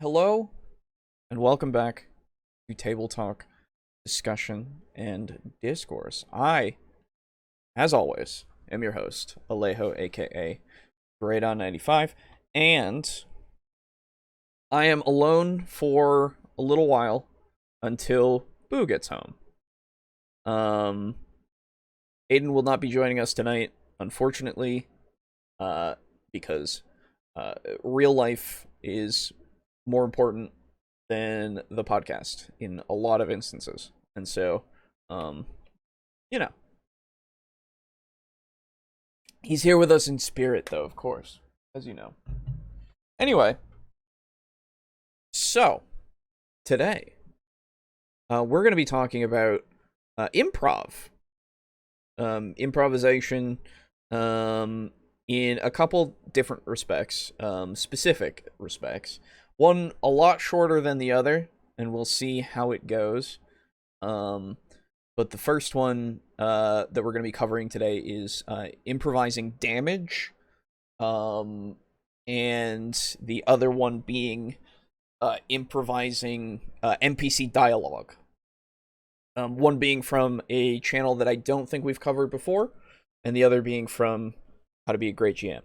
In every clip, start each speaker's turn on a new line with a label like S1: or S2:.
S1: Hello, and welcome back to TableTalk Discussion and Discourse. I, as always, am your host, Alejo, aka Braydon95, and I am alone for a little while until Boo gets home. Aiden will not be joining us tonight, unfortunately, because real life is more important than the podcast in a lot of instances. And so, you know, he's here with us in spirit, though, of course, as you know. Anyway, so today, we're going to be talking about improv, improvisation, in a couple different respects, specific respects. One a lot shorter than the other, and we'll see how it goes. But the first one that we're going to be covering today is improvising damage, and the other one being improvising NPC dialogue. One being from a channel that I don't think we've covered before, and the other being from How to Be a Great GM.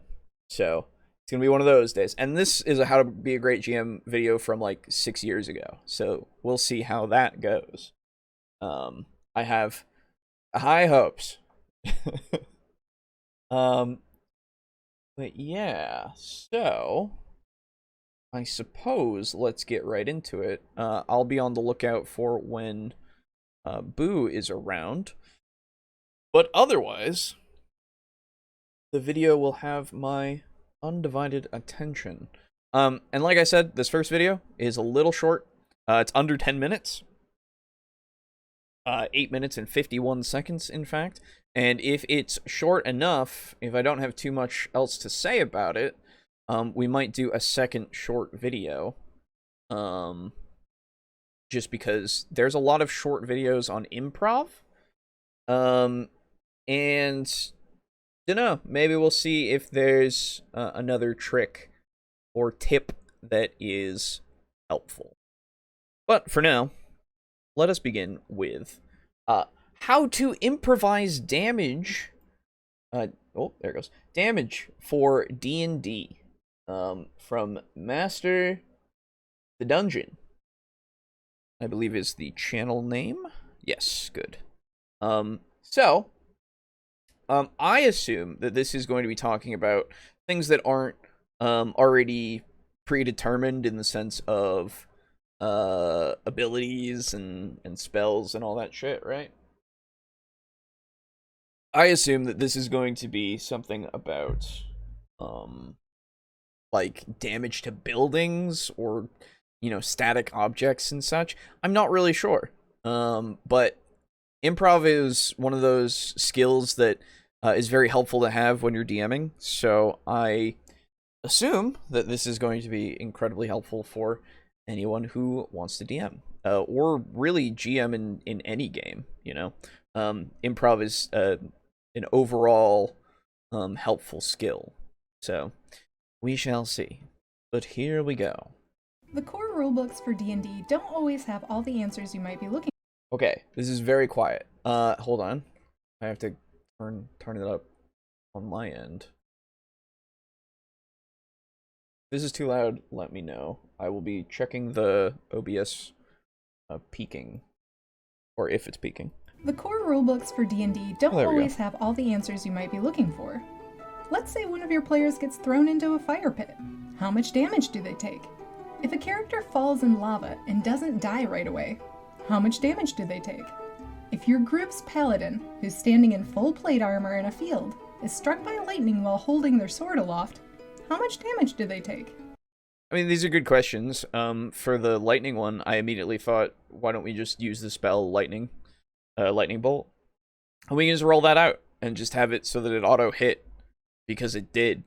S1: So it's going to be one of those days. And this is a How to Be a Great GM video from like 6 years ago. So we'll see how that goes. I have high hopes. But yeah, so I suppose let's get right into it. I'll be on the lookout for when Boo is around. But otherwise, the video will have my undivided attention. And like I said, this first video is a little short. It's under 10 minutes. 8 minutes and 51 seconds, in fact. And if it's short enough, if I don't have too much else to say about it, we might do a second short video. Just because there's a lot of short videos on improv. And dunno, maybe we'll see if there's another trick or tip that is helpful. But for now, let us begin with how to improvise damage. Oh, there it goes. Damage for D&D from Master the Dungeon, I believe is the channel name. Yes, good. I assume that this is going to be talking about things that aren't already predetermined in the sense of abilities and spells and all that shit, right? I assume that this is going to be something about like damage to buildings or, you know, static objects and such. I'm not really sure. But improv is one of those skills that is very helpful to have when you're DMing, so I assume that this is going to be incredibly helpful for anyone who wants to DM, or really GM in any game, you know. Improv is an overall helpful skill, so we shall see. But here we go.
S2: The core rulebooks for D&D don't always have all the answers you might be looking for.
S1: Okay, this is very quiet. Hold on. I have to turn it up on my end. If this is too loud, let me know. I will be checking the OBS peaking, or if it's peaking.
S2: The core rulebooks for D&D don't always have all the answers you might be looking for. Let's say one of your players gets thrown into a fire pit. How much damage do they take? If a character falls in lava and doesn't die right away, how much damage do they take? If your group's paladin, who's standing in full plate armor in a field, is struck by lightning while holding their sword aloft, how much damage do they take?
S1: I mean, these are good questions. For the lightning one, I immediately thought, why don't we just use the spell lightning bolt? And we can just roll that out and just have it so that it auto hit, because it did.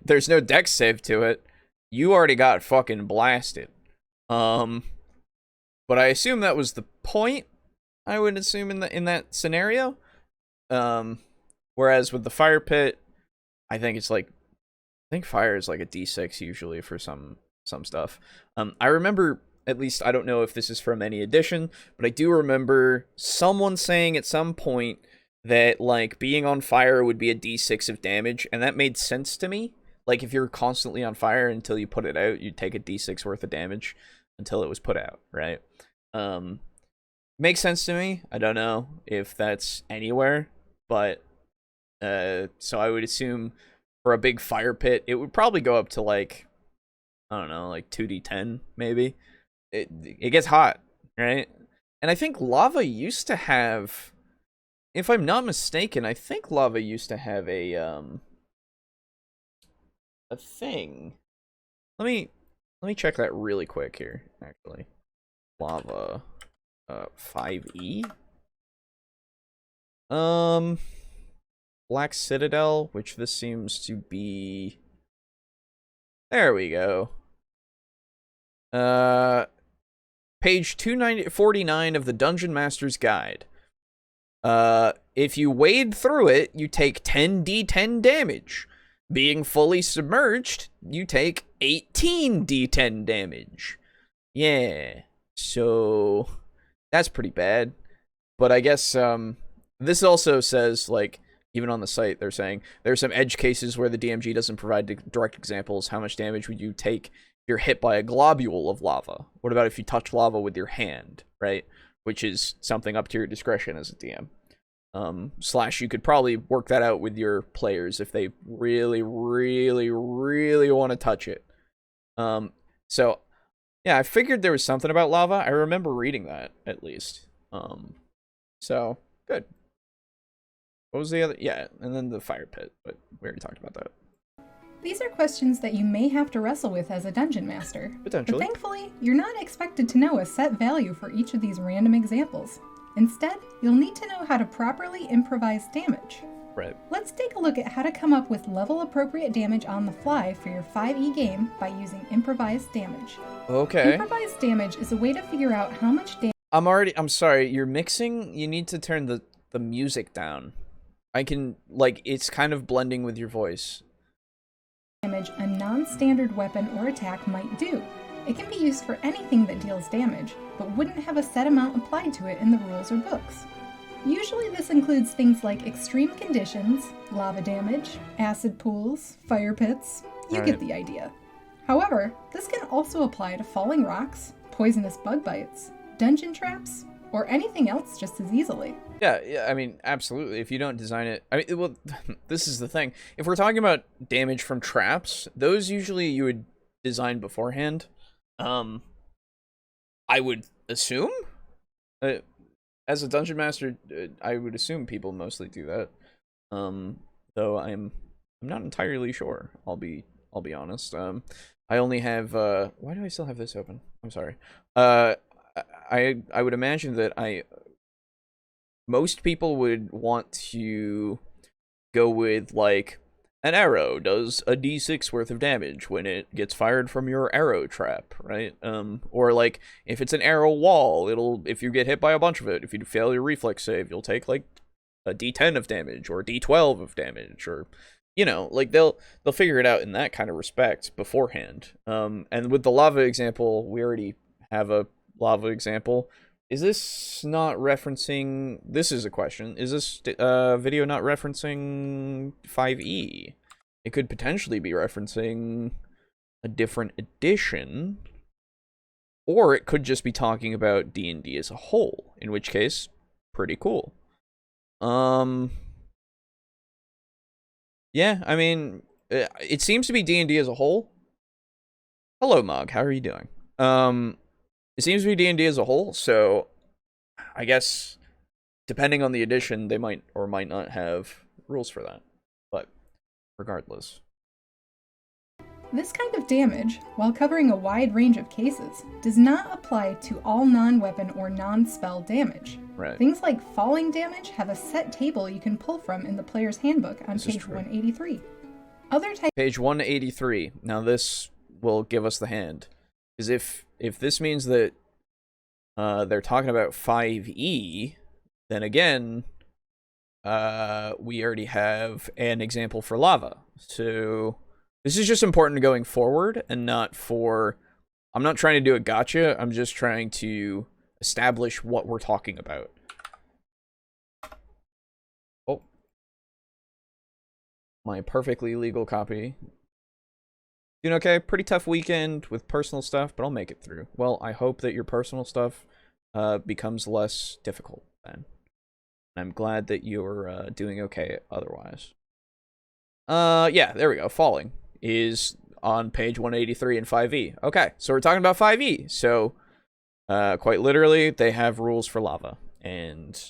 S1: There's no dex save to it. You already got fucking blasted. But I assume that was the point. I would assume in that scenario. Whereas with the fire pit, I think fire is like a D6 usually for some some stuff. I remember, at least I don't know if this is from any edition, but I do remember someone saying at some point that, like, being on fire would be a d6 of damage, and that made sense to me. Like, if you're constantly on fire until you put it out, you'd take a d6 worth of damage until it was put out, right? Makes sense to me. I don't know if that's anywhere, but so I would assume for a big fire pit, it would probably go up to, like, I don't know, like 2d10 maybe. It gets hot, right? And I think lava used to have, if I'm not mistaken, I think lava used to have a thing. Let me check that really quick here, actually. Lava 5e. Black Citadel, which this seems to be. There we go. Page 249 of the Dungeon Master's Guide. If you wade through it, you take 10d10 damage. Being fully submerged, you take 18d10 damage. Yeah, so that's pretty bad. But I guess this also says, like, even on the site, they're saying there's some edge cases where the DMG doesn't provide direct examples. How much damage would you take if you're hit by a globule of lava? What about if you touch lava with your hand, right? Which is something up to your discretion as a DM. Slash, you could probably work that out with your players if they really, really, really want to touch it. So, yeah, I figured there was something about lava. I remember reading that, at least. So, good. What was the other? Yeah, and then the fire pit, but we already talked about that.
S2: These are questions that you may have to wrestle with as a dungeon master.
S1: Potentially.
S2: But thankfully, you're not expected to know a set value for each of these random examples. Instead, you'll need to know how to properly improvise damage.
S1: Right.
S2: Let's take a look at how to come up with level-appropriate damage on the fly for your 5e game by using Improvised Damage.
S1: Okay.
S2: Improvised Damage is a way to figure out how much damage...
S1: I'm sorry, you're mixing? You need to turn the music down. I can, like, it's kind of blending with your voice.
S2: Damage a non-standard weapon or attack might do. It can be used for anything that deals damage, but wouldn't have a set amount applied to it in the rules or books. Usually this includes things like extreme conditions, lava damage, acid pools, fire pits. You get the idea. However, this can also apply to falling rocks, poisonous bug bites, dungeon traps, or anything else just as easily.
S1: Yeah, I mean, absolutely. If you don't design it... I mean, well, this is the thing. If we're talking about damage from traps, those usually you would design beforehand. I would assume? As a dungeon master, I would assume people mostly do that. Though I'm not entirely sure. I'll be honest. I only have why do I still have this open? I'm sorry. I would imagine that most people would want to go with, like, an arrow does a d6 worth of damage when it gets fired from your arrow trap, right? Or, like, if it's an arrow wall, if you get hit by a bunch of it, if you fail your reflex save, you'll take, like, a d10 of damage or a d12 of damage, or, you know, like, they'll figure it out in that kind of respect beforehand. And with the lava example, we already have a lava example. Is this not referencing... This is a question. Is this video not referencing 5e? It could potentially be referencing a different edition. Or it could just be talking about D&D as a whole. In which case, pretty cool. Yeah, I mean, it seems to be D&D as a whole. Hello, Mog. How are you doing? It seems to be D&D as a whole, so I guess depending on the edition, they might or might not have rules for that. But regardless.
S2: This kind of damage, while covering a wide range of cases, does not apply to all non-weapon or non-spell damage.
S1: Right.
S2: Things like falling damage have a set table you can pull from in the player's handbook on page 183. Other types...
S1: Page 183. Now this will give us the hand. Because if this means that they're talking about 5e, then again, we already have an example for lava. So This is just important going forward and not for... I'm not trying to do a gotcha. I'm just trying to establish what we're talking about. Oh. My perfectly legal copy. Doing okay? Pretty tough weekend with personal stuff, but I'll make it through. Well, I hope that your personal stuff becomes less difficult then. I'm glad that you're doing okay otherwise. Yeah, there we go. Falling is on page 183 in 5e. Okay, so we're talking about 5e. So, quite literally, they have rules for lava. And,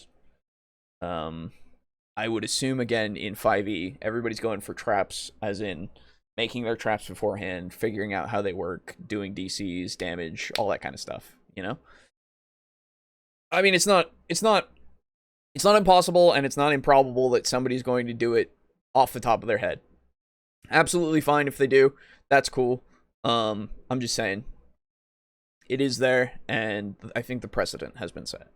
S1: I would assume, again, in 5e, everybody's going for traps, as in making their traps beforehand, figuring out how they work, doing DCs, damage, all that kind of stuff, you know? I mean, it's not impossible, and it's not improbable that somebody's going to do it off the top of their head. Absolutely fine if they do. That's cool. I'm just saying. It is there, and I think the precedent has been set.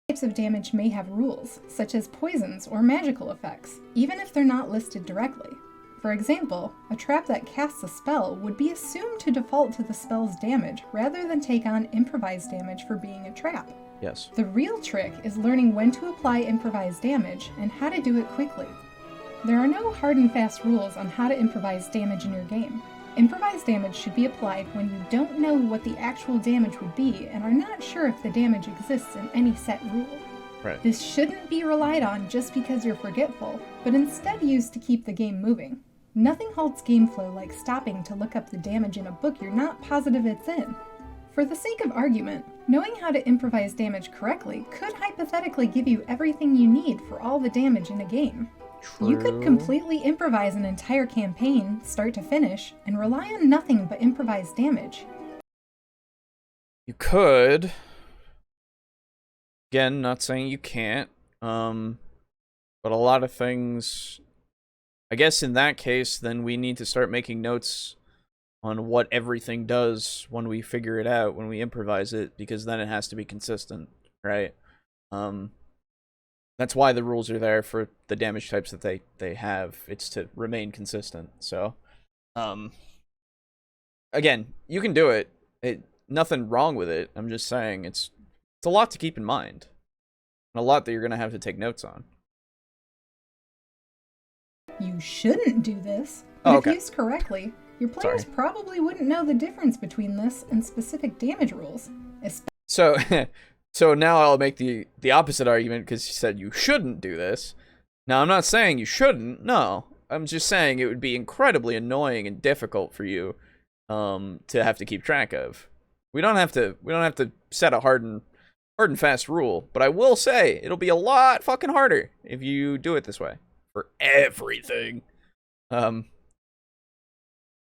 S2: Types of damage may have rules, such as poisons or magical effects, even if they're not listed directly. For example, a trap that casts a spell would be assumed to default to the spell's damage rather than take on improvised damage for being a trap.
S1: Yes.
S2: The real trick is learning when to apply improvised damage and how to do it quickly. There are no hard and fast rules on how to improvise damage in your game. Improvised damage should be applied when you don't know what the actual damage would be and are not sure if the damage exists in any set rule.
S1: Right.
S2: This shouldn't be relied on just because you're forgetful, but instead used to keep the game moving. Nothing halts game flow like stopping to look up the damage in a book you're not positive it's in. For the sake of argument, knowing how to improvise damage correctly could hypothetically give you everything you need for all the damage in a game.
S1: True.
S2: You could completely improvise an entire campaign, start to finish, and rely on nothing but improvised damage.
S1: You could. Again, not saying you can't. But a lot of things... I guess in that case, then we need to start making notes on what everything does when we figure it out, when we improvise it, because then it has to be consistent, right? That's why the rules are there for the damage types that they have. It's to remain consistent. So, again, you can do it. Nothing wrong with it. I'm just saying it's a lot to keep in mind, and a lot that you're gonna have to take notes on.
S2: You shouldn't do this, but
S1: okay.
S2: If used correctly, your players probably wouldn't know the difference between this and specific damage rules.
S1: So now I'll make the opposite argument, because you said you shouldn't do this. Now, I'm not saying you shouldn't, no. I'm just saying it would be incredibly annoying and difficult for you to have to keep track of. We don't have to set a hard and fast rule, but I will say it'll be a lot fucking harder if you do it this way for everything.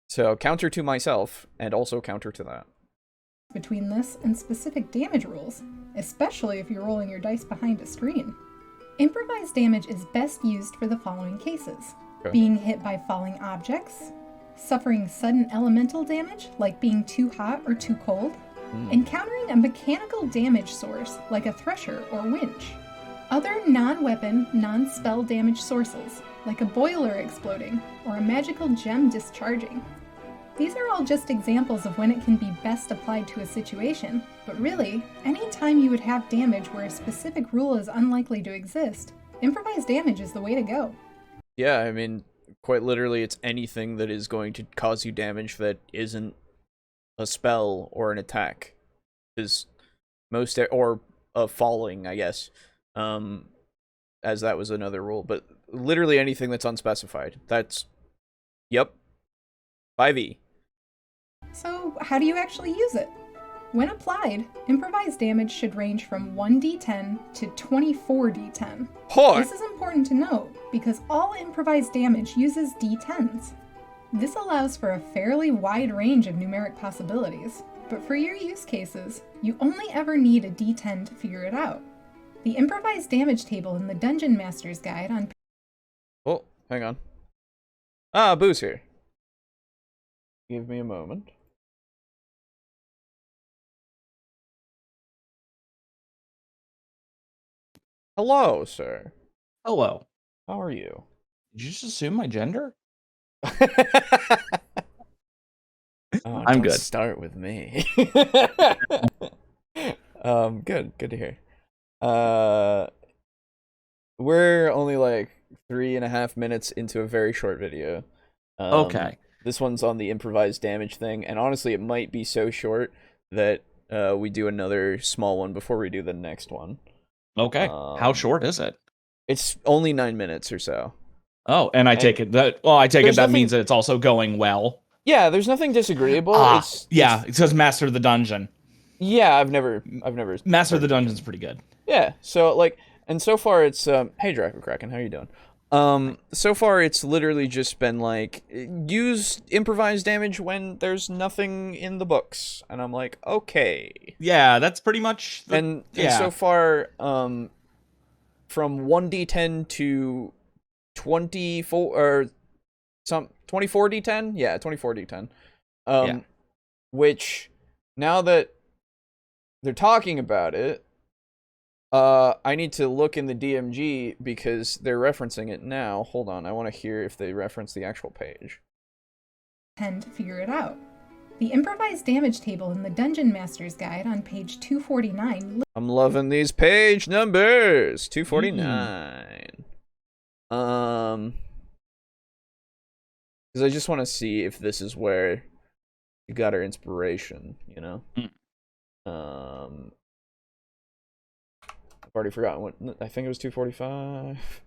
S1: So counter to myself and also counter to that.
S2: Between this and specific damage rules, especially if you're rolling your dice behind a screen. Improvised damage is best used for the following cases.
S1: Okay.
S2: Being hit by falling objects, suffering sudden elemental damage, like being too hot or too cold, encountering a mechanical damage source, like a thresher or winch, other non-weapon, non-spell damage sources, like a boiler exploding or a magical gem discharging. These are all just examples of when it can be best applied to a situation, but really, any time you would have damage where a specific rule is unlikely to exist, improvised damage is the way to go.
S1: Yeah, I mean, quite literally, it's anything that is going to cause you damage that isn't a spell or an attack. Because or a falling, I guess, as that was another rule, but literally anything that's unspecified. That's, yep, 5e.
S2: So, how do you actually use it? When applied, improvised damage should range from 1d10 to 24d10.
S1: Hi.
S2: This is important to note, because all improvised damage uses d10s. This allows for a fairly wide range of numeric possibilities, but for your use cases, you only ever need a d10 to figure it out. The improvised damage table in the Dungeon Master's Guide on...
S1: Oh, hang on. Ah, Boo's here. Give me a moment. Hello, sir.
S3: Hello.
S1: How are you?
S3: Did you just assume my gender?
S1: Oh,
S3: I'm
S1: don't
S3: good.
S1: start with me. Good to hear. We're only like 3.5 minutes into a very short video.
S3: Okay.
S1: This one's on the improvised damage thing, and honestly, it might be so short that we do another small one before we do the next one.
S3: Okay. How short is it?
S1: It's only 9 minutes or so.
S3: Oh, and I take it that means that it's also going well.
S1: Yeah, there's nothing disagreeable.
S3: It says Master the Dungeon.
S1: Yeah, I've never
S3: Master the Dungeon's pretty good.
S1: Yeah, so like, and so far it's hey Draco Kraken, how you doing? So far it's literally just been like, use improvised damage when there's nothing in the books, and I'm like, okay.
S3: Yeah, that's pretty much.
S1: And so far, from 1d10 to 24 or 24d10, yeah, 24d10, which now that they're talking about it, I need to look in the DMG because they're referencing it now. Hold on, I want to hear if they reference the actual page.
S2: And figure it out. The improvised damage table in the Dungeon Master's Guide on page 249.
S1: I'm loving these page numbers. 249. Because I just want to see if this is where you got our inspiration, you know? I've already forgotten what, I think it was 245.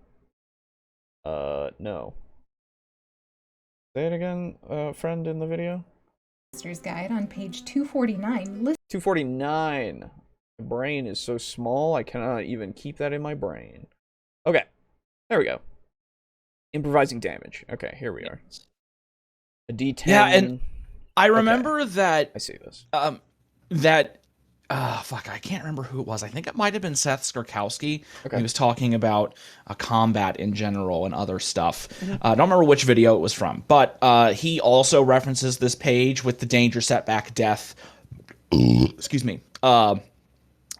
S1: No. Say it again, friend in the video.
S2: Master's Guide on page 249.
S1: 249. My brain is so small, I cannot even keep that in my brain. Okay, there we go. Improvising damage. Okay, here we are. A D10.
S3: Yeah, and I remember that.
S1: I see this.
S3: Fuck, I can't remember who it was. I think it might have been Seth Skorkowski.
S1: Okay.
S3: He was talking about combat in general and other stuff. I don't remember which video it was from, but he also references this page with the danger, setback, death. Excuse me.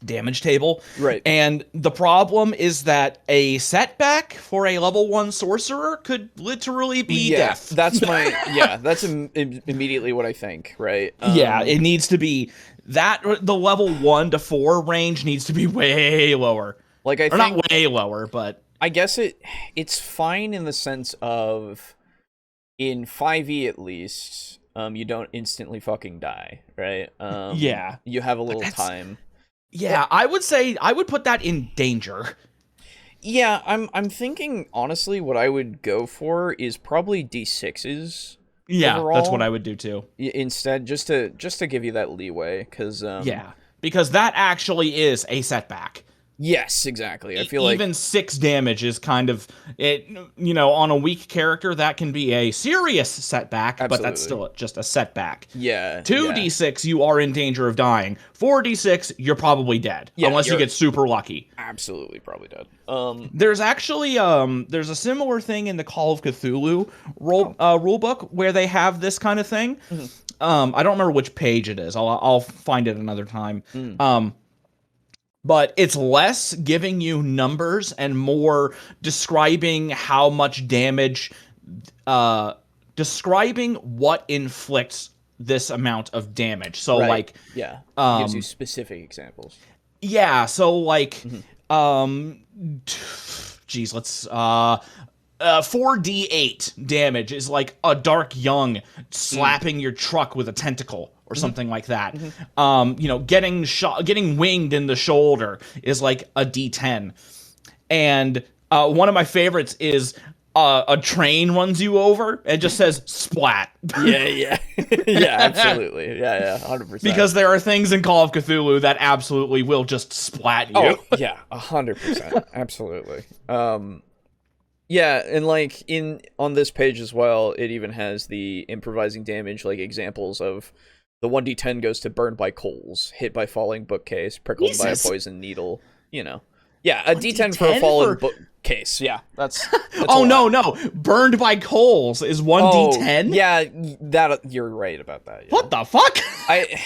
S3: Damage table.
S1: Right.
S3: And the problem is that a setback for a level 1 sorcerer could literally be death.
S1: That's my that's immediately what I think, right?
S3: It needs to be that the level 1 to 4 range needs to be way lower.
S1: Like I think,
S3: not way lower, but
S1: I guess it's fine in the sense of in 5e at least, you don't instantly fucking die, right? You have a little time.
S3: Yeah, I would say I would put that in danger.
S1: Yeah, I'm thinking honestly what I would go for is probably D6s.
S3: Yeah,
S1: overall.
S3: That's what I would do too.
S1: Instead, just to give you that leeway, because
S3: because that actually is a setback.
S1: Yes, exactly. I feel like
S3: even 6 damage is kind of it. You know, on a weak character, that can be a serious setback, but that's still just a setback.
S1: Yeah.
S3: 2d6, you are in danger of dying. 4d6, you're probably dead, unless you get super lucky.
S1: Absolutely, probably dead.
S3: There's actually there's a similar thing in the Call of Cthulhu rulebook where they have this kind of thing. I don't remember which page it is. I'll find it another time. But it's less giving you numbers and more describing how much damage, describing what inflicts this amount of damage. So like,
S1: gives you specific examples.
S3: Yeah. So like, geez, let's 4d8 damage is like a dark young slapping your truck with a tentacle or something like that. You know, getting winged in the shoulder is like a d10. And one of my favorites is a train runs you over and just says splat.
S1: Yeah, absolutely. Yeah, 100%.
S3: Because there are things in Call of Cthulhu that absolutely will just splat you.
S1: Oh, yeah, 100%. Absolutely. Yeah, and like on this page as well, it even has the improvising damage, like examples of the 1d10 goes to burned by coals, hit by falling bookcase, prickled by a poison needle, you know. Yeah, a d10 for a fallen bookcase. Yeah, that's
S3: oh no, burned by coals is 1d10.
S1: Yeah, that you're right about that. Yeah.
S3: What the fuck?
S1: I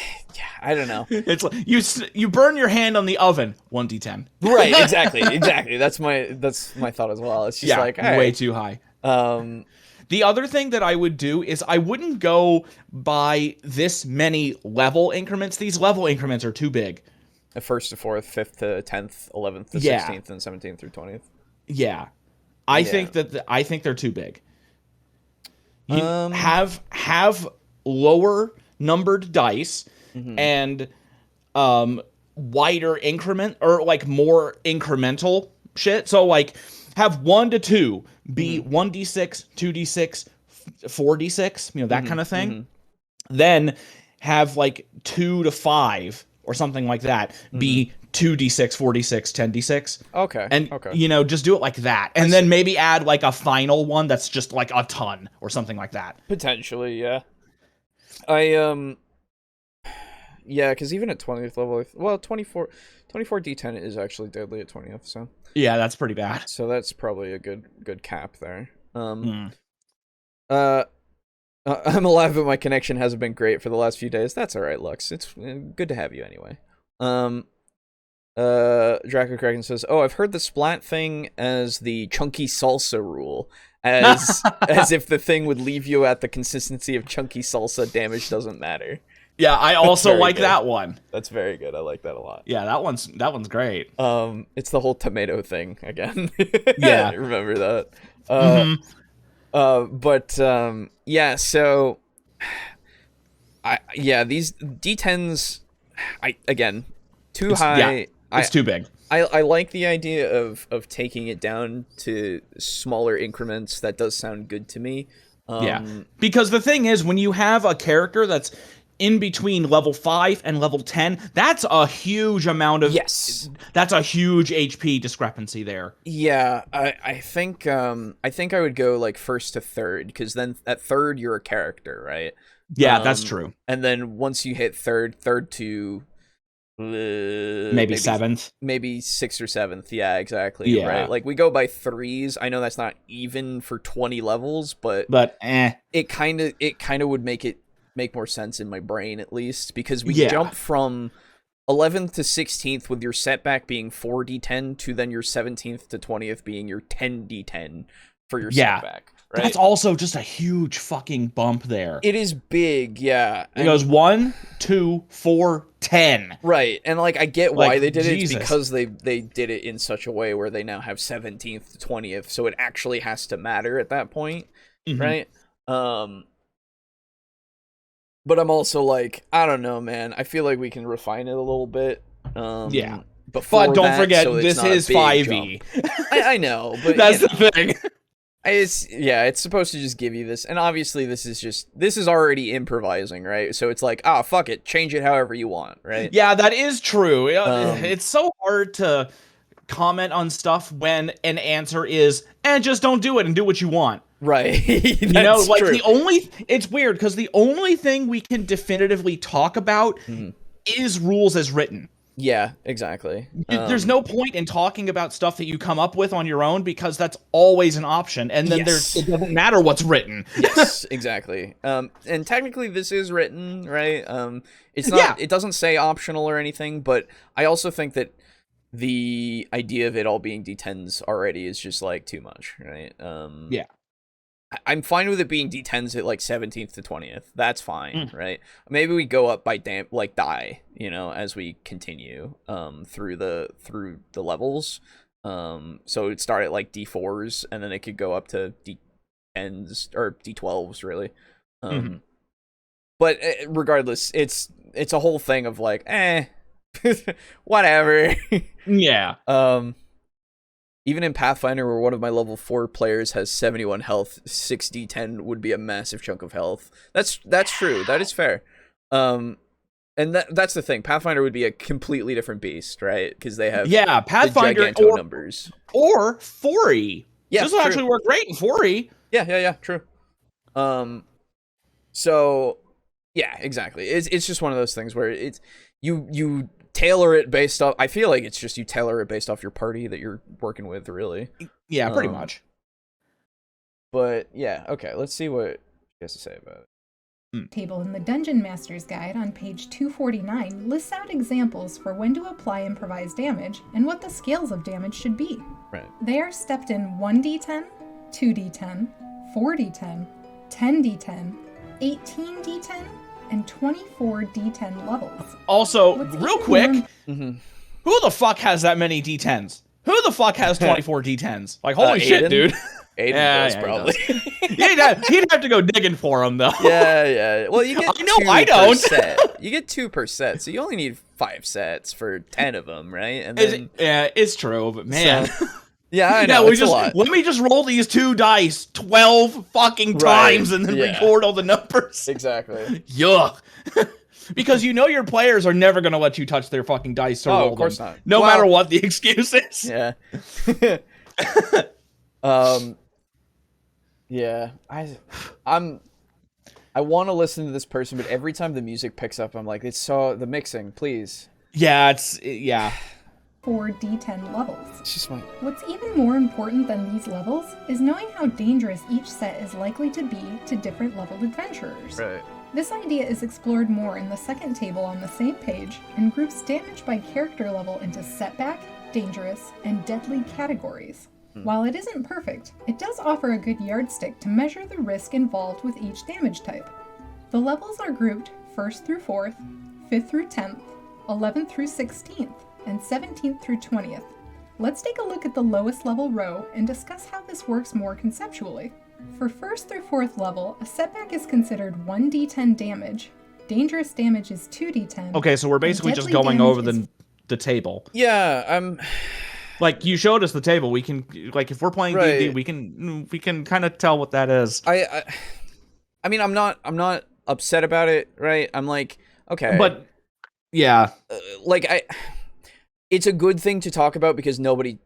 S1: don't know.
S3: It's like you burn your hand on the oven, 1d10.
S1: Right, exactly. That's my thought as well. It's just like
S3: way too high. The other thing that I would do is I wouldn't go by this many level increments. These level increments are too big.
S1: The 1st to 4th, 5th to 10th, 11th to
S3: Yeah.
S1: 16th, and 17th through 20th.
S3: Yeah. I think they're too big. You have lower numbered dice and wider increment, or like more incremental shit. So like have 1 to 2 be 1d6, 2d6, 4d6, you know, that kind of thing. Then have like 2 to 5 or something like that be 2d6, 4d6, 10d6.
S1: Okay.
S3: And you know, just do it like that. And then maybe add like a final one that's just like a ton or something like that.
S1: Potentially, yeah. Yeah, because even at 20th level, well, 24 d10 is actually deadly at 20th, so.
S3: Yeah, that's pretty bad.
S1: So that's probably a good cap there. I'm alive, but my connection hasn't been great for the last few days. That's all right, Lux. It's good to have you anyway. Draco Kraken says, "Oh, I've heard the splat thing as the chunky salsa rule, as if the thing would leave you at the consistency of chunky salsa. Damage doesn't matter."
S3: Yeah, I also like
S1: good.
S3: that one.
S1: That's very good. I like that a lot.
S3: Yeah, that one's great.
S1: It's the whole tomato thing again.
S3: Yeah,
S1: remember that. Yeah. So, these D10s, too high.
S3: Yeah, it's too big.
S1: I like the idea of taking it down to smaller increments. That does sound good to me.
S3: Because the thing is, when you have a character that's in between level 5 and level 10, that's a huge amount of that's a huge HP discrepancy there.
S1: Yeah, I think I would go like 1st to 3rd, because then at 3rd you're a character, right?
S3: Yeah, that's true.
S1: And then once you hit 3rd to
S3: maybe 7th,
S1: maybe 6th or 7th. Yeah, exactly.
S3: Yeah.
S1: Right. Like we go by 3s. I know that's not even for 20 levels, but it kind of would make more sense in my brain, at least, because we jump from 11th to 16th with your setback being 4d10 to then your 17th to 20th being your 10d10 for your setback. Right?
S3: That's also just a huge fucking bump there.
S1: It is big, yeah.
S3: It goes 1, 2, 4, 10.
S1: Right, and like I get why
S3: Like,
S1: they did it.
S3: Jesus.
S1: It's because they did it in such a way where they now have 17th to 20th, so it actually has to matter at that point, right? But I'm also like, I don't know, man. I feel like we can refine it a little bit. But
S3: don't forget, so this is 5e.
S1: I know, but
S3: that's the thing.
S1: It's supposed to just give you this, and obviously this is already improvising, right? So it's like, fuck it, change it however you want, right?
S3: Yeah, that is true. It's so hard to comment on stuff when an answer is, just don't do it and do what you want.
S1: Right.
S3: You know, like true. It's weird because the only thing we can definitively talk about is rules as written.
S1: Yeah, exactly.
S3: There's no point in talking about stuff that you come up with on your own, because that's always an option, and then it doesn't matter what's written.
S1: Yes, exactly. And technically this is written, right? It's not. It doesn't say optional or anything, but I also think that the idea of it all being D10s already is just like too much, right? I'm fine with it being D10s at like 17th to 20th. That's fine, right? Maybe we go up by die, you know, as we continue through the levels. So it'd start at like D4s, and then it could go up to D10s or D12s, really. But regardless, it's a whole thing of like, whatever.
S3: Yeah.
S1: Even in Pathfinder, where one of my level 4 players has 71 health, 6d10 would be a massive chunk of health. That's true. That is fair. And that's the thing. Pathfinder would be a completely different beast, right? Because they have
S3: Pathfinder
S1: the numbers.
S3: Or 4e.
S1: Yeah,
S3: this will actually work great in 4e.
S1: Yeah, true. So yeah, exactly. It's just one of those things where it's you tailor it based off. I feel like it's just you tailor it based off your party that you're working with, really.
S3: Yeah, pretty much.
S1: But yeah, okay. Let's see what he has to say about it.
S2: Table in the Dungeon Master's Guide on page 249 lists out examples for when to apply improvised damage and what the scales of damage should be.
S1: Right.
S2: They are stepped in 1d10, 2d10, 4d10, 10d10, 18d10, and 24d10 levels.
S3: Also,
S2: What's
S3: real
S2: even
S3: quick,
S2: more-
S3: who the fuck has that many D10s? Who the fuck has 24 D10s? Like, holy shit,
S1: Aiden?
S3: dude.
S1: Aiden
S3: Yeah,
S1: does,
S3: yeah,
S1: probably.
S3: He'd have to go digging for them, though.
S1: Yeah. Well, you get
S3: I know,
S1: 2
S3: I
S1: per
S3: don't.
S1: set. You get 2 per set, so you only need 5 sets for 10 of them, right? And then,
S3: Yeah, it's true, but man.
S1: So- yeah, I know.
S3: Yeah,
S1: It's a lot.
S3: let me just roll these 2 dice 12 fucking times and then record all the numbers.
S1: Exactly.
S3: Yuck. Because you know your players are never going to let you touch their fucking dice to roll
S1: of course
S3: them.
S1: not.
S3: No
S1: Well,
S3: matter what the excuse is.
S1: Yeah. Yeah. I want to listen to this person, but every time the music picks up, I'm like, it's so the mixing, please.
S3: Yeah,
S2: 4d10 levels.
S1: It's just my.
S2: What's even more important than these levels is knowing how dangerous each set is likely to be to different leveled adventurers.
S1: Right.
S2: This idea is explored more in the second table on the same page and groups damage by character level into setback, dangerous, and deadly categories. While it isn't perfect, it does offer a good yardstick to measure the risk involved with each damage type. The levels are grouped 1st through 4th, 5th through 10th, 11th through 16th, and 17th through 20th. Let's take a look at the lowest level row and discuss how this works more conceptually. For 1st through 4th level, a setback is considered 1d10 damage, dangerous damage is 2d10.
S3: Okay, so we're basically just
S2: deadly
S3: going
S2: damage
S3: over
S2: is
S3: the table.
S1: Yeah,
S3: Like, you showed us the table. We can, like, if we're playing D&D,
S1: Right.
S3: we can kind of tell what that is.
S1: I mean, I'm not upset about it, right? I'm like, okay,
S3: But yeah,
S1: it's a good thing to talk about because nobody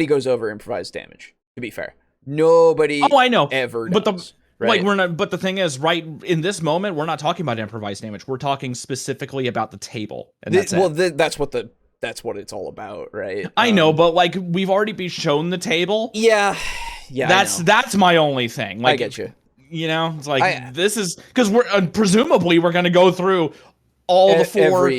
S1: goes over improvised damage. To be fair, nobody.
S3: oh, I know.
S1: Ever
S3: But
S1: does,
S3: the
S1: right?
S3: we're not. But the thing is, right in this moment, we're not talking about improvised damage. We're talking specifically about the table, and that's it.
S1: That's what it's all about, right?
S3: I know, but like we've already been shown the table.
S1: Yeah.
S3: That's my only thing. Like,
S1: I get you.
S3: You know, it's like this is because we're presumably we're going to go through all the 4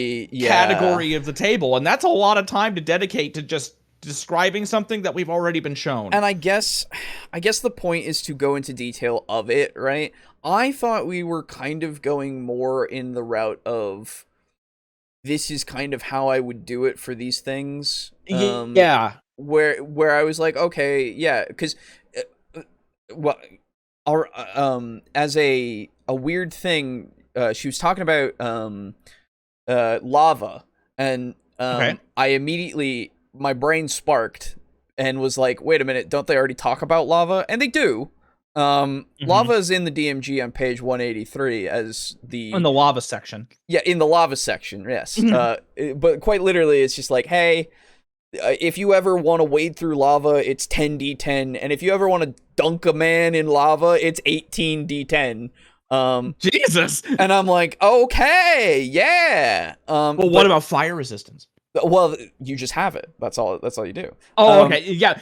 S3: category of the table, and that's a lot of time to dedicate to just describing something that we've already been shown.
S1: And I guess the point is to go into detail of it, right? I thought we were kind of going more in the route of this is kind of how I would do it for these things.
S3: Yeah.
S1: Where I was like, okay, yeah, because well, as a weird thing, she was talking about lava, and
S3: Okay.
S1: I immediately my brain sparked and was like, wait a minute, don't they already talk about lava? And they do. Lava is in the DMG on page 183 as
S3: In the lava section.
S1: Yeah, in the lava section, yes. But quite literally, it's just like, hey, if you ever want to wade through lava, it's 10d10, and if you ever want to dunk a man in lava, it's 18d10.
S3: Jesus.
S1: And I'm like, okay, yeah.
S3: Well, what about fire resistance?
S1: Well, you just have it. That's all you do.
S3: Oh, okay. Yeah.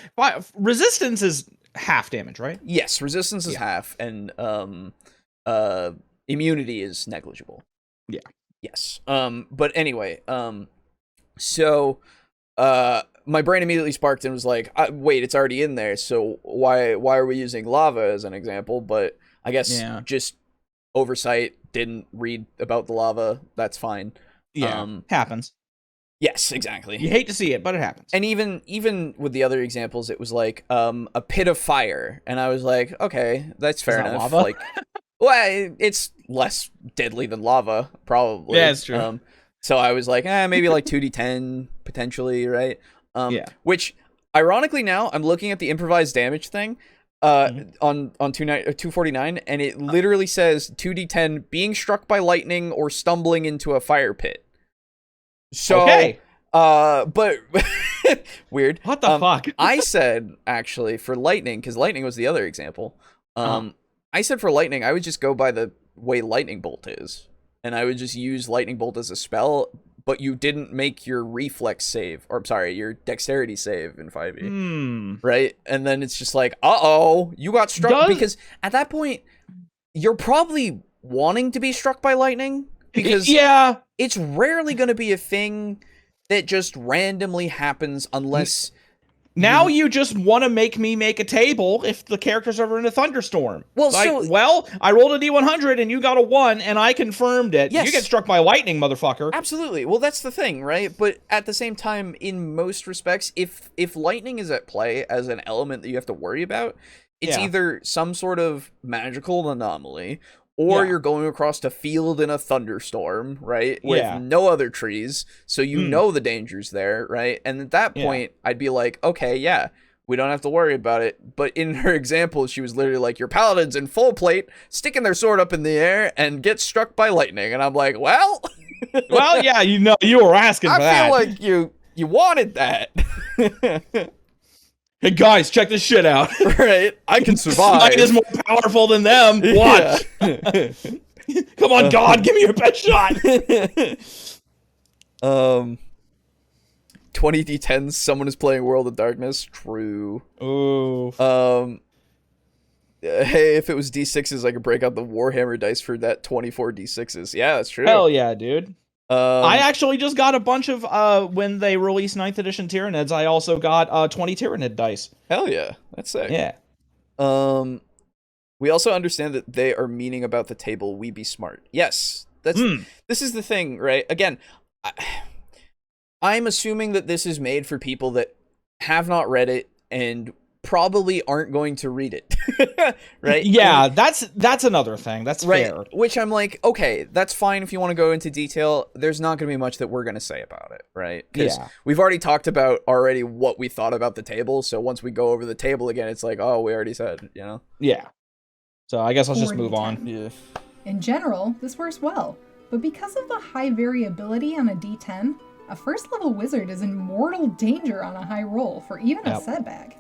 S3: Resistance is half damage, right?
S1: Yes, resistance is half, and immunity is negligible.
S3: Yeah.
S1: Yes. But anyway, so my brain immediately sparked and was like, wait, it's already in there, so why are we using lava as an example? But I guess just oversight, didn't read about the lava, that's fine.
S3: Yeah, happens.
S1: Yes, exactly.
S3: You hate to see it, but it happens.
S1: And even with the other examples, it was like a pit of fire, and I was like, okay, that's fair enough.
S3: Lava?
S1: Like, well, it's less deadly than lava, probably.
S3: Yeah, it's true.
S1: So I was like, maybe like 2d10 potentially, right?
S3: Yeah.
S1: Which, ironically, now I'm looking at the improvised damage thing on 249, and it literally says 2d10 being struck by lightning or stumbling into a fire pit. So,
S3: okay.
S1: But weird.
S3: What the fuck?
S1: I said actually for lightning, because lightning was the other example. I said for lightning, I would just go by the way lightning bolt is, and I would just use lightning bolt as a spell. But you didn't make your reflex save, or I'm sorry, your dexterity save in 5e, right? And then it's just like, you got struck, because at that point you're probably wanting to be struck by lightning. Because it's rarely going to be a thing that just randomly happens unless
S3: Now you just want to make me make a table if the character's ever in a thunderstorm.
S1: Well,
S3: I rolled a D100 and you got a 1 and I confirmed it.
S1: Yes.
S3: You get struck by lightning, motherfucker.
S1: Absolutely. Well, that's the thing, right? But at the same time, in most respects, if lightning is at play as an element that you have to worry about, it's either some sort of magical anomaly, or you're going across a field in a thunderstorm, right? With no other trees, so you know the danger's there, right? And at that point, I'd be like, okay, yeah, we don't have to worry about it. But in her example, she was literally like, your paladin's in full plate, sticking their sword up in the air, and get struck by lightning. And I'm like, well...
S3: well, yeah, you were asking for that.
S1: I feel like you wanted that.
S3: Hey guys, check this shit out.
S1: Right? I can survive.
S3: Mine is more powerful than them. Watch. Yeah. Come on, God, give me your best shot.
S1: 20 D10s, someone is playing World of Darkness. True.
S3: Ooh.
S1: Hey, if it was D6s, I could break out the Warhammer dice for that 24 D6s. Yeah, that's true.
S3: Hell yeah, dude. I actually just got a bunch of, when they released 9th edition Tyranids, I also got 20 Tyranid dice.
S1: Hell yeah, that's sick.
S3: Yeah.
S1: We also understand that they are meaning about the table, we be smart. Yes, this is the thing, right? Again, I'm assuming that this is made for people that have not read it and probably aren't going to read it. Right?
S3: Yeah, that's another thing. That's fair.
S1: Which I'm like, okay, that's fine if you want to go into detail. There's not going to be much that we're going to say about it, right? Because we've already talked about what we thought about the table. So once we go over the table again, it's like, oh, we already said, you know?
S3: Yeah. So I guess let's just move on.
S1: Yeah.
S2: In general, this works well, but because of the high variability on a D10, a first level wizard is in mortal danger on a high roll for even a setback.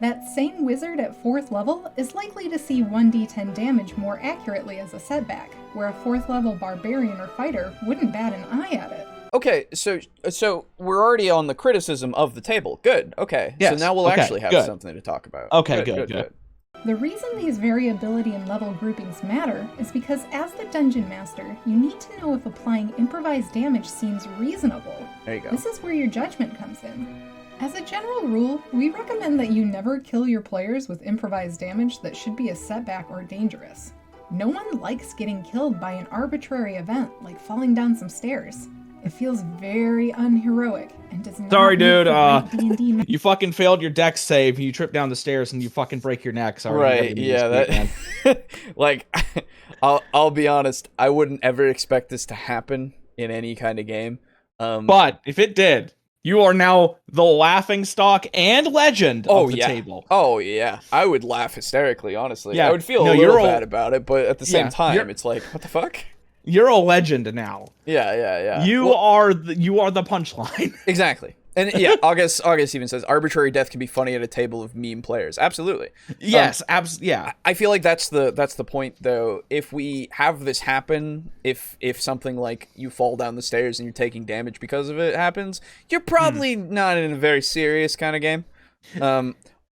S2: That same wizard at 4th level is likely to see 1d10 damage more accurately as a setback, where a 4th level barbarian or fighter wouldn't bat an eye at it.
S1: Okay, so we're already on the criticism of the table. Good, okay.
S3: Yes.
S1: So now we'll actually have something to talk about.
S3: Okay, good.
S2: The reason these variability and level groupings matter is because as the Dungeon Master, you need to know if applying improvised damage seems reasonable.
S1: There you go.
S2: This is where your judgment comes in. As a general rule, we recommend that you never kill your players with improvised damage that should be a setback or dangerous. No one likes getting killed by an arbitrary event like falling down some stairs. It feels very unheroic and does not.
S3: Sorry, dude.
S2: D&D
S3: you fucking failed your dex save. You trip down the stairs and you fucking break your neck. Sorry.
S1: Right? Yeah. That. Like, I'll be honest. I wouldn't ever expect this to happen in any kind of game.
S3: But if it did, you are now the laughing stock and legend of the table.
S1: Oh, yeah. I would laugh hysterically, honestly.
S3: Yeah.
S1: I would feel a little bad about it, but at the same time, it's like, what the fuck?
S3: You're a legend now.
S1: Yeah.
S3: You are the punchline.
S1: Exactly. And yeah, August even says arbitrary death can be funny at a table of meme players. Absolutely.
S3: Yes,
S1: yeah. I feel like that's the point though. If we have this happen, if something like you fall down the stairs and you're taking damage because of it happens, you're probably not in a very serious kind of game.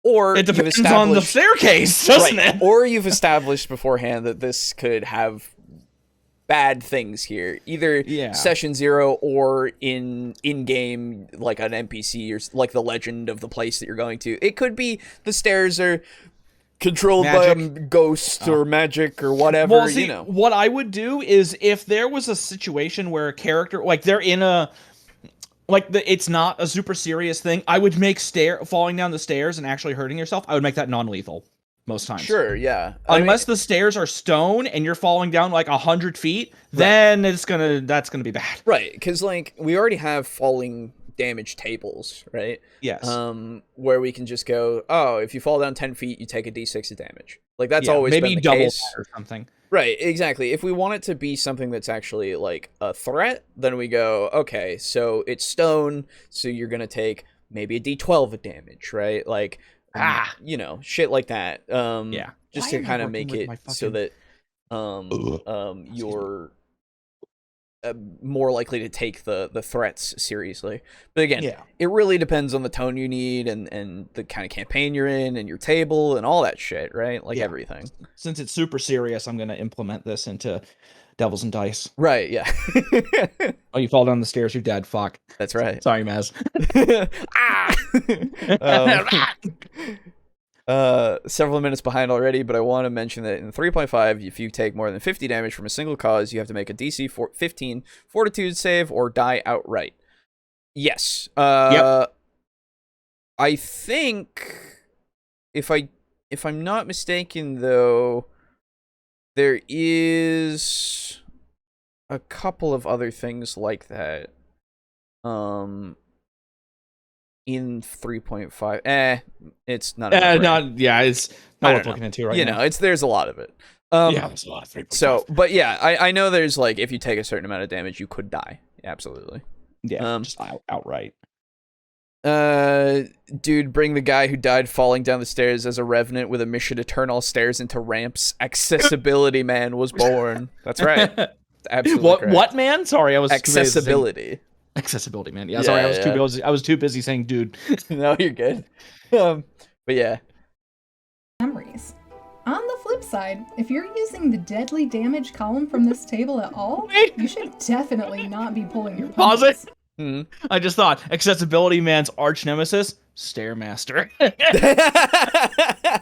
S1: Or
S3: it depends on the staircase, doesn't it?
S1: Or you've established beforehand that this could have bad things here, either session 0 or in game, like an NPC or like the legend of the place that you're going to. It could be the stairs are controlled by a ghost or magic or whatever.
S3: Well, see, what I would do is if there was a situation where a character, like they're in a, it's not a super serious thing, I would make falling down the stairs and actually hurting yourself, I would make that non-lethal. Most times.
S1: Sure, yeah.
S3: Unless the stairs are stone and you're falling down like 100 feet, then that's gonna be bad.
S1: Right, because like we already have falling damage tables, right?
S3: Yes.
S1: Where we can just go, oh, if you fall down 10 feet, you take a d6 of damage. Like that's always been the
S3: double
S1: case.
S3: That or something.
S1: Right, exactly. If we want it to be something that's actually like a threat, then we go, okay, so it's stone, so you're gonna take maybe a d12 of damage, right? Like shit like that. Just to kind of make it so that you're more likely to take the threats seriously. But again, it really depends on the tone you need and the kind of campaign you're in and your table and all that shit, right? Like everything.
S3: Since it's super serious, I'm going to implement this into Devils and Dice.
S1: Right, yeah.
S3: Oh, you fall down the stairs, you're dead. Fuck.
S1: That's right.
S3: Sorry, Maz.
S1: Several minutes behind already, but I want to mention that in 3.5, if you take more than 50 damage from a single cause, you have to make a DC 15 Fortitude save or die outright. Yes.
S3: Yep.
S1: I think if I'm not mistaken, though, there is a couple of other things like that. In 3.5, it's not.
S3: It's not worth looking into right now.
S1: You know, there's a lot of it.
S3: There's a lot of 3.5.
S1: So, but yeah, I know there's like if you take a certain amount of damage, you could die. Absolutely.
S3: Yeah, just outright.
S1: Dude, bring the guy who died falling down the stairs as a revenant with a mission to turn all stairs into ramps. Accessibility man was born. That's right. Absolutely.
S3: What man? Sorry, I was
S1: accessibility.
S3: Accessibility, man. Yeah, sorry, I was too busy saying dude.
S1: No, you're good. But yeah.
S2: Memories. On the flip side, if you're using the deadly damage column from this table at all, you should definitely not be pulling your punches.
S3: Pause it. Mm-hmm. I just thought, accessibility man's arch nemesis, Stairmaster.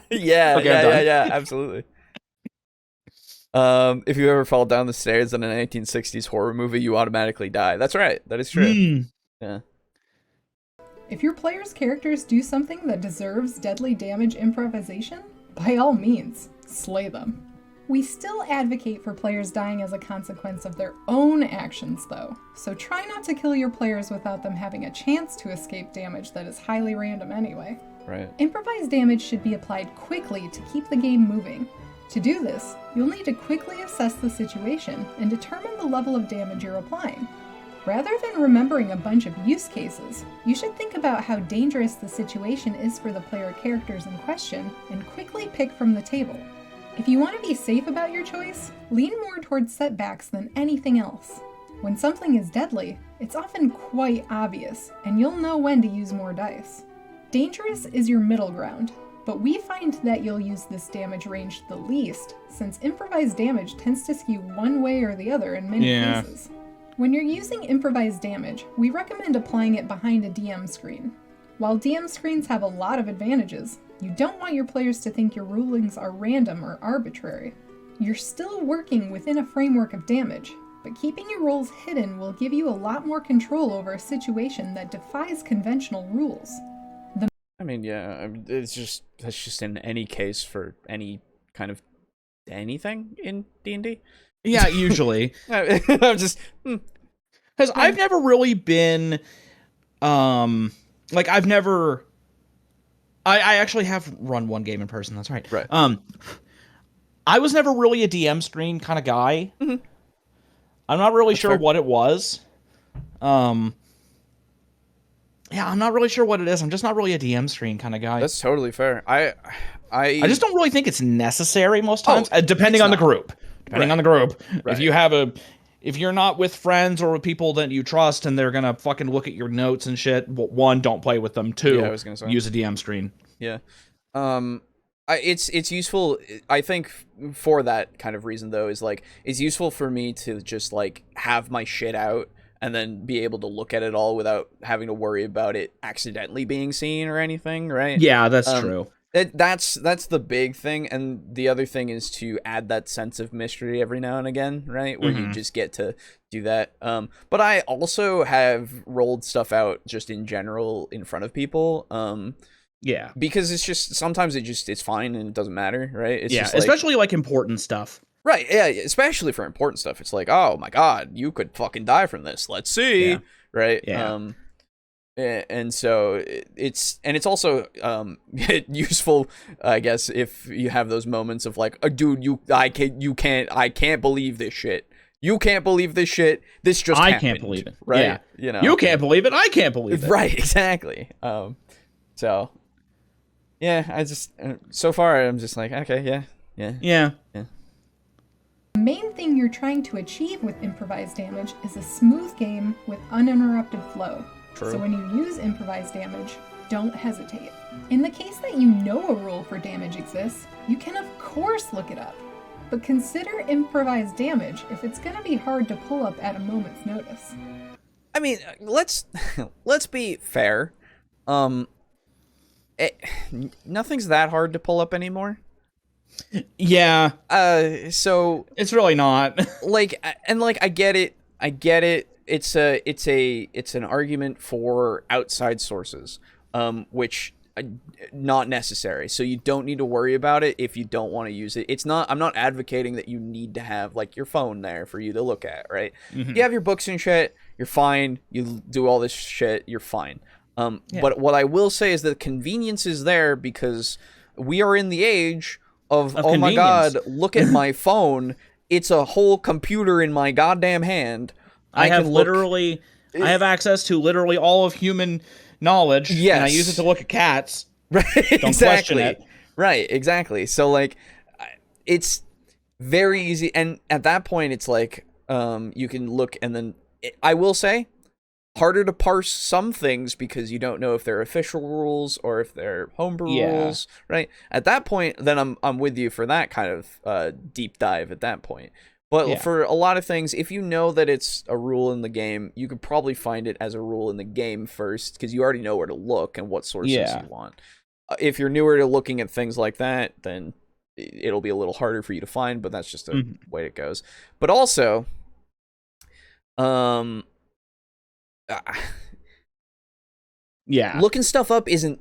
S1: Yeah, absolutely. If you ever fall down the stairs in a 1960s horror movie, you automatically die. That's right. That is true. Yeah.
S2: If your player's characters do something that deserves deadly damage improvisation, by all means, slay them. We still advocate for players dying as a consequence of their own actions, though, so try not to kill your players without them having a chance to escape damage that is highly random anyway.
S1: Right.
S2: Improvised damage should be applied quickly to keep the game moving. To do this, you'll need to quickly assess the situation and determine the level of damage you're applying. Rather than remembering a bunch of use cases, you should think about how dangerous the situation is for the player characters in question and quickly pick from the table. If you want to be safe about your choice, lean more towards setbacks than anything else. When something is deadly, it's often quite obvious, and you'll know when to use more dice. Dangerous is your middle ground, but we find that you'll use this damage range the least, since improvised damage tends to skew one way or the other in many cases. When you're using improvised damage, we recommend applying it behind a DM screen. While DM screens have a lot of advantages, you don't want your players to think your rulings are random or arbitrary. You're still working within a framework of damage, but keeping your rolls hidden will give you a lot more control over a situation that defies conventional rules.
S1: That's just in any case for any kind of anything in D&D.
S3: Yeah, usually.
S1: I'm just
S3: because I've never really been like I've never I actually have run one game in person, that's right.
S1: Right.
S3: I was never really a DM screen kind of guy. Mm-hmm. I'm not really sure what it was. Yeah, I'm not really sure what it is. I'm just not really a DM screen kind of guy.
S1: That's totally fair. I
S3: just don't really think it's necessary most times, depending on the group. Depending on the group. Right. If you're not with friends or with people that you trust and they're gonna fucking look at your notes and shit, one, don't play with them. Two,
S1: I was gonna say.
S3: Use a DM screen.
S1: Yeah. It's useful, I think, for that kind of reason, though, is like it's useful for me to just like have my shit out and then be able to look at it all without having to worry about it accidentally being seen or anything, right?
S3: Yeah, that's true.
S1: That's the big thing, and the other thing is to add that sense of mystery every now and again, right? Where you just get to do that. But I also have rolled stuff out just in general in front of people.
S3: Yeah,
S1: because it's just sometimes it's fine and it doesn't matter, right? It's just
S3: especially like important stuff.
S1: Right, yeah, especially for important stuff. It's like, oh my god, you could fucking die from this. Let's see, right?
S3: Yeah.
S1: And so it's also useful, I guess, if you have those moments of like, oh, dude, I can't believe this shit. You can't believe this shit. This just happened.
S3: I can't believe it.
S1: Right?
S3: Yeah.
S1: You know,
S3: you can't believe it. I can't believe it.
S1: Right, exactly. So yeah, I just so far I'm just like, okay, yeah.
S2: The main thing you're trying to achieve with improvised damage is a smooth game with uninterrupted flow.
S1: True.
S2: So when you use improvised damage, don't hesitate. In the case that you know a rule for damage exists, you can of course look it up. But consider improvised damage if it's going to be hard to pull up at a moment's notice.
S1: I mean, let's be fair. nothing's that hard to pull up anymore.
S3: Yeah.
S1: So
S3: it's really not.
S1: like, and like, I get it. It's an argument for outside sources, which not necessary. So you don't need to worry about it if you don't want to use it. I'm not advocating that you need to have like your phone there for you to look at, right?
S3: Mm-hmm.
S1: You have your books and shit, you're fine. You do all this shit, you're fine. But what I will say is that convenience is there because we are in the age of oh my god, look at my phone. It's a whole computer in my goddamn hand.
S3: I have access to literally all of human knowledge.
S1: Yes.
S3: And I use it to look at cats.
S1: Right.
S3: Don't
S1: exactly.
S3: question it.
S1: Right. Exactly. So like, it's very easy. And at that point, it's like, you can look and then I will say harder to parse some things because you don't know if they're official rules or if they're homebrew rules. Right. At that point, then I'm with you for that kind of deep dive at that point. But for a lot of things, if you know that it's a rule in the game, you could probably find it as a rule in the game first because you already know where to look and what sources you want. If you're newer to looking at things like that, then it'll be a little harder for you to find, but that's just the way it goes. But also, looking stuff up isn't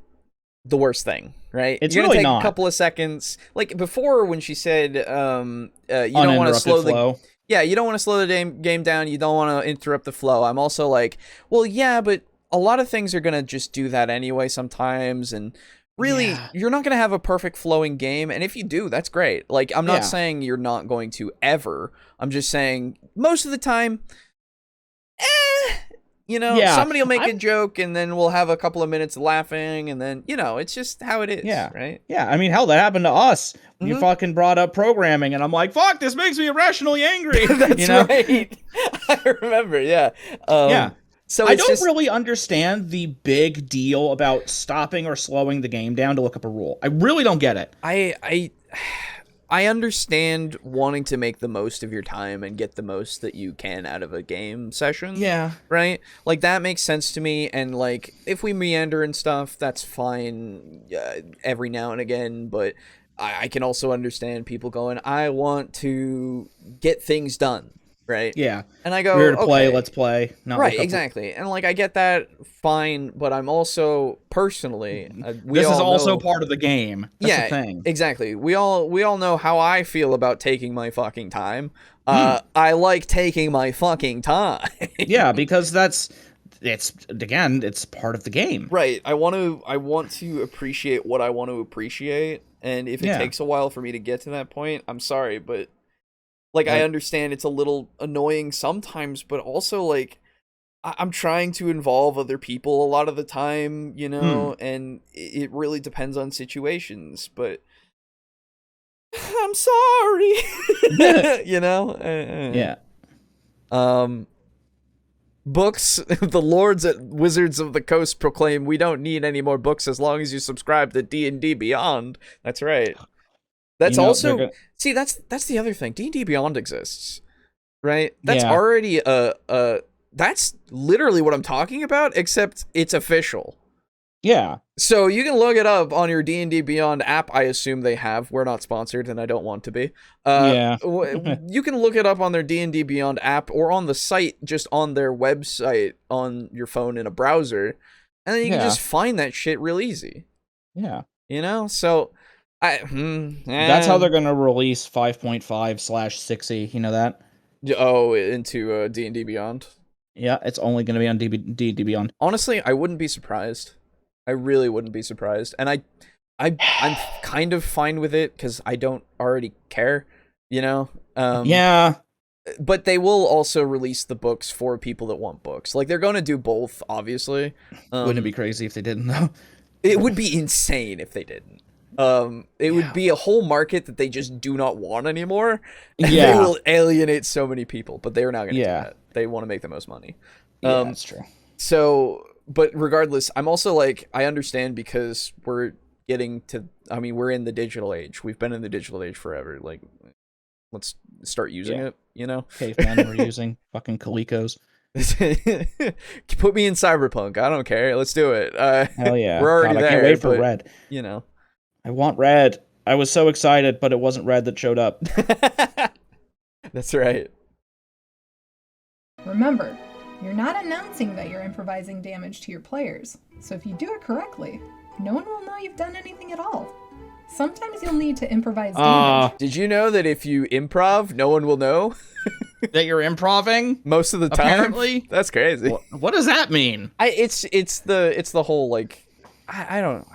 S1: the worst thing, right?
S3: It's
S1: You're gonna
S3: really
S1: take
S3: not.
S1: a couple of seconds. Like before when she said you don't want to slow
S3: flow.
S1: you don't want to slow the game down, you don't want to interrupt the flow. I'm also like, well, yeah, but a lot of things are going to just do that anyway sometimes, and really you're not going to have a perfect flowing game, and if you do, that's great. Like I'm not saying you're not going to ever. I'm just saying most of the time somebody will make a joke and then we'll have a couple of minutes laughing and then, it's just how it is, right?
S3: Yeah, I mean, hell, that happened to us. You fucking brought up programming and I'm like, fuck, this makes me irrationally angry.
S1: That's right. I remember, So
S3: I don't really understand the big deal about stopping or slowing the game down to look up a rule. I really don't get it.
S1: I understand wanting to make the most of your time and get the most that you can out of a game session.
S3: Yeah.
S1: Right? Like, that makes sense to me, and, like, if we meander and stuff, that's fine every now and again, but I can also understand people going, I want to get things done, right?
S3: Yeah.
S1: And I go,
S3: we're here to play,
S1: okay.
S3: let's play.
S1: Right, exactly. And, like, I get that fine, but I'm also, personally...
S3: this is also part of the game. That's the thing.
S1: Exactly. We all know how I feel about taking my fucking time. I like taking my fucking time.
S3: Yeah, because it's part of the game.
S1: Right. I want to appreciate what I want to appreciate, and if it takes a while for me to get to that point, I'm sorry, but like I understand it's a little annoying sometimes, but also like I'm trying to involve other people a lot of the time, and it really depends on situations, but I'm sorry.
S3: Yeah.
S1: Books, the lords at Wizards of the Coast proclaim we don't need any more books as long as you subscribe to D&D Beyond. That's right. That's that's the other thing. D&D Beyond exists, right? That's already that's literally what I'm talking about, except it's official.
S3: Yeah.
S1: So you can look it up on your D&D Beyond app. I assume they have. We're not sponsored, and I don't want to be. You can look it up on their D&D Beyond app or on the site, just on their website on your phone in a browser, and then you can just find that shit real easy.
S3: Yeah.
S1: So
S3: that's how they're gonna release 5.5/6e. You know that?
S1: Oh, into D&D Beyond.
S3: Yeah, it's only gonna be on D&D Beyond.
S1: Honestly, I wouldn't be surprised. I really wouldn't be surprised, and I'm kind of fine with it because I don't already care, But they will also release the books for people that want books. Like, they're going to do both, obviously.
S3: Wouldn't it be crazy if they didn't, though?
S1: It would be insane if they didn't. It would be a whole market that they just do not want anymore. And they will alienate so many people, but they're not going to do that. They want to make the most money.
S3: That's true.
S1: So... But regardless, I'm also like, I understand because we're getting to, we're in the digital age. We've been in the digital age forever. Like, let's start using it,
S3: Cavemen were using fucking Colecos.
S1: Put me in Cyberpunk. I don't care. Let's do it.
S3: Hell yeah.
S1: We're already
S3: God,
S1: there.
S3: I can't wait for
S1: but,
S3: red.
S1: You know.
S3: I want red. I was so excited, but it wasn't red that showed up.
S1: That's right.
S2: Remember, you're not announcing that you're improvising damage to your players, so if you do it correctly, no one will know you've done anything at all. Sometimes you'll need to improvise damage.
S1: Did you know that if you improv, no one will know?
S3: That you're improving?
S1: Most of the time?
S3: Apparently?
S1: That's crazy.
S3: What does that mean?
S1: It's the whole, like, I don't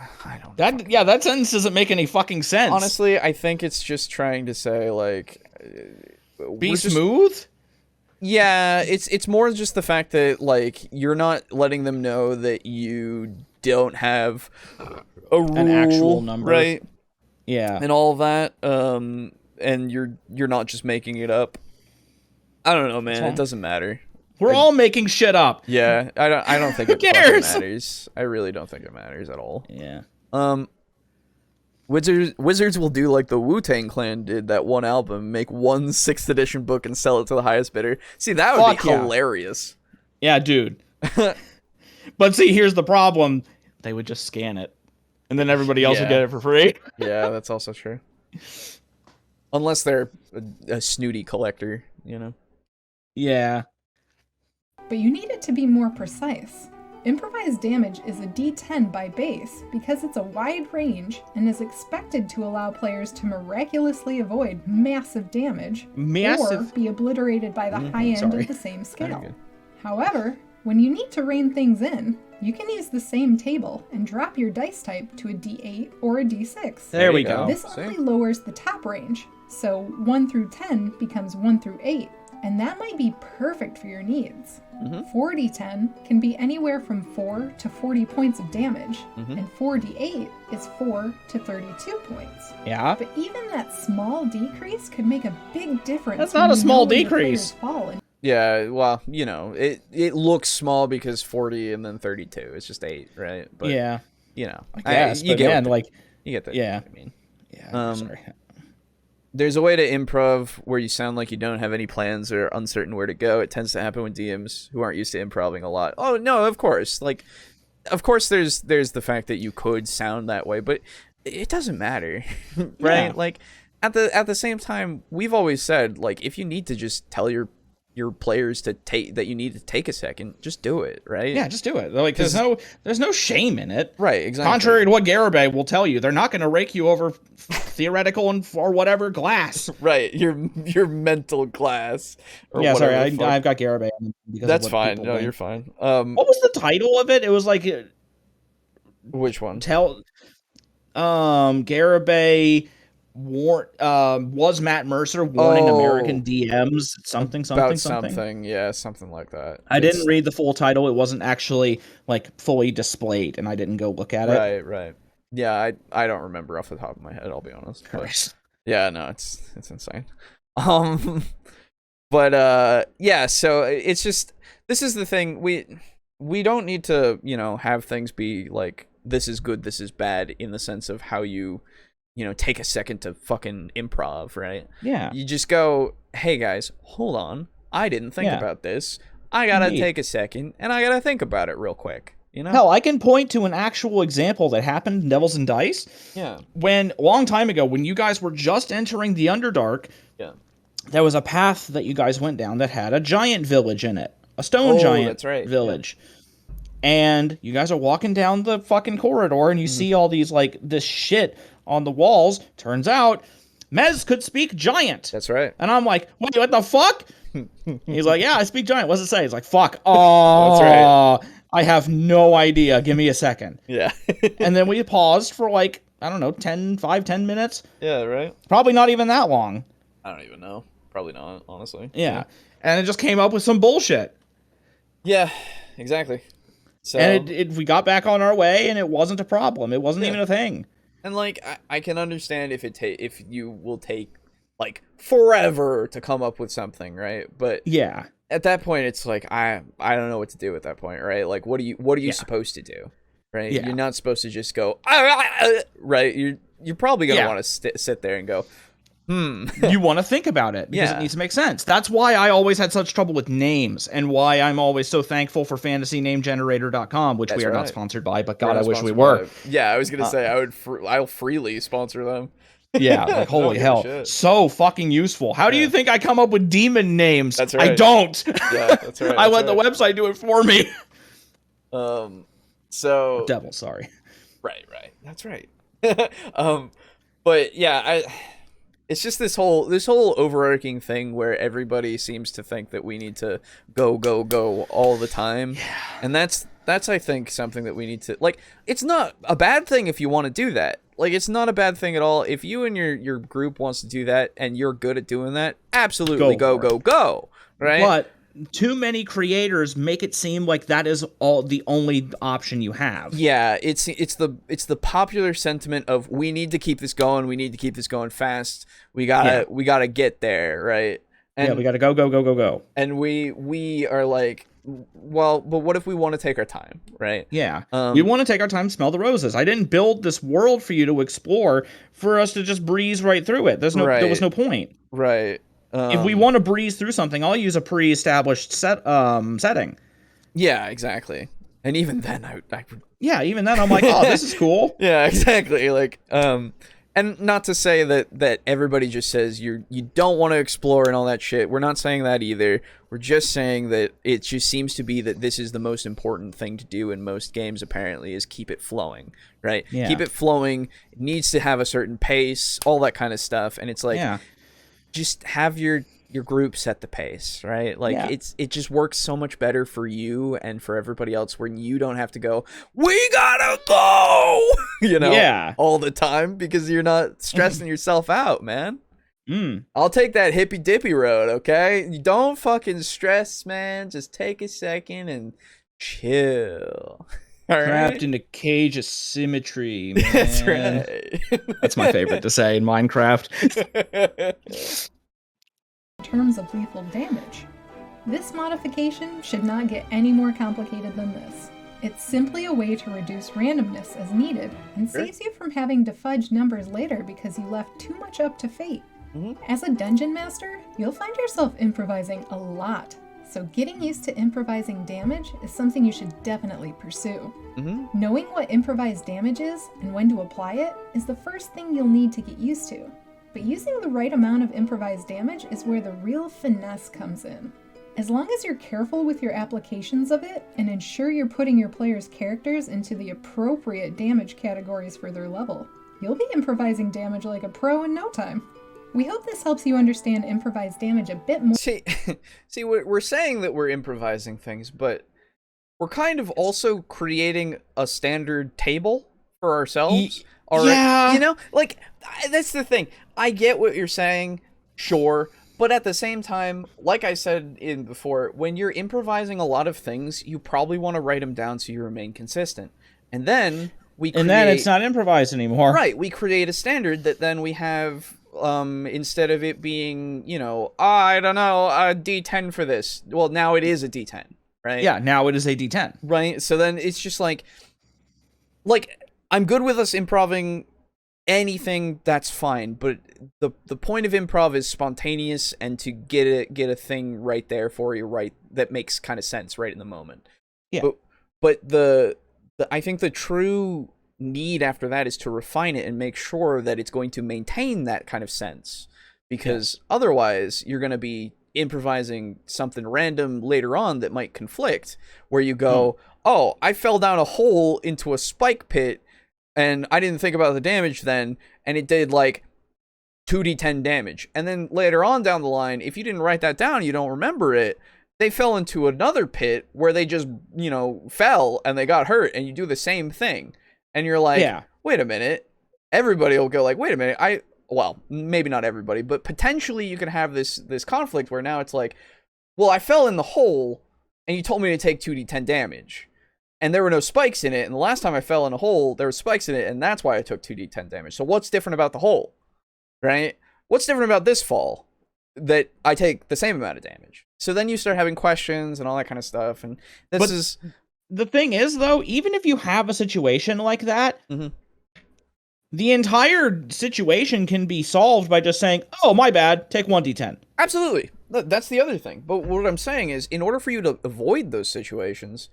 S3: That sentence doesn't make any fucking sense.
S1: honestly, I think it's just trying to say, like,
S3: Be smooth?
S1: Yeah, it's more just the fact that, like, you're not letting them know that you don't have a rule,
S3: An actual number.
S1: right?
S3: Yeah.
S1: And all of that, and you're not just making it up. I don't know, man. It doesn't matter.
S3: We're all making shit up.
S1: Yeah, I don't think it fucking matters. I really don't think it matters at all.
S3: Yeah.
S1: Wizards will do like the Wu-Tang Clan did that one album, make one 6th edition book and sell it to the highest bidder. See, that would be hilarious.
S3: Yeah, dude. But see, here's the problem. They would just scan it. And then everybody else would get it for free.
S1: Yeah, that's also true. Unless they're a snooty collector, you know?
S3: Yeah.
S2: But you need it to be more precise. Improvised damage is a D10 by base because it's a wide range and is expected to allow players to miraculously avoid massive damage or be obliterated by the high end of the same scale. However, when you need to rein things in, you can use the same table and drop your dice type to a D8 or a D6.
S3: There we go.
S2: This only lowers the top range, so 1 through 10 becomes 1 through 8, and that might be perfect for your needs. 4d10 can be anywhere from 4 to 40 points of damage, and 4d8 is 4 to 32 points.
S3: Yeah.
S2: But even that small decrease could make a big difference.
S3: That's not a small decrease.
S1: Yeah, well, you know, it looks small because 40 and then 32. It's just 8, right? But,
S3: yeah.
S1: You know,
S3: I guess,
S1: you get
S3: like,
S1: you get that.
S3: Yeah.
S1: I mean,
S3: yeah. Sorry.
S1: There's a way to improv where you sound like you don't have any plans or uncertain where to go. It tends to happen with DMs who aren't used to improving a lot. Oh no, of course. Like, of course, there's the fact that you could sound that way, but it doesn't matter, right?
S3: Yeah.
S1: Like, at the same time, we've always said, like, if you need to just tell your players to take that you need to take a second, just do it, right?
S3: Yeah, just do it. Like, there's no shame in it.
S1: Right, exactly.
S3: Contrary to what Garibay will tell you, they're not going to rake you over theoretical and or whatever glass.
S1: Right, your mental glass. Or
S3: yeah, sorry,
S1: I've
S3: got Garibay.
S1: That's fine. No, you're fine.
S3: What was the title of it? It was like
S1: which one?
S3: Garibay was Matt Mercer warning American DMs something.
S1: Yeah, something like that.
S3: I didn't read the full title. It wasn't actually like fully displayed, and I didn't go look at it.
S1: Right. Yeah, I don't remember off the top of my head, I'll be honest. But, yeah, no, it's insane. But yeah, so it's just, this is the thing, we don't need to, you know, have things be like, this is good, this is bad, in the sense of how you know, take a second to fucking improv, right?
S3: Yeah.
S1: You just go, hey guys, hold on. I didn't think about this. I gotta take a second, and I gotta think about it real quick. You know?
S3: Hell, I can point to an actual example that happened in Devils and Dice.
S1: Yeah.
S3: When, a long time ago, when you guys were just entering the Underdark, there was a path that you guys went down that had a giant village in it. A stone giant village. Yeah. And you guys are walking down the fucking corridor, and you see all these, like, this shit on the walls. Turns out Mez could speak giant.
S1: That's right.
S3: And I'm like, wait, what the fuck? He's like, yeah, I speak giant. What's it say? He's like, fuck. Oh, that's right. I have no idea. Give me a second.
S1: Yeah.
S3: And then we paused for like, I don't know, 10 minutes.
S1: Yeah, right.
S3: Probably not even that long.
S1: I don't even know. Probably not, honestly.
S3: Yeah. And it just came up with some bullshit.
S1: Yeah, exactly. So,
S3: and we got back on our way, and it wasn't a problem. It wasn't even a thing.
S1: And like, I can understand if you will take like forever to come up with something, right? But
S3: yeah,
S1: at that point, it's like I don't know what to do at that point, right? Like, what are you supposed to do, right?
S3: Yeah.
S1: You're not supposed to just go right. You're probably gonna want to sit there and go,
S3: You want to think about it because
S1: Yeah.
S3: it needs to make sense. That's why I always had such trouble with names, and why I'm always so thankful for fantasynamegenerator.com, which we are not sponsored by, but God, I wish we were.
S1: Yeah, I was gonna say I'll freely sponsor them.
S3: Yeah, like holy hell, so fucking useful. How do you think I come up with demon names?
S1: That's right.
S3: I don't.
S1: Yeah, that's right.
S3: I let the website do it for me.
S1: So
S3: devil, sorry.
S1: Right. That's right. But yeah, it's just this whole overarching thing where everybody seems to think that we need to go all the time. Yeah. And that's I think something that we need to, like, it's not a bad thing if you want to do that. Like, it's not a bad thing at all. If you and your group wants to do that and you're good at doing that, absolutely go. Right?
S3: But too many creators make it seem like that is all the only option you have.
S1: Yeah, it's the popular sentiment of we need to keep this going. We need to keep this going fast. We gotta get there, right? And
S3: we gotta go.
S1: And we are like, well, but what if we want to take our time, right?
S3: Yeah, we want to take our time, smell the roses. I didn't build this world for you to explore, for us to just breeze right through it. There was no point.
S1: Right.
S3: If we want to breeze through something, I'll use a pre-established setting.
S1: Yeah, exactly. And even then,
S3: even then, I'm like, oh, this is cool.
S1: Yeah, exactly. Like, and not to say that everybody just says you don't want to explore and all that shit. We're not saying that either. We're just saying that it just seems to be that this is the most important thing to do in most games, apparently, is keep it flowing, right?
S3: Yeah.
S1: Keep it flowing. It needs to have a certain pace, all that kind of stuff. And it's like, just have your group set the pace, right? Like, it just works so much better for you and for everybody else when you don't have to go, we gotta go, all the time, because you're not stressing yourself out, man. I'll take that hippy dippy road, okay? You don't fucking stress, man. Just take a second and chill.
S3: Trapped in a cage of symmetry, man.
S1: That's right.
S3: That's my favorite to say in Minecraft.
S2: In terms of lethal damage, this modification should not get any more complicated than this. It's simply a way to reduce randomness as needed, and saves you from having to fudge numbers later because you left too much up to fate. As a dungeon master, you'll find yourself improvising a lot, so getting used to improvising damage is something you should definitely pursue. Knowing what improvised damage is and when to apply it is the first thing you'll need to get used to. But using the right amount of improvised damage is where the real finesse comes in. As long as you're careful with your applications of it and ensure you're putting your players' characters into the appropriate damage categories for their level, you'll be improvising damage like a pro in no time. We hope this helps you understand improvised damage a bit more.
S1: See, we're saying that we're improvising things, but we're kind of also creating a standard table for ourselves.
S3: Yeah.
S1: Like, that's the thing. I get what you're saying, sure, but at the same time, like I said before, when you're improvising a lot of things, you probably want to write them down so you remain consistent. And then
S3: then it's not improvised anymore.
S1: Right, we create a standard that then we have, instead of it being, I don't know, a D10 for this. Well, now it is a D10, right?
S3: Yeah, now it is a D10.
S1: Right, so then it's just like, I'm good with us improving anything, that's fine, but the point of improv is spontaneous and to get a thing right there for you, right, that makes kind of sense right in the moment.
S3: Yeah.
S1: But I think the true need after that is to refine it and make sure that it's going to maintain that kind of sense, because otherwise you're going to be improvising something random later on that might conflict, where you go, oh, I fell down a hole into a spike pit and I didn't think about the damage then, and it did like 2d10 damage. And then later on down the line, if you didn't write that down, you don't remember it, they fell into another pit where they just, fell and they got hurt, and you do the same thing. And you're like, wait a minute. Everybody will go like, wait a minute. Well, maybe not everybody, but potentially you can have this conflict where now it's like, well, I fell in the hole and you told me to take 2d10 damage. And there were no spikes in it, and the last time I fell in a hole, there were spikes in it, and that's why I took 2d10 damage. So what's different about the hole, right? What's different about this fall that I take the same amount of damage? So then you start having questions and all that kind of stuff, and
S3: the thing is, though, even if you have a situation like that, the entire situation can be solved by just saying, "Oh, my bad. Take 1d10."
S1: Absolutely. That's the other thing. But what I'm saying is, in order for you to avoid those situations,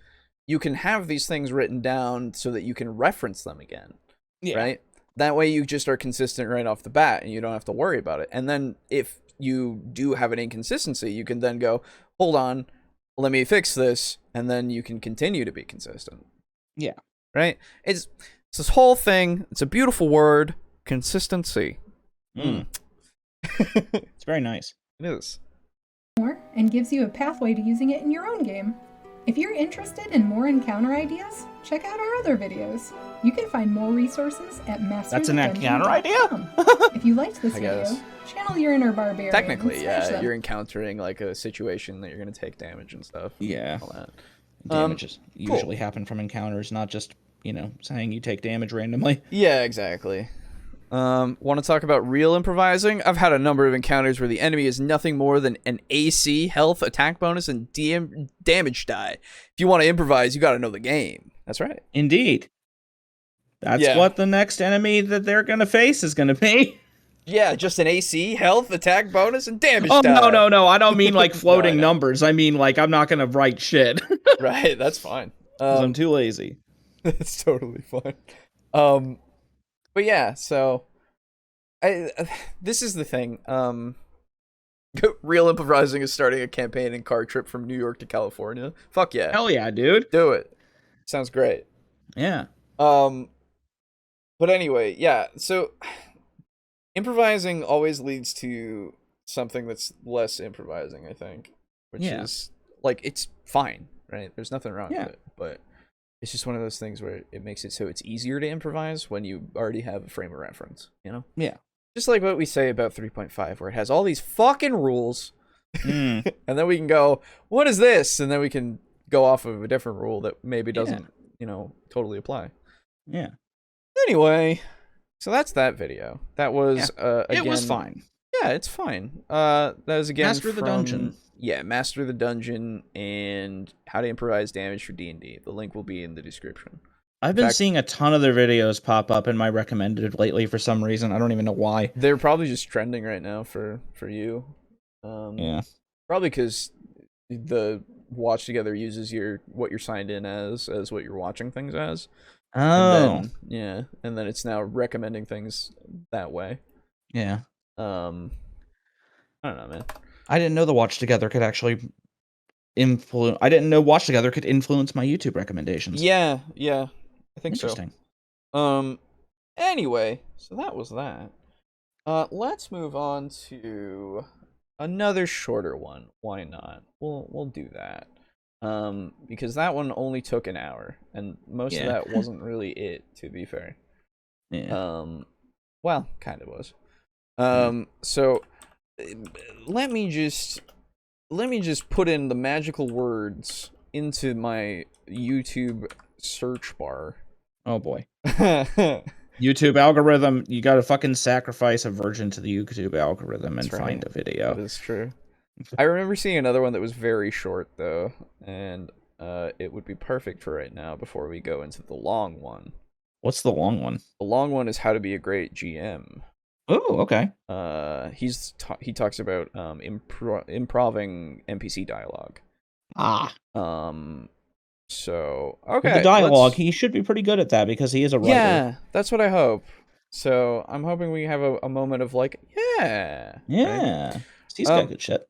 S1: you can have these things written down so that you can reference them again. Yeah. Right? That way you just are consistent right off the bat and you don't have to worry about it. And then if you do have an inconsistency, you can then go, hold on, let me fix this, and then you can continue to be consistent.
S3: Yeah.
S1: Right? It's this whole thing. It's a beautiful word, consistency.
S3: It's very nice.
S1: It is.
S2: And gives you a pathway to using it in your own game. If you're interested in more encounter ideas, check out our other videos. You can find more resources at masterthedungeon.com.
S3: That's an encounter idea?
S2: If you liked this video, channel your inner barbarian.
S1: Technically, yeah, you're encountering like a situation that you're going to take damage and stuff.
S3: Yeah.
S1: All that.
S3: Damages usually happen from encounters, not just, saying you take damage randomly.
S1: Yeah, exactly. Want to talk about real improvising? I've had a number of encounters where the enemy is nothing more than an AC, health, attack bonus, and damage die. If you want to improvise, you got to know the game. That's right.
S3: Indeed. That's what the next enemy that they're going to face is going to be.
S1: Yeah, just an AC, health, attack bonus, and damage
S3: die.
S1: Oh,
S3: no. I don't mean like floating numbers. I mean like I'm not going to write shit.
S1: Right, that's fine.
S3: I'm too lazy.
S1: That's totally fine. But yeah, so this is the thing. Real improvising is starting a campaign and car trip from New York to California. Fuck yeah.
S3: Hell yeah, dude.
S1: Do it. Sounds great.
S3: Yeah.
S1: But anyway, yeah, so improvising always leads to something that's less improvising, I think. Which is like it's fine, right? There's nothing wrong with it. But it's just one of those things where it makes it so it's easier to improvise when you already have a frame of reference,
S3: Yeah.
S1: Just like what we say about 3.5, where it has all these fucking rules, and then we can go, what is this? And then we can go off of a different rule that maybe doesn't, totally apply.
S3: Yeah.
S1: Anyway, so that's that video. That was, again...
S3: It was fine.
S1: Yeah, it's fine. That was, again,
S3: Master of the Dungeon.
S1: Yeah, Master of the Dungeon and How to Improvise Damage for D&D. The link will be in the description.
S3: I've been seeing a ton of their videos pop up in my recommended lately for some reason. I don't even know why.
S1: They're probably just trending right now for you.
S3: Yeah.
S1: Probably because the Watch Together uses what you're signed in as what you're watching things as.
S3: Oh.
S1: And then it's now recommending things that way.
S3: Yeah.
S1: I don't know, man.
S3: I didn't know the Watch Together could actually influence. I didn't know Watch Together could influence my YouTube recommendations.
S1: Yeah. I think
S3: Interesting.
S1: So. Anyway, so that was that. Let's move on to another shorter one. Why not? We'll do that. Because that one only took an hour, and most of that wasn't really it, to be fair.
S3: Yeah.
S1: Well, kind of was. So let me just put in the magical words into my YouTube search bar.
S3: Oh boy. YouTube algorithm, you gotta fucking sacrifice a virgin to the YouTube algorithm and find a video.
S1: That is true. I remember seeing another one that was very short though, and it would be perfect for right now before we go into the long one.
S3: What's the long one?
S1: The long one is How to Be a Great GM.
S3: Oh, okay.
S1: He talks about improving NPC dialogue. So okay.
S3: With the dialogue, he should be pretty good at that because he is a writer.
S1: Yeah, that's what I hope. So I'm hoping we have a moment of like, yeah.
S3: Right? He's got good shit.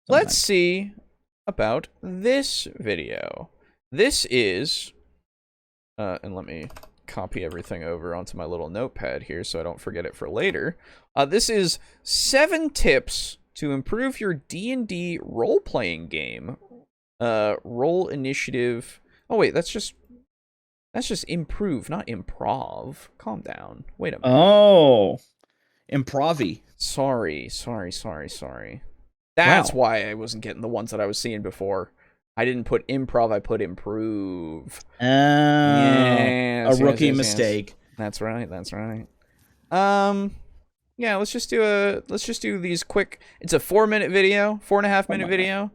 S1: Let's see about this video. This is, and let me copy everything over onto my little notepad here so I don't forget it for later. This is 7 tips to improve your D&D role-playing game. Roll initiative. Oh wait, that's just improve, not improv. Calm down. Wait a minute.
S3: Oh, improv-y.
S1: Sorry. That's why I wasn't getting the ones that I was seeing before. I didn't put improv, I put improve.
S3: A rookie mistake.
S1: That's right. Yeah, let's just do these quick. It's a 4-minute video, 4.5-minute video.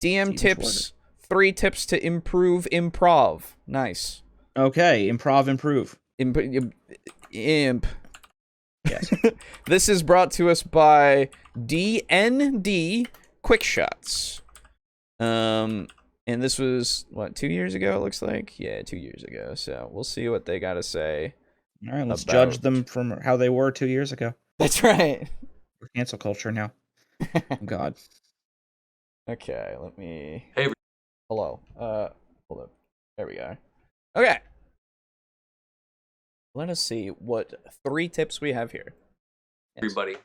S1: DM tips, 3 tips to improve improv. Nice.
S3: Okay, improve. Yes.
S1: This is brought to us by DND Quickshots. And this was, what, 2 years ago, it looks like? Yeah, 2 years ago. So we'll see what they got to say.
S3: All right, let's judge them from how they were 2 years ago.
S1: That's right.
S3: We're cancel culture now. Oh, God.
S1: Okay, let me...
S4: Hey.
S1: Hello. Hold up. There we go. Okay. Let us see what 3 tips we have here.
S4: Everybody,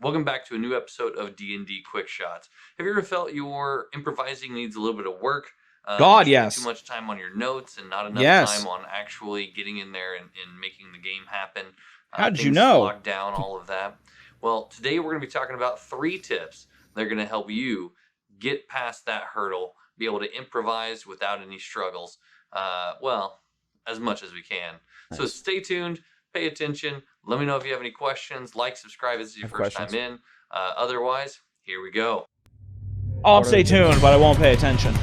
S4: welcome back to a new episode of D&D Quickshots. Have you ever felt your improvising needs a little bit of work?
S3: God, yes.
S4: Too much time on your notes and not enough time on actually getting in there and making the game happen.
S3: How did you know?
S4: Lock down, all of that. Well, today we're going to be talking about 3 tips that are going to help you get past that hurdle, be able to improvise without any struggles. Well, as much as we can. Nice. So stay tuned, pay attention. Let me know if you have any questions. Like, subscribe if this is your first time in. Otherwise, here we go.
S3: I'll stay tuned, but I won't pay attention.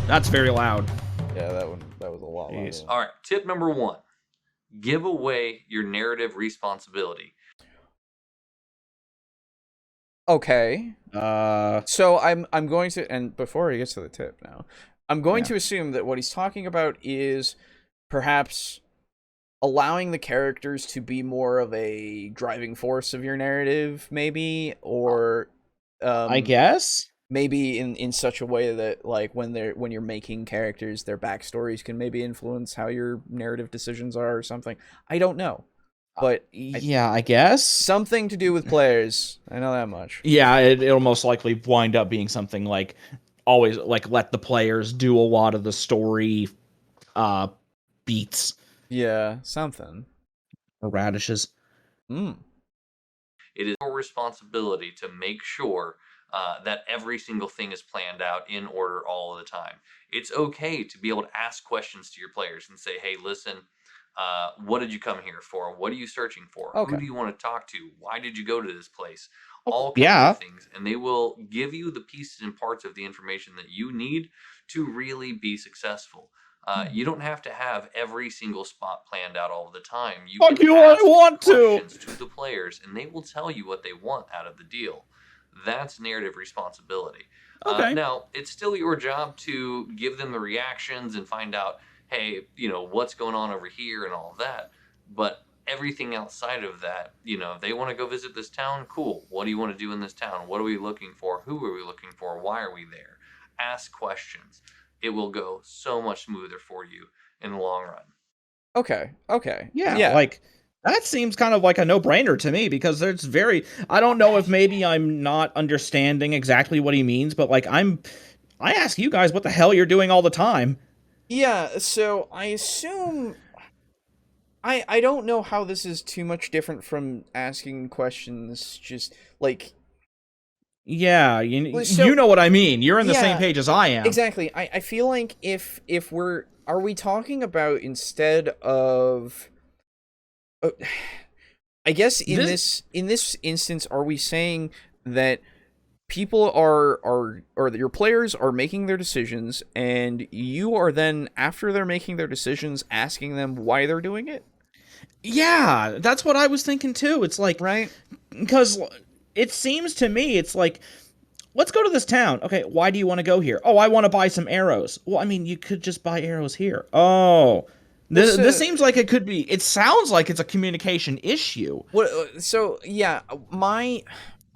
S3: That's very loud.
S1: Yeah, that was a lot louder.
S4: All right, tip number 1. Give away your narrative responsibility.
S1: Okay. So I'm going to, and before he gets to the tip now, I'm going to assume that what he's talking about is perhaps allowing the characters to be more of a driving force of your narrative, maybe, or
S3: I guess
S1: maybe in such a way that, like, when you're making characters, their backstories can maybe influence how your narrative decisions are or something. I don't know, but
S3: yeah, I guess
S1: something to do with players. I know that much.
S3: Yeah, it'll most likely wind up being something like always like let the players do a lot of the story beats.
S1: Yeah, something.
S3: Or radishes.
S1: It
S4: is your responsibility to make sure that every single thing is planned out in order all of the time. It's okay to be able to ask questions to your players and say, hey, listen, what did you come here for? What are you searching for?
S1: Okay.
S4: Who do you want to talk to? Why did you go to this place? All kinds of things. And they will give you the pieces and parts of the information that you need to really be successful. You don't have to have every single spot planned out all the time. You can ask questions to the players, and they will tell you what they want out of the deal. That's narrative responsibility.
S3: Okay.
S4: Now, it's still your job to give them the reactions and find out, hey, what's going on over here and all of that. But everything outside of that, if they want to go visit this town, cool. What do you want to do in this town? What are we looking for? Who are we looking for? Why are we there? Ask questions. It will go so much smoother for you in the long run.
S1: Okay.
S3: Yeah. Like, that seems kind of like a no-brainer to me, because there's I don't know if maybe I'm not understanding exactly what he means, but like I ask you guys what the hell you're doing all the time.
S1: Yeah, so I assume I don't know how this is too much different from asking questions just like...
S3: Yeah, you know what I mean. You're on the same page as I am.
S1: Exactly. I feel like if are we talking about, instead of I guess in this instance, are we saying that people or that your players are making their decisions, and you are then, after they're making their decisions, asking them why they're doing it?
S3: Yeah, that's what I was thinking too. It's like,
S1: right?
S3: Because it seems to me, it's like, let's go to this town. Okay, why do you want to go here? Oh, I want to buy some arrows. Well, I mean, you could just buy arrows here. Oh, this seems like it could be. It sounds like it's a communication issue.
S1: So yeah, my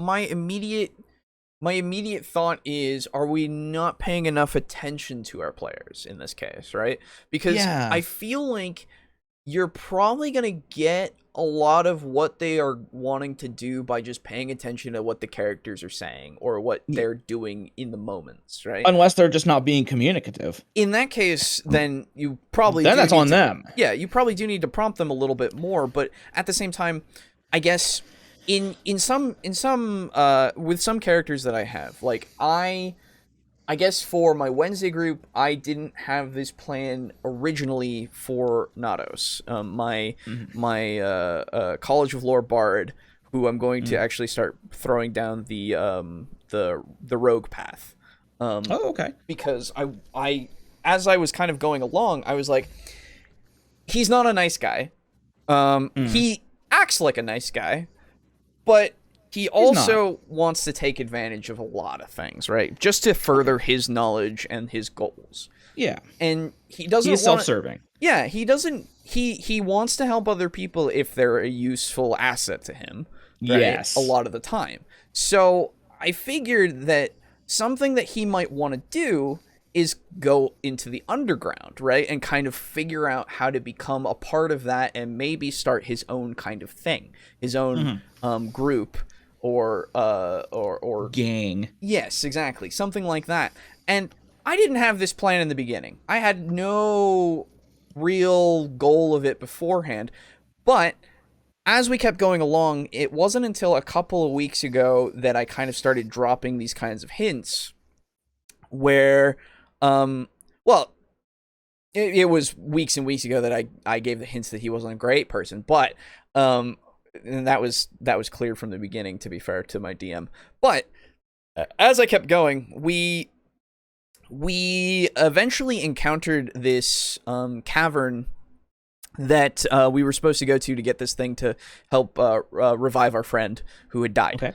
S1: immediate thought is, are we not paying enough attention to our players in this case, right? Because I feel like you're probably going to get a lot of what they are wanting to do by just paying attention to what the characters are saying or what they're doing in the moments, right?
S3: Unless they're just not being communicative.
S1: In that case, then you probably
S3: that's on them.
S1: Yeah, you probably do need to prompt them a little bit more, but at the same time, I guess in some with some characters that I have, like I guess for my Wednesday group, I didn't have this plan originally for Nados. My College of Lore bard, who I'm going to actually start throwing down the rogue path.
S3: Okay.
S1: Because I as I was kind of going along, I was like, he's not a nice guy. He acts like a nice guy, but he also wants to take advantage of a lot of things, right? Just to further his knowledge and his goals.
S3: Yeah.
S1: And he doesn't
S3: He's self-serving.
S1: Yeah, he doesn't he wants to help other people if they're a useful asset to him. Right?
S3: Yes.
S1: A lot of the time. So I figured that something that he might want to do is go into the underground, right? And kind of figure out how to become a part of that and maybe start his own kind of thing, his own group or
S3: gang.
S1: Yes, exactly. Something like that. And I didn't have this plan in the beginning. I had no real goal of it beforehand. But as we kept going along, it wasn't until a couple of weeks ago that I kind of started dropping these kinds of hints where, it was weeks and weeks ago that I gave the hints that he wasn't a great person, but, and that was clear from the beginning, to be fair to my DM. But as I kept going, we eventually encountered this cavern that we were supposed to go to get this thing to help revive our friend who had died.
S3: Okay.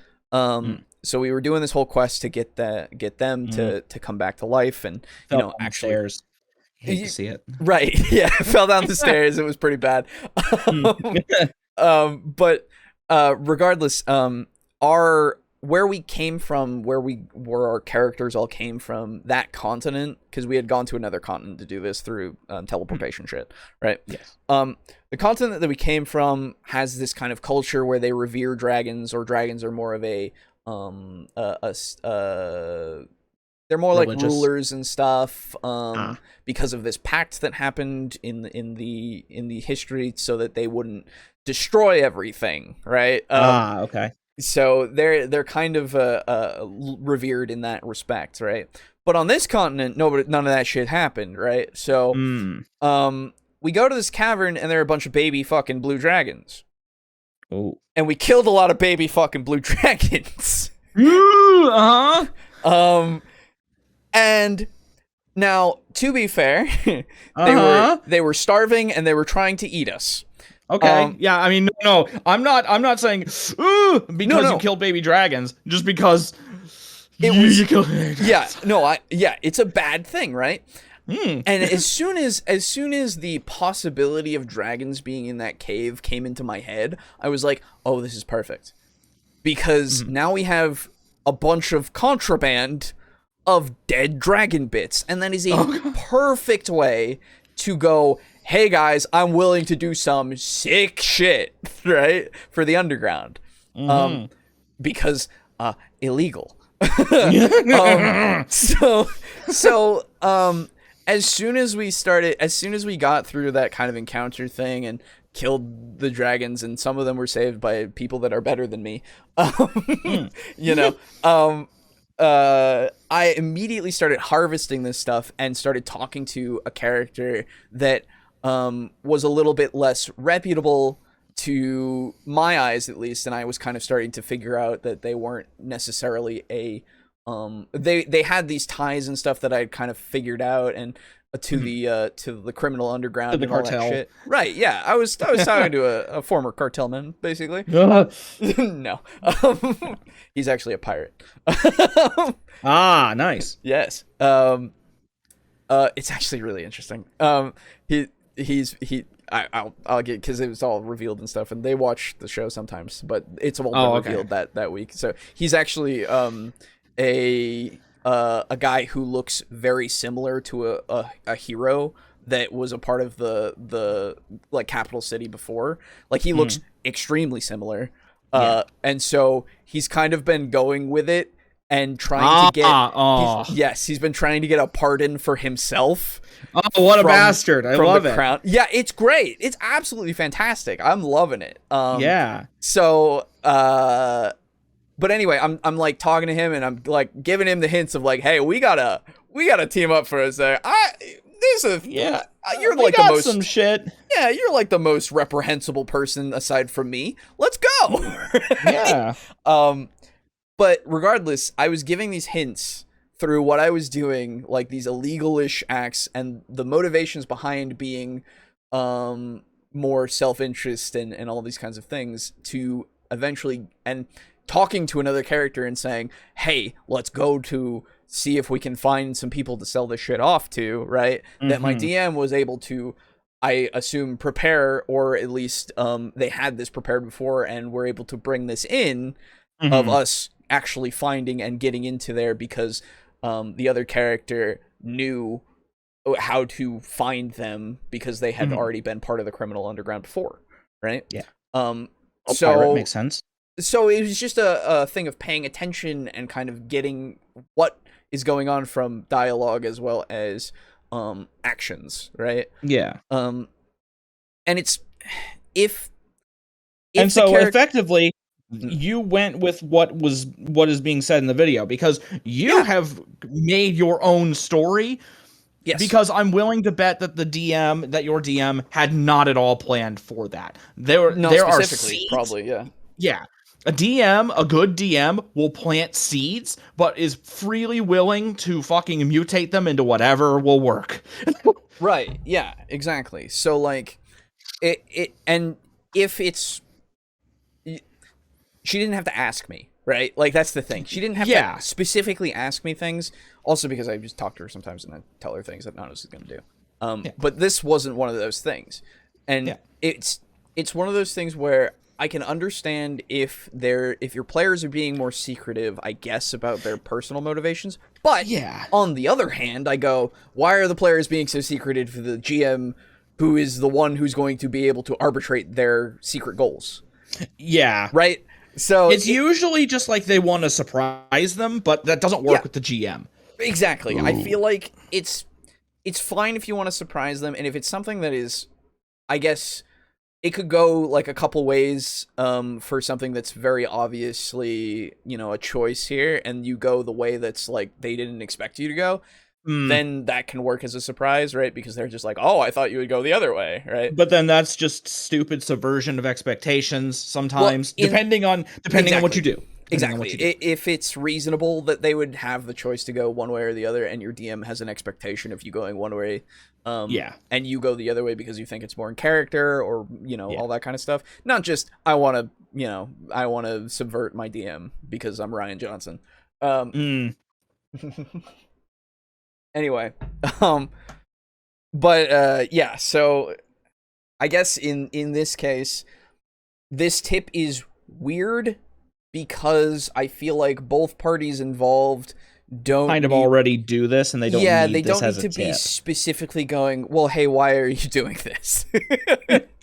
S1: So we were doing this whole quest to get them to come back to life, and actually,
S3: stairs. Hate to see it.
S1: Right? Yeah, fell down the stairs. It was pretty bad. But regardless, where we came from, where our characters all came from, that continent, because we had gone to another continent to do this through teleportation shit, right?
S3: Yes.
S1: The continent that we came from has this kind of culture where they revere dragons, or dragons are more of they're more
S3: religious,
S1: like rulers and stuff, because of this pact that happened in the history, so that they wouldn't destroy everything, right?
S3: Okay.
S1: So they're kind of revered in that respect, right? But on this continent, none of that shit happened, right? So we go to this cavern, and there are a bunch of baby fucking blue dragons.
S3: Oh.
S1: And we killed a lot of baby fucking blue dragons. And now, to be fair, they were starving and they were trying to eat us.
S3: Okay. Yeah. I mean, no. I'm not saying because you killed baby dragons, just because you killed.
S1: Yeah. No. It's a bad thing, right? And as soon as the possibility of dragons being in that cave came into my head, I was like, "Oh, this is perfect," because now we have a bunch of contraband of dead dragon bits, and that is a perfect way to go, hey guys, I'm willing to do some sick shit, right, for the underground, because illegal. As soon as we got through that kind of encounter thing and killed the dragons, and some of them were saved by people that are better than me, I immediately started harvesting this stuff and started talking to a character that was a little bit less reputable to my eyes, at least, and I was kind of starting to figure out that they weren't necessarily they had these ties and stuff that I'd kind of figured out, and to the criminal underground,
S3: to the
S1: and all
S3: cartel.
S1: that shit. Right? Yeah, I was talking to a former cartel man, basically. No, he's actually a pirate.
S3: Nice.
S1: Yes. It's actually really interesting. I'll get, because it was all revealed and stuff, and they watch the show sometimes, but it's all been revealed that week. So he's actually a guy who looks very similar to a hero that was a part of the like capital city before. Like, he looks extremely similar. And so he's kind of been going with it and trying to get he's been trying to get a pardon for himself.
S3: Oh, what a bastard. I love it.
S1: Crown. Yeah, it's great. It's absolutely fantastic. I'm loving it. So but anyway, I'm like talking to him, and I'm like giving him the hints of like, hey, we gotta team up for a sec. You're like the most
S3: some shit.
S1: Yeah, you're like the most reprehensible person aside from me. Let's go.
S3: Yeah.
S1: But regardless, I was giving these hints through what I was doing, like these illegal-ish acts, and the motivations behind being more self-interest and all these kinds of things to eventually, and talking to another character and saying, hey, let's go to see if we can find some people to sell this shit off to, right? That my DM was able to, I assume, prepare, or at least they had this prepared before and were able to bring this in of us actually finding and getting into there because the other character knew how to find them because they had already been part of the criminal underground before, right?
S3: Yeah.
S1: So
S3: pirate makes sense.
S1: So it was just a thing of paying attention and kind of getting what is going on from dialogue as well as actions, right?
S3: Yeah.
S1: And it's if
S3: and so effectively you went with what is being said in the video because you have made your own story.
S1: Yes.
S3: Because I'm willing to bet that your DM had not at all planned for that. There are seeds,
S1: probably, yeah.
S3: Yeah. A good DM will plant seeds, but is freely willing to fucking mutate them into whatever will work.
S1: Right, yeah, exactly. So, like, and if it's... She didn't have to ask me, right? Like, that's the thing. She didn't have to specifically ask me things, also because I just talk to her sometimes and I tell her things that none of us is going to do. But this wasn't one of those things. And it's one of those things where I can understand if your players are being more secretive, I guess, about their personal motivations. But on the other hand, I go, why are the players being so secretive for the GM who is the one who's going to be able to arbitrate their secret goals?
S3: Yeah.
S1: Right? So
S3: it's usually just like they want to surprise them, but that doesn't work with the GM.
S1: Exactly. Ooh. I feel like it's fine if you want to surprise them, and if it's something that is, I guess, it could go like a couple ways for something that's very obviously, a choice here, and you go the way that's like they didn't expect you to go, then that can work as a surprise, right? Because they're just like, oh, I thought you would go the other way, right?
S3: But then that's just stupid subversion of expectations sometimes, depending on what you do.
S1: Exactly. If it's reasonable that they would have the choice to go one way or the other, and your DM has an expectation of you going one way, and you go the other way because you think it's more in character, or all that kind of stuff. Not just I want to subvert my DM because I'm Ryan Johnson. Anyway, so I guess in this case, this tip is weird because I feel like both parties involved don't
S3: kind of already do this, and they don't need to
S1: be specifically going, well, hey, why are you doing this?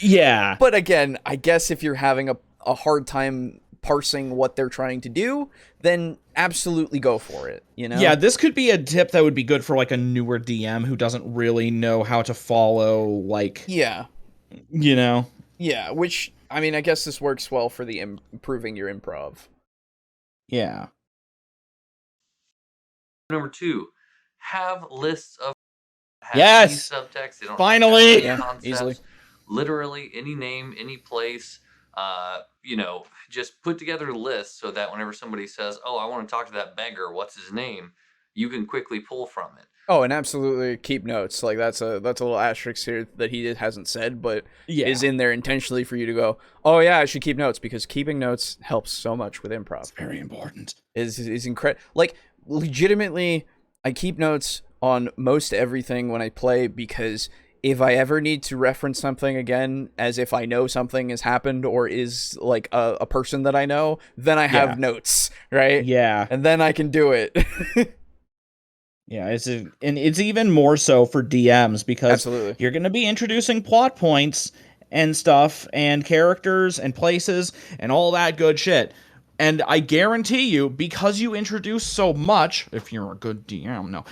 S3: Yeah.
S1: But again, I guess if you're having a hard time parsing what they're trying to do, then absolutely go for it,
S3: Yeah, this could be a tip that would be good for like a newer DM who doesn't really know how to follow, like...
S1: Yeah. Yeah, which, I mean, I guess this works well for the improving your improv.
S3: Yeah.
S4: Number 2, have lists of subtext. They don't
S3: finally,
S4: concepts.
S1: Easily.
S4: Literally any name, any place. Just put together a list so that whenever somebody says, "Oh, I want to talk to that beggar. What's his name?" you can quickly pull from it.
S1: Oh, and absolutely keep notes. Like that's a little asterisk here that he hasn't said, but is in there intentionally for you to go, oh yeah, I should keep notes, because keeping notes helps so much with improv.
S3: It's very important.
S1: Is incredible. Like legitimately, I keep notes on most everything when I play, because if I ever need to reference something again, as if I know something has happened or is like a person that I know, then I have notes, right?
S3: Yeah.
S1: And then I can do it.
S3: Yeah, it's even more so for DMs, because you're going to be introducing plot points and stuff and characters and places and all that good shit. And I guarantee you, because you introduce so much, if you're a good DM, no.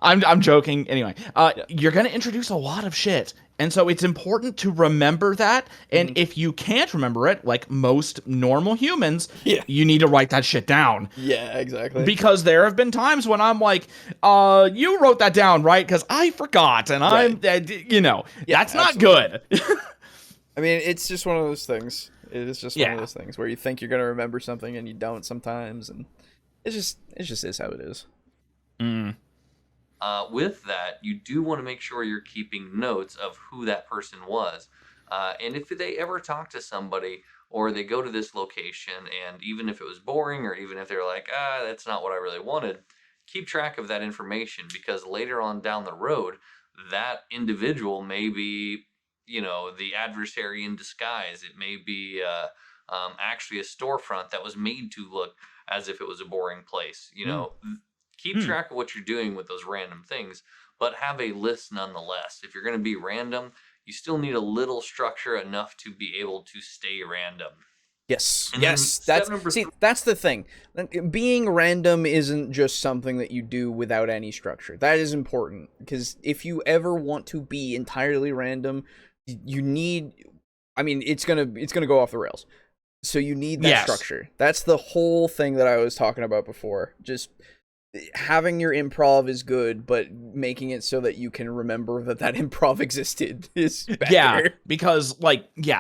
S3: I'm joking. Anyway, you're going to introduce a lot of shit. And so it's important to remember that. And if you can't remember it, like most normal humans, you need to write that shit down.
S1: Yeah, exactly.
S3: Because there have been times when I'm like, you wrote that down, right? Because I forgot. And that's not good.
S1: I mean, it's just one of those things. It is just one of those things where you think you're going to remember something and you don't sometimes. And it just is how it is.
S4: with that, you do want to make sure you're keeping notes of who that person was. And if they ever talk to somebody or they go to this location, and even if it was boring or even if they're like, that's not what I really wanted, keep track of that information, because later on down the road, that individual may be, the adversary in disguise. It may be actually a storefront that was made to look as if it was a boring place. Keep track of what you're doing with those random things, but have a list nonetheless. If you're going to be random, you still need a little structure enough to be able to stay random.
S1: Yes, yes. That's the thing. Being random isn't just something that you do without any structure. That is important, because if you ever want to be entirely random, you need. I mean, it's gonna go off the rails. So you need that structure. That's the whole thing that I was talking about before. Just having your improv is good, but making it so that you can remember that improv existed is better.
S3: Yeah, because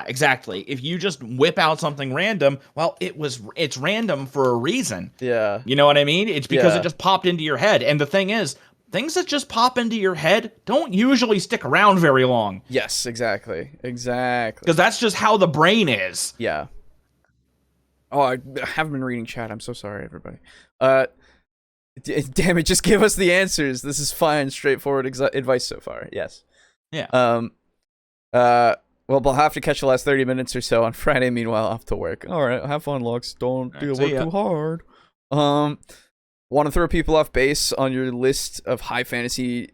S3: exactly. If you just whip out something random, well, it's random for a reason.
S1: Yeah.
S3: You know what I mean? It's because it just popped into your head. And the thing is, things that just pop into your head don't usually stick around very long.
S1: Yes, exactly. Because
S3: that's just how the brain is.
S1: Yeah. Oh, I haven't been reading chat. I'm so sorry, everybody. Damn it, just give us the answers. This is fine, straightforward advice so far. Yes.
S3: Yeah.
S1: Well, we'll have to catch the last 30 minutes or so on Friday, meanwhile, off to work. All right, have fun, Lux. Don't do work too hard. Want to throw people off base on your list of high fantasy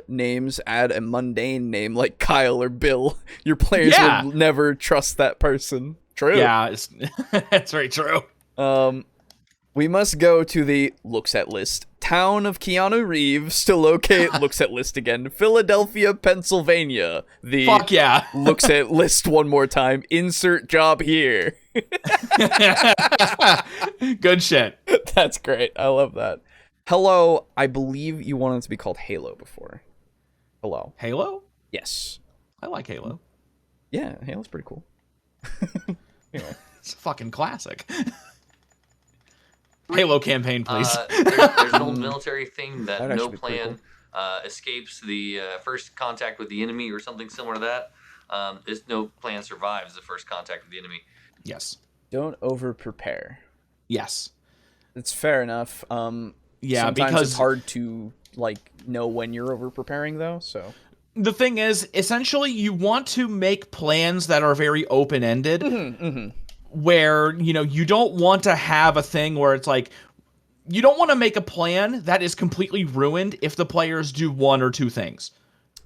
S1: names? Add a mundane name like Kyle or Bill. Your players will never trust that person. True.
S3: Yeah, that's very true.
S1: We must go to the looks at list. Town of Keanu Reeves to locate looks at list again. Philadelphia, Pennsylvania. The
S3: fuck yeah.
S1: Looks at list one more time. Insert job here.
S3: Good shit.
S1: That's great. I love that. Hello. I believe you wanted it to be called Halo before. Hello.
S3: Halo?
S1: Yes.
S3: I like Halo.
S1: Yeah, Halo's pretty cool.
S3: It's a fucking classic. Halo campaign, please.
S4: There's an old military thing that no plan escapes the first contact with the enemy, or something similar to that. There's no plan survives the first contact with the enemy.
S3: Yes.
S1: Don't over prepare.
S3: Yes.
S1: It's fair enough.
S3: Yeah,
S1: sometimes
S3: because
S1: it's hard to know when you're over preparing though. So
S3: the thing is, essentially, you want to make plans that are very open ended. Where, you don't want to have a thing where it's like, you don't want to make a plan that is completely ruined if the players do one or two things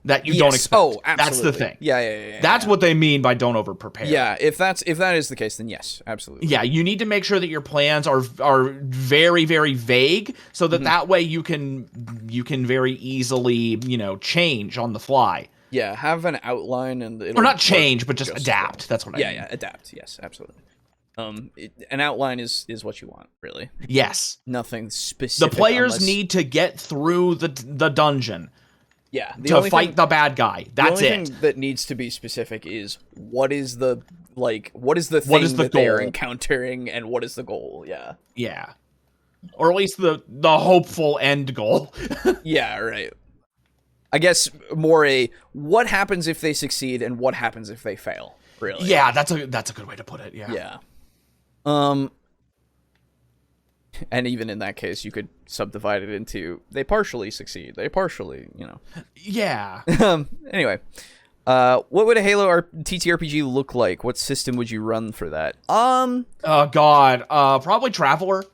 S3: that you don't expect.
S1: Oh, absolutely.
S3: That's the thing.
S1: Yeah.
S3: That's what they mean by don't over prepare.
S1: Yeah, if that is the case, then yes, absolutely.
S3: Yeah, you need to make sure that your plans are very, very vague, so that that way you can very easily, change on the fly.
S1: Yeah, have an outline and
S3: or not change, but just adapt. That's what I mean.
S1: Yeah, adapt. Yes, absolutely. An outline is what you want, really.
S3: Yes.
S1: Nothing specific.
S3: The players need to get through the dungeon.
S1: Yeah.
S3: To fight the bad guy. That's it.
S1: The only thing that needs to be specific is what is the thing that they are encountering and what is the goal. Yeah.
S3: Yeah. Or at least the hopeful end goal.
S1: Yeah, right. I guess more what happens if they succeed and what happens if they fail, really.
S3: Yeah, that's a good way to put it. Yeah.
S1: Yeah. And even in that case, you could subdivide it into they partially succeed, they partially,
S3: Yeah.
S1: Anyway, what would a Halo TTRPG look like? What system would you run for that?
S3: Oh God, probably Traveler.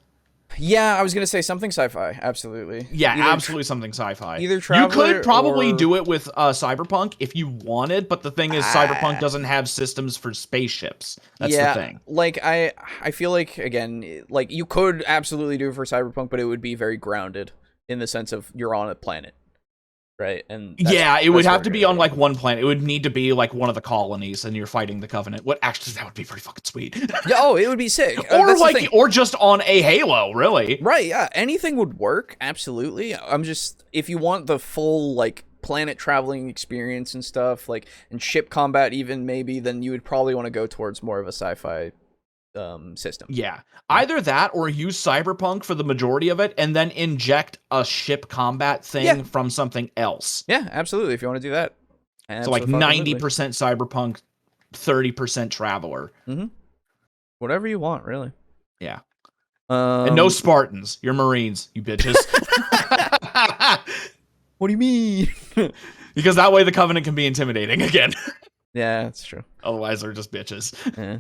S1: Yeah, I was gonna say something sci-fi. Absolutely.
S3: Yeah, absolutely something sci-fi.
S1: Either Traveler.
S3: You could probably do it with Cyberpunk if you wanted, but the thing is, Cyberpunk doesn't have systems for spaceships. That's the thing.
S1: I feel like again, you could absolutely do it for Cyberpunk, but it would be very grounded in the sense of you're on a planet, right? And
S3: it would have to be on one planet. It would need to be one of the colonies, and you're fighting the Covenant. Actually, that would be pretty fucking sweet.
S1: Yeah, it would be sick.
S3: Or just on a Halo, really.
S1: Right? Yeah, anything would work. Absolutely. If you want the full planet traveling experience and stuff, and ship combat even maybe, then you would probably want to go towards more of a sci-fi system.
S3: Yeah. Either that or use Cyberpunk for the majority of it and then inject a ship combat thing from something else.
S1: Yeah, absolutely. If you want to do that.
S3: So like 90% Cyberpunk, 30% Traveler.
S1: Mm-hmm. Whatever you want, really.
S3: Yeah. And no Spartans. You're Marines, you bitches.
S1: What do you mean?
S3: Because that way the Covenant can be intimidating again.
S1: Yeah, that's true.
S3: Otherwise, they're just bitches.
S1: Yeah.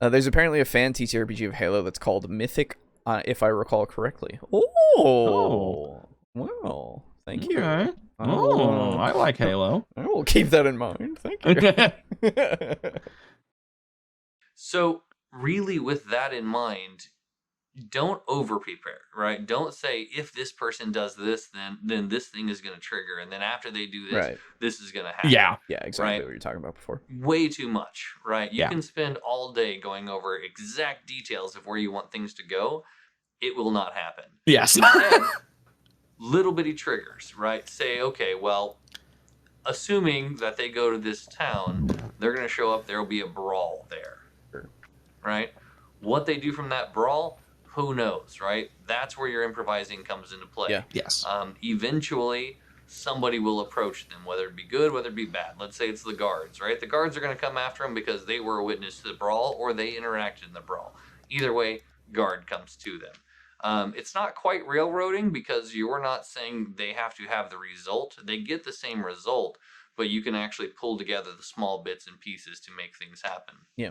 S1: There's apparently a fan TTRPG of Halo that's called Mythic, if I recall correctly. Oh. Wow. Thank you.
S3: Okay. Oh, I like Halo.
S1: I will keep that in mind. Thank you.
S4: So, really, with that in mind, don't over prepare, right? Don't say if this person does this, then this thing is going to trigger, and then after they do this, this is going to happen.
S3: Yeah,
S1: exactly what you're talking about before.
S4: Way too much, right? You can spend all day going over exact details of where you want things to go. It will not happen.
S3: Yes.
S4: Instead, little bitty triggers, right? Say, okay, well, assuming that they go to this town, they're going to show up. There will be a brawl there, right? What they do from that brawl, who knows, right? That's where your improvising comes into play.
S1: Yeah.
S3: Yes.
S4: Eventually, somebody will approach them, whether it be good, whether it be bad. Let's say it's the guards, right? The guards are going to come after them because they were a witness to the brawl or they interacted in the brawl. Either way, guard comes to them. It's not quite railroading because you're not saying they have to have the result. They get the same result, but you can actually pull together the small bits and pieces to make things happen.
S1: Yeah.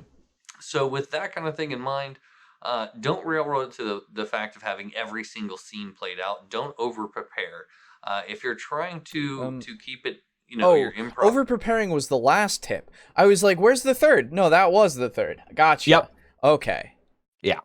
S4: So with that kind of thing in mind, don't railroad to the fact of having every single scene played out. Don't over prepare. If you're trying to keep it, your improv.
S1: Over preparing was the last tip. I was like, "Where's the third?" No, that was the third. Gotcha.
S3: Yep.
S1: Okay.
S3: Yeah.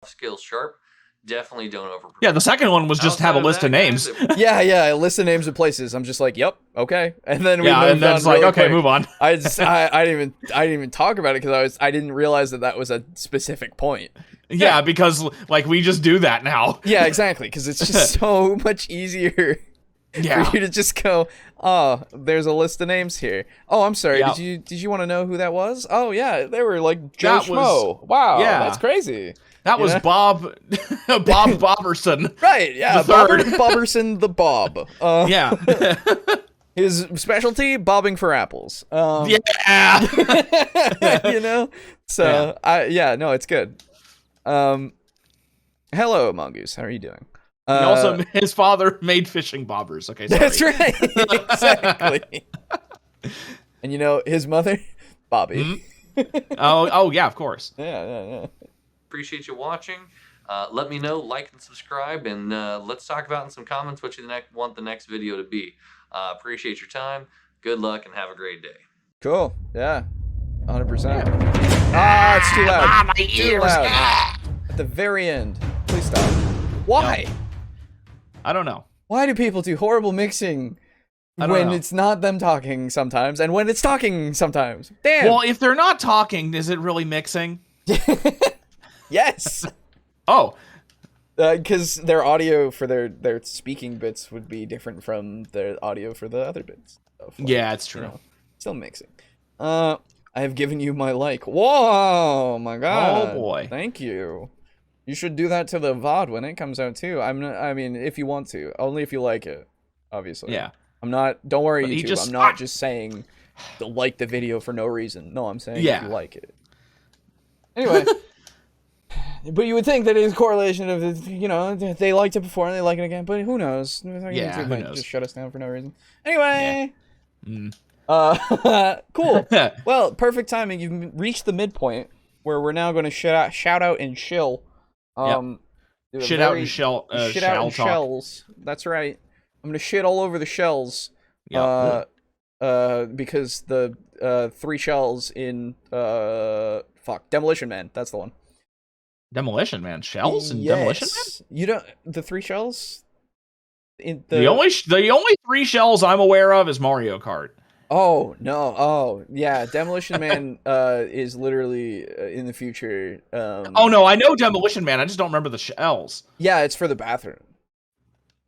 S4: Skills sharp. Definitely don't over prepare.
S3: Yeah, the second one was just have a list of names.
S1: Yeah, a list of names of places. I'm just like, "Yep, okay," and then
S3: and then it's like, okay, move on.
S1: I didn't even talk about it because I didn't realize that was a specific point.
S3: Yeah, because like we just do that now.
S1: Yeah, exactly. Because it's just so much easier for you to just go, "Oh, there's a list of names here. Oh, I'm sorry.
S3: Yep.
S1: Did you want to know who that was? Oh yeah, they were like Joe Schmo. Wow, that's crazy."
S3: That was Bob Bobberson.
S1: Right, yeah. Bobberson the Bob.
S3: Yeah.
S1: His specialty, bobbing for apples.
S3: Yeah.
S1: So, no, it's good. Hello, Mongoose. How are you doing?
S3: His father made fishing bobbers. Okay, sorry.
S1: That's right. Exactly. And his mother, Bobby.
S3: Mm-hmm. Oh, yeah, of course.
S1: Yeah.
S4: Appreciate you watching. Let me know, like and subscribe, and let's talk about in some comments what you want the next video to be. Appreciate your time. Good luck and have a great day.
S1: Cool. Yeah. 100%. Ah, it's too loud.
S3: My
S1: too
S3: ears.
S1: loud. At the very end. Please stop. Why?
S3: No. I don't know.
S1: Why do people do horrible mixing when it's not them talking sometimes and when it's talking sometimes? Damn.
S3: Well, if they're not talking, is it really mixing?
S1: Yes.
S3: Oh.
S1: Because their audio for their speaking bits would be different from their audio for the other bits. So
S3: yeah, it's true.
S1: Still mixing. I have given you my like. Whoa, my God.
S3: Oh boy.
S1: Thank you. You should do that to the VOD when it comes out too. I mean, if you want to, only if you like it, obviously.
S3: Yeah.
S1: Don't worry,
S3: But
S1: YouTube. I'm not just saying to like the video for no reason. No, I'm saying if you like it. Anyway. But you would think that it's a correlation of, they liked it before and they like it again, but who knows? YouTube might just shut us down for no reason. Anyway. Cool. Well, perfect timing. You've reached the midpoint where we're now going to shout out and shill.
S3: Shit out and shell.
S1: Shit out and shells. That's right. I'm going to shit all over the shells.
S3: Yep.
S1: Because the 3 shells in Demolition Man. That's the one.
S3: Demolition Man shells and Demolition Man.
S1: You don't the 3 shells.
S3: The only 3 shells I'm aware of is Mario Kart.
S1: Oh no! Oh yeah, Demolition Man is literally in the future.
S3: Oh no, I know Demolition Man. I just don't remember the shells.
S1: Yeah, it's for the bathroom.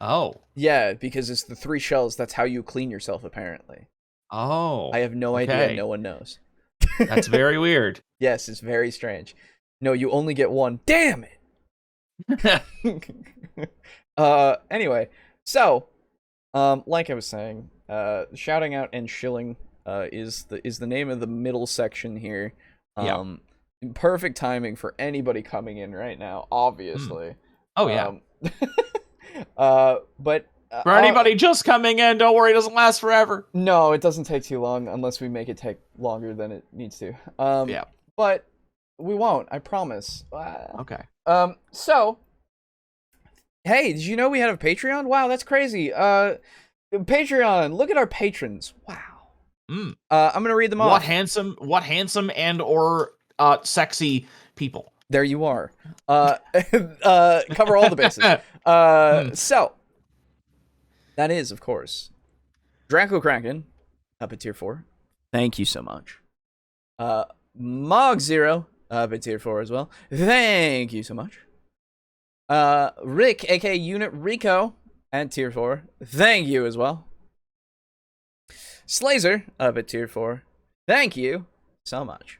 S3: Oh.
S1: Yeah, because it's the 3 shells. That's how you clean yourself, apparently.
S3: Oh.
S1: I have no idea. No one knows.
S3: That's very weird.
S1: Yes, it's very strange. No, you only get one. Damn it. Anyway, so like I was saying, shouting out and shilling is the name of the middle section here. Perfect timing for anybody coming in right now, obviously.
S3: Oh yeah.
S1: But
S3: for anybody just coming in, don't worry, it doesn't last forever.
S1: No, it doesn't take too long unless we make it take longer than it needs to. But we won't, I promise.
S3: Okay.
S1: So, hey, did you know we had a Patreon? Wow, that's crazy. Patreon, look at our patrons. Wow. I'm gonna read them off.
S3: What handsome and or sexy people.
S1: There you are. Cover all the bases. So, that is, of course, Draco Kraken, up at tier 4. Thank you so much. Mog Zero, up at tier 4 as well. Thank you so much. Rick, aka Unit Rico, at tier 4. Thank you as well. Slazer, up at tier 4. Thank you so much.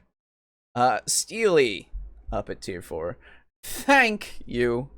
S1: Steely, up at tier 4. Thank you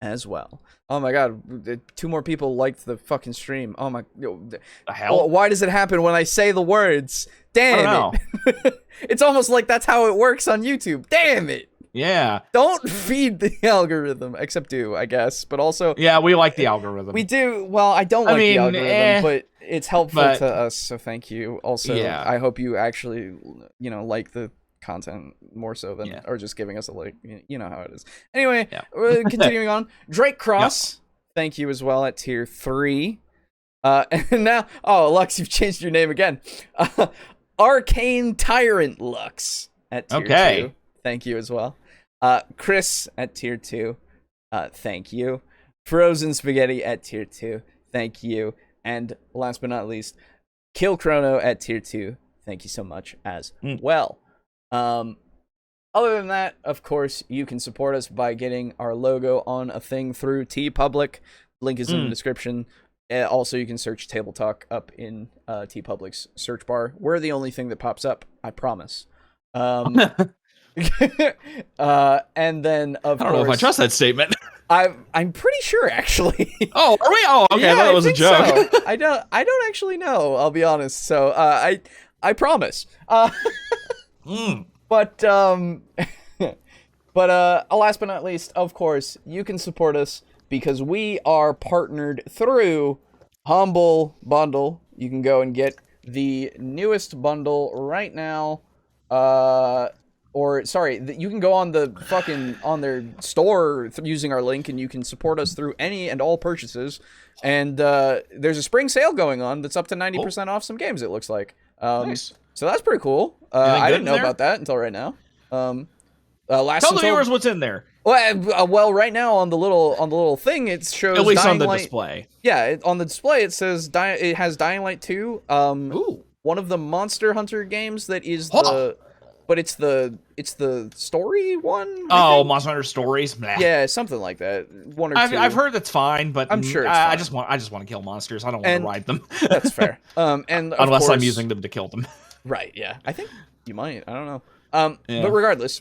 S1: as well. Oh my god, 2 more people liked the fucking stream. Oh my...
S3: The hell?
S1: Why does it happen when I say the words? Damn it. It's almost like that's how it works on YouTube. Damn it.
S3: Yeah.
S1: Don't feed the algorithm, except do, I guess. But also...
S3: Yeah, we like the algorithm.
S1: We do. Well, I don't like the algorithm, but it's helpful to us, so thank you. Also, I hope you actually, like the content more so than or just giving us a like. You know how it is. Anyway, continuing on. Drake Cross, thank you as well at tier 3. And now, Lux, you've changed your name again. Arcane Tyrant Lux at tier 2. Thank you as well. Chris at tier 2. Thank you. Frozen Spaghetti at tier 2. Thank you. And last but not least, Kill Chrono at tier 2. Thank you so much as well. Other than that, of course, you can support us by getting our logo on a thing through TeePublic. Link is in the description. Also, you can search TableTalk up in TeePublic's search bar. We're the only thing that pops up, I promise. And then, of course...
S3: I don't know if I trust that statement.
S1: I'm pretty sure, actually.
S3: Oh, are we? Oh, okay.
S1: Yeah,
S3: I thought it was a joke.
S1: So. I don't actually know, I'll be honest. So, I promise. But last but not least, of course, you can support us because we are partnered through Humble Bundle. You can go and get the newest bundle right now. You can go on their store using our link, and you can support us through any and all purchases. And there's a spring sale going on that's up to 90% off some games, it looks like.
S3: Nice.
S1: So that's pretty cool. I didn't know about that until right now. Tell
S3: the viewers what's in there.
S1: Well, right now on the little thing, it shows
S3: at least
S1: Dying
S3: on the
S1: Light.
S3: Display.
S1: Yeah, on the display it says it has Dying Light 2.
S3: Ooh.
S1: One of the Monster Hunter games that is but it's the story one.
S3: Monster Hunter Stories. Blah.
S1: Yeah, something like that. One or two.
S3: I've heard that's fine, but
S1: I'm sure it's fine.
S3: I just want to kill monsters. I don't want to ride them.
S1: That's fair. And
S3: unless I'm using them to kill them.
S1: Right. Yeah. I think you might. I don't know. But regardless,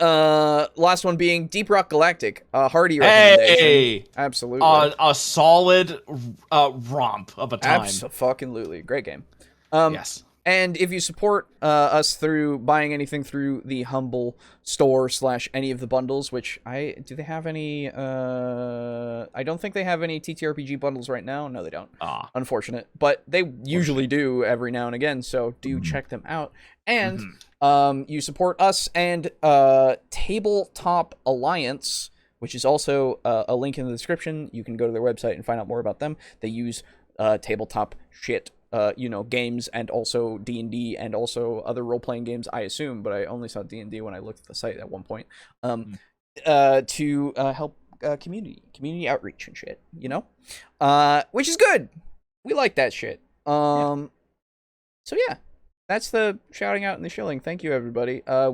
S1: last one being Deep Rock Galactic. Hearty recommendation.
S3: Hey,
S1: absolutely.
S3: A solid romp of a time.
S1: Absolutely, great game.
S3: Yes.
S1: And if you support us through buying anything through the Humble store / any of the bundles, which do they have any? I don't think they have any TTRPG bundles right now. No, they don't. Unfortunate, but they usually do every now and again. So do check them out. And you support us and Tabletop Alliance, which is also a link in the description. You can go to their website and find out more about them. They use tabletop shit. Games and also D&D and also other role-playing games, I assume, but I only saw D&D when I looked at the site at one point, to help community outreach and shit, which is good. We like that shit. So yeah, that's the shouting out and the shilling. Thank you, everybody. I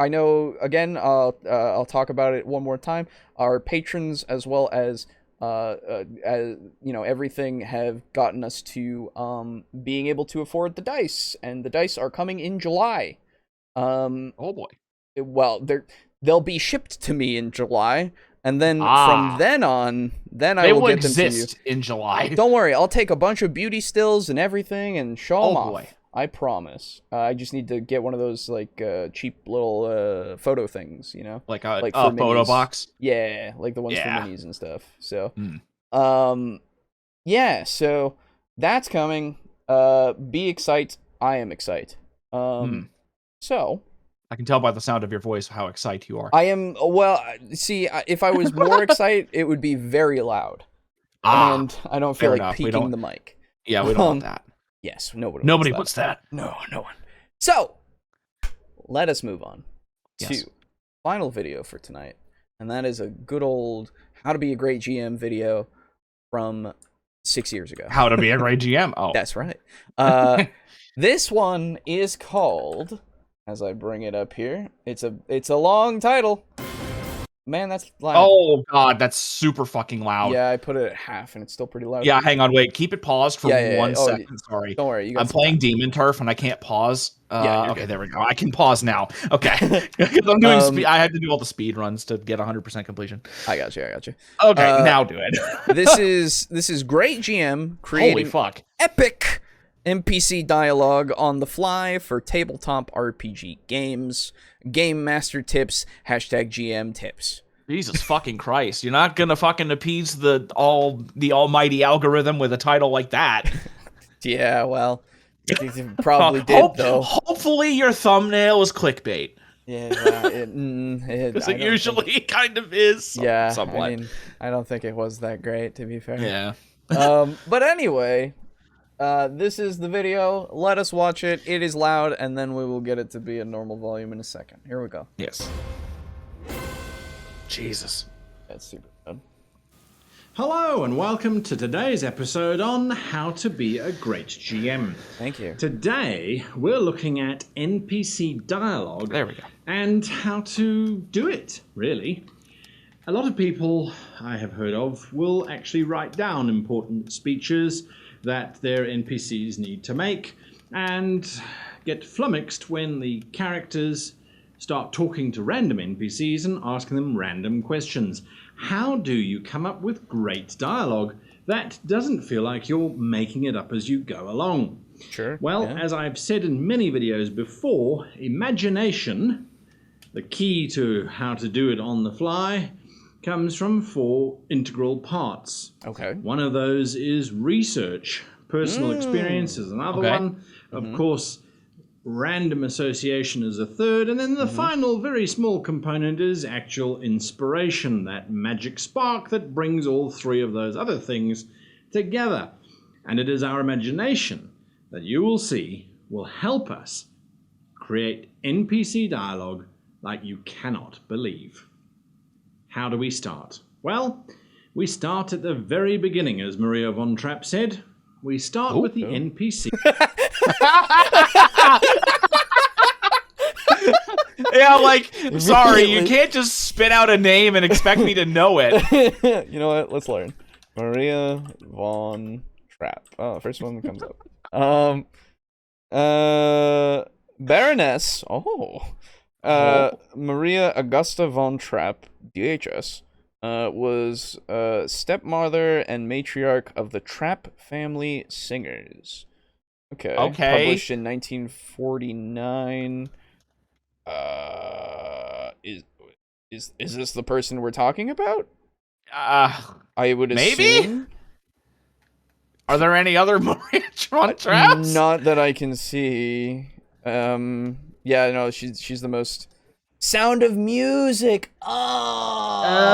S1: know, again, I'll talk about it one more time. Our patrons, as well as as you know, everything have gotten us to being able to afford the dice, and the dice are coming in July.
S3: Oh boy.
S1: Well, they'll be shipped to me in July, and then from then on, I will get them to you.
S3: They will exist in July.
S1: Don't worry, I'll take a bunch of beauty stills and everything and show them off.
S3: Boy.
S1: I promise. I just need to get one of those like cheap little photo things, you know,
S3: like a
S1: for
S3: photo
S1: minis.
S3: box.
S1: Yeah, like the ones for minis and stuff. So, yeah, so that's coming. Be excited. I am excited. So.
S3: I can tell by the sound of your voice how excited you are.
S1: I am, well, see, if I was more excited, it would be very loud. And I don't feel like peaking the mic.
S3: Yeah, we don't want that.
S1: Yes, nobody
S3: wants that.
S1: No one. So, let us move on to final video for tonight. And that is a good old How to Be a Great GM video from 6 years ago.
S3: How to Be a Great GM? Oh.
S1: That's right. This one is called... As I bring it up here, it's a long title. Man, that's loud.
S3: Oh god, that's super fucking loud.
S1: Yeah, I put it at half, and it's still pretty loud.
S3: Yeah, hang on, wait. Keep it paused for 1 second. Sorry.
S1: Don't worry.
S3: I'm playing Demon Turf, and I can't pause. Okay,
S1: good.
S3: there we go. I can pause now. Okay, because I'm doing speed. I had to do all the speed runs to get 100% completion.
S1: I got you.
S3: Okay, now do it.
S1: This is great GM creating
S3: Holy fuck.
S1: epic NPC dialogue on the fly for tabletop RPG games. Game master tips. #GM tips.
S3: Jesus fucking Christ! You're not gonna fucking appease the almighty algorithm with a title like that.
S1: Yeah, well, you probably did though.
S3: Hopefully, your thumbnail is clickbait.
S1: Yeah,
S3: because it usually kind of is. Somewhat.
S1: I mean, I don't think it was that great, to be fair.
S3: Yeah.
S1: But anyway. This is the video. Let us watch it. It is loud, and then we will get it to be a normal volume in a second. Here we go.
S3: Yes. Jesus.
S1: That's super good.
S5: Hello, and welcome to today's episode on How to Be a Great GM.
S1: Thank you.
S5: Today, we're looking at NPC dialogue.
S3: There we go.
S5: And how to do it, really. A lot of people I have heard of will actually write down important speeches that their NPCs need to make, and get flummoxed when the characters start talking to random NPCs and asking them random questions. How do you come up with great dialogue that doesn't feel like you're making it up as you go along?
S1: Sure.
S5: Well, as I've said in many videos before, imagination, the key to how to do it on the fly, comes from 4 integral parts.
S1: Okay.
S5: One of those is research. Personal experience is another one. Of course, random association is a third. And then the final, very small component is actual inspiration, that magic spark that brings all 3 of those other things together. And it is our imagination that you will see will help us create NPC dialogue like you cannot believe. How do we start? Well, we start at the very beginning, as Maria von Trapp said. We start with the NPC.
S3: Yeah, like, sorry, you can't just spit out a name and expect me to know it.
S1: You know what? Let's learn. Maria von Trapp. Oh, first one that comes up. Baroness. Maria Augusta von Trapp, DHS, was stepmother and matriarch of the Trapp family singers. Okay. Published in 1949. Is this the person we're talking about? I would assume.
S3: Maybe? Are there any other Maria von Trapps?
S1: Not that I can see. Yeah, no, she's the most. Sound of Music. Oh.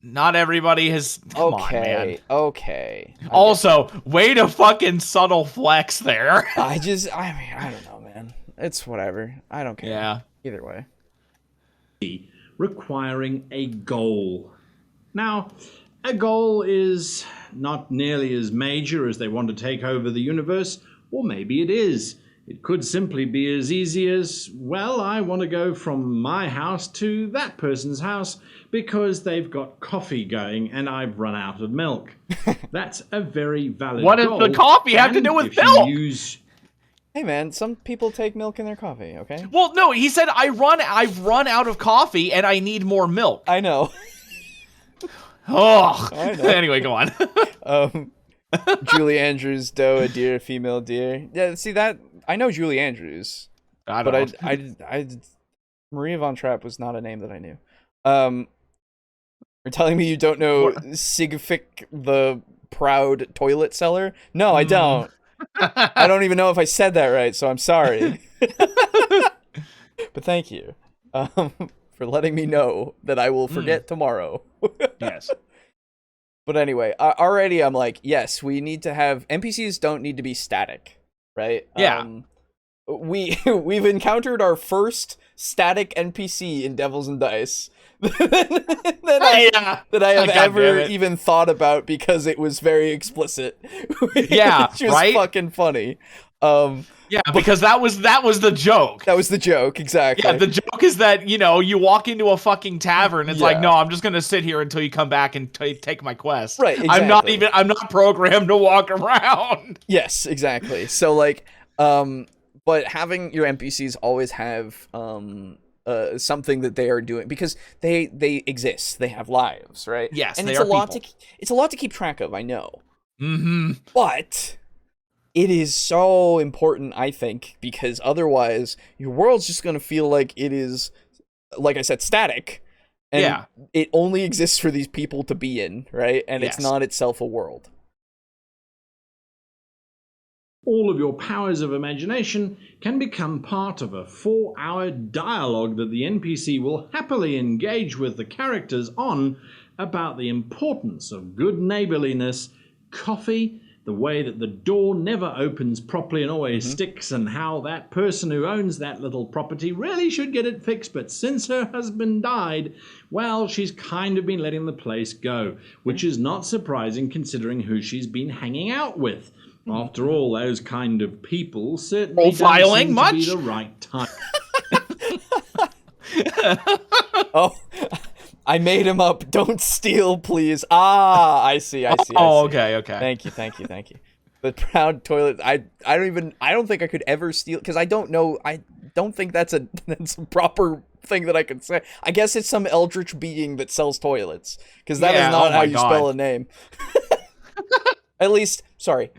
S3: Not everybody has. Come on, man.
S1: Okay.
S3: Also, way to fucking subtle flex there.
S1: I don't know, man. It's whatever. I don't care.
S3: Yeah.
S1: Either way.
S5: Requiring a goal. Now, a goal is not nearly as major as they want to take over the universe, or maybe it is. It could simply be as easy as, well, I want to go from my house to that person's house because they've got coffee going and I've run out of milk. That's a very valid
S3: What
S5: goal.
S3: does the coffee have to do with milk?
S1: Hey man, some people take milk in their coffee, okay?
S3: Well, no, he said I've run out of coffee and I need more milk.
S1: I know.
S3: Oh.
S1: I know.
S3: Anyway, go on.
S1: Julie Andrews, doe, a deer, female deer. Yeah, see that I know Julie Andrews.
S3: I don't know.
S1: I Maria von Trapp was not a name that I knew. You're telling me you don't know Sigfik the Proud Toilet Seller? No, I don't. I don't even know if I said that right, so I'm sorry. But thank you for letting me know that I will forget tomorrow.
S3: Yes.
S1: But anyway, already I'm like, yes, we need to have NPCs don't need to be static, right?
S3: Yeah.
S1: We've encountered our first static NPC in Devils and Dice that I have ever even thought about because it was very explicit.
S3: Yeah,
S1: which was
S3: right?
S1: fucking funny.
S3: Yeah, because that was the joke.
S1: That was the joke, exactly.
S3: Yeah, the joke is that, you walk into a fucking tavern, it's like, no, I'm just going to sit here until you come back and take my quest.
S1: Right, exactly.
S3: I'm not programmed to walk around.
S1: Yes, exactly. So, like, but having your NPCs always have something that they are doing because they exist. They have lives, right?
S3: Yes,
S1: and
S3: they
S1: it's
S3: are
S1: a lot
S3: people.
S1: it's a lot to keep track of, I know.
S3: Mm-hmm.
S1: But it is so important, I think, because otherwise your world's just going to feel like it is, like I said, static. And it only exists for these people to be in, right? And it's not itself a world.
S5: All of your powers of imagination can become part of a 4-hour dialogue that the NPC will happily engage with the characters on about the importance of good neighborliness, coffee, the way that the door never opens properly and always sticks, and how that person who owns that little property really should get it fixed, but since her husband died, well, she's kind of been letting the place go, which is not surprising considering who she's been hanging out with. After all, those kind of people certainly don't seem to be the right type.
S1: Oh, I made him up. Don't steal, please. Ah, I see.
S3: Oh, okay.
S1: Thank you. The proud toilet. I don't think I could ever steal because I don't know. I don't think that's a proper thing that I can say. I guess it's some eldritch being that sells toilets because that is not how you spell a name. At least, sorry.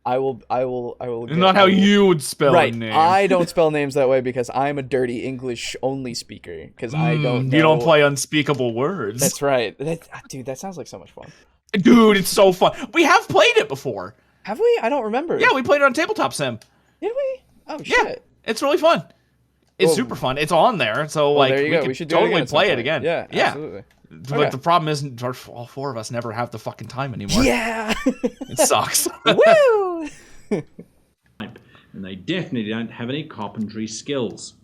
S1: I will.
S3: Not how you would spell a name.
S1: I don't spell names that way because I'm a dirty English only speaker. Because I don't know.
S3: You don't play unspeakable words.
S1: That's right. Dude, that sounds like so much fun.
S3: Dude, it's so fun. We have played it before.
S1: Have we? I don't remember.
S3: Yeah, we played it on Tabletop Sim.
S1: Did we? Oh, shit.
S3: Yeah, it's really fun. It's super fun. It's on there, so
S1: there you go. We should
S3: totally play it again.
S1: Yeah, absolutely.
S3: But the problem is, all four of us never have the fucking time anymore.
S1: Yeah.
S3: It sucks.
S1: Woo!
S5: And they definitely don't have any carpentry skills.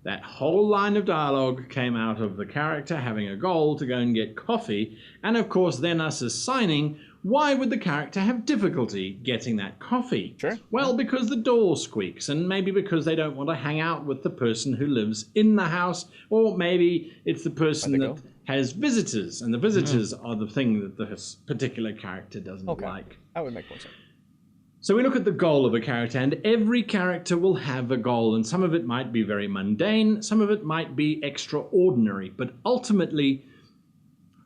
S5: That whole line of dialogue came out of the character having a goal to go and get coffee, and of course then us assigning why would the character have difficulty getting that coffee?
S1: Sure.
S5: Well, because the door squeaks, and maybe because they don't want to hang out with the person who lives in the house, or maybe it's the person that has visitors, and the visitors are the thing that this particular character doesn't like.
S1: That would make more sense.
S5: So we look at the goal of a character, and every character will have a goal, and some of it might be very mundane, some of it might be extraordinary, but ultimately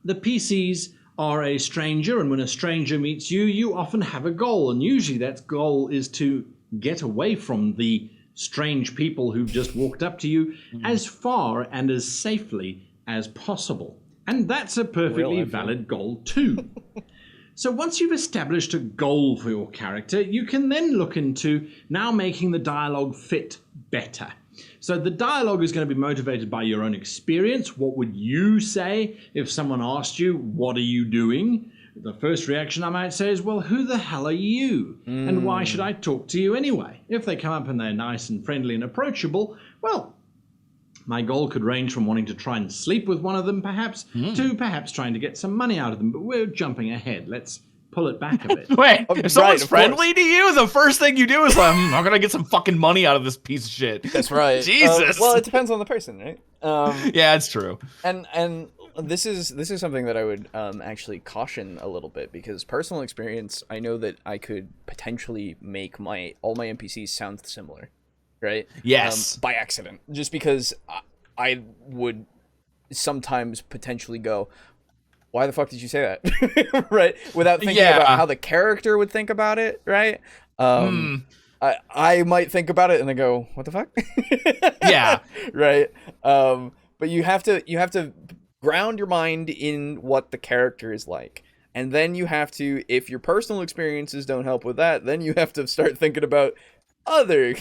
S5: the PCs are a stranger, and when a stranger meets you, you often have a goal, and usually that goal is to get away from the strange people who've just walked up to you as far and as safely as possible. And that's a perfectly valid goal too. So once you've established a goal for your character, you can then look into now making the dialogue fit better. So the dialogue is going to be motivated by your own experience. What would you say if someone asked you, what are you doing? The first reaction I might say is, well, who the hell are you? And why should I talk to you anyway? If they come up and they're nice and friendly and approachable, well, my goal could range from wanting to try and sleep with one of them, perhaps, to perhaps trying to get some money out of them. But we're jumping ahead. Let's pull it back a bit.
S3: Wait, if someone's
S1: of
S3: friendly to you, the first thing you do is like, I'm gonna get some fucking money out of this piece of shit.
S1: That's right.
S3: Jesus.
S1: Well, it depends on the person, right?
S3: Yeah, it's true.
S1: And this is something that I would actually caution a little bit, because personal experience, I know that I could potentially make all my NPCs sound similar, right?
S3: Yes.
S1: By accident, just because I would sometimes potentially go, why the fuck did you say that? Right? Without thinking about how the character would think about it, right? I might think about it and then go, what the fuck?
S3: Yeah.
S1: Right? But you have to ground your mind in what the character is like. And then you have to, if your personal experiences don't help with that, then you have to start thinking about other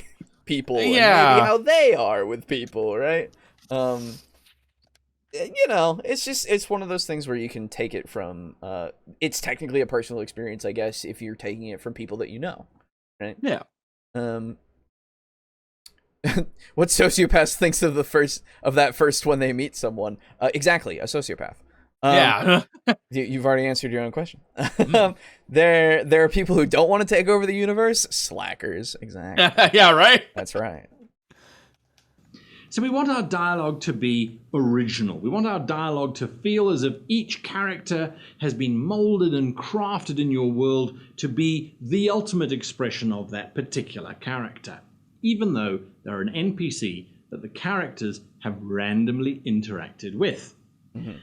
S1: people and maybe how they are with people, right? It's one of those things where you can take it from, it's technically a personal experience, I guess, if you're taking it from people that you know, right?
S3: Yeah.
S1: What sociopath thinks of that first when they meet someone? Exactly, a sociopath. You've already answered your own question. There are people who don't want to take over the universe. Slackers, exactly.
S3: Yeah, right.
S1: That's right.
S5: So we want our dialogue to be original. We want our dialogue to feel as if each character has been molded and crafted in your world to be the ultimate expression of that particular character, even though they're an NPC that the characters have randomly interacted with. Mm-hmm.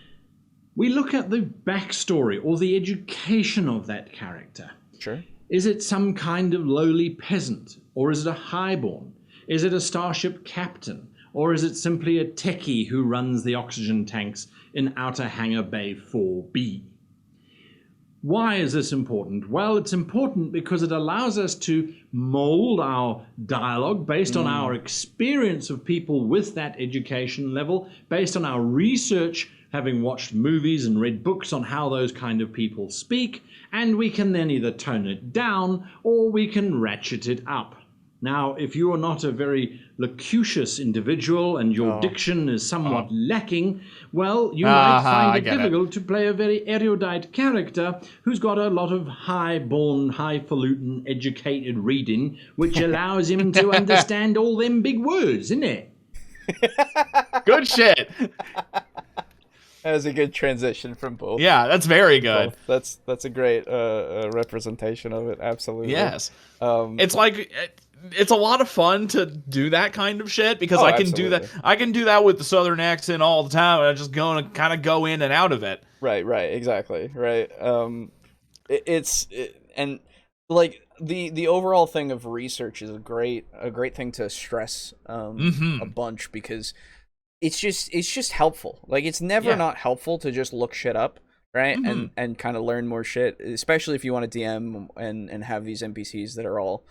S5: We look at the backstory or the education of that character.
S1: Sure.
S5: Is it some kind of lowly peasant? Or is it a highborn? Is it a starship captain? Or is it simply a techie who runs the oxygen tanks in Outer Hangar Bay 4B? Why is this important? Well, it's important because it allows us to mold our dialogue based on our experience of people with that education level, based on our research, having watched movies and read books on how those kind of people speak, and we can then either tone it down or we can ratchet it up. Now, if you are not a very loquacious individual and your diction is somewhat lacking, well, you might find it difficult to play a very erudite character who's got a lot of high-born, highfalutin, educated reading, which allows him to understand all them big words, isn't it?
S3: Good shit.
S1: That was a good transition from both.
S3: Yeah, that's very good.
S1: That's a great representation of it. Absolutely.
S3: Yes. It's like it's a lot of fun to do that kind of shit because I can do that. I can do that with the Southern accent all the time, and I'm just going to kind of go in and out of it.
S1: Right. Exactly. Right. And like the overall thing of research is a great thing to stress a bunch, because it's just helpful. Like, it's never not helpful to just look shit up, right? And kind of learn more shit, especially if you want to DM and have these NPCs that are all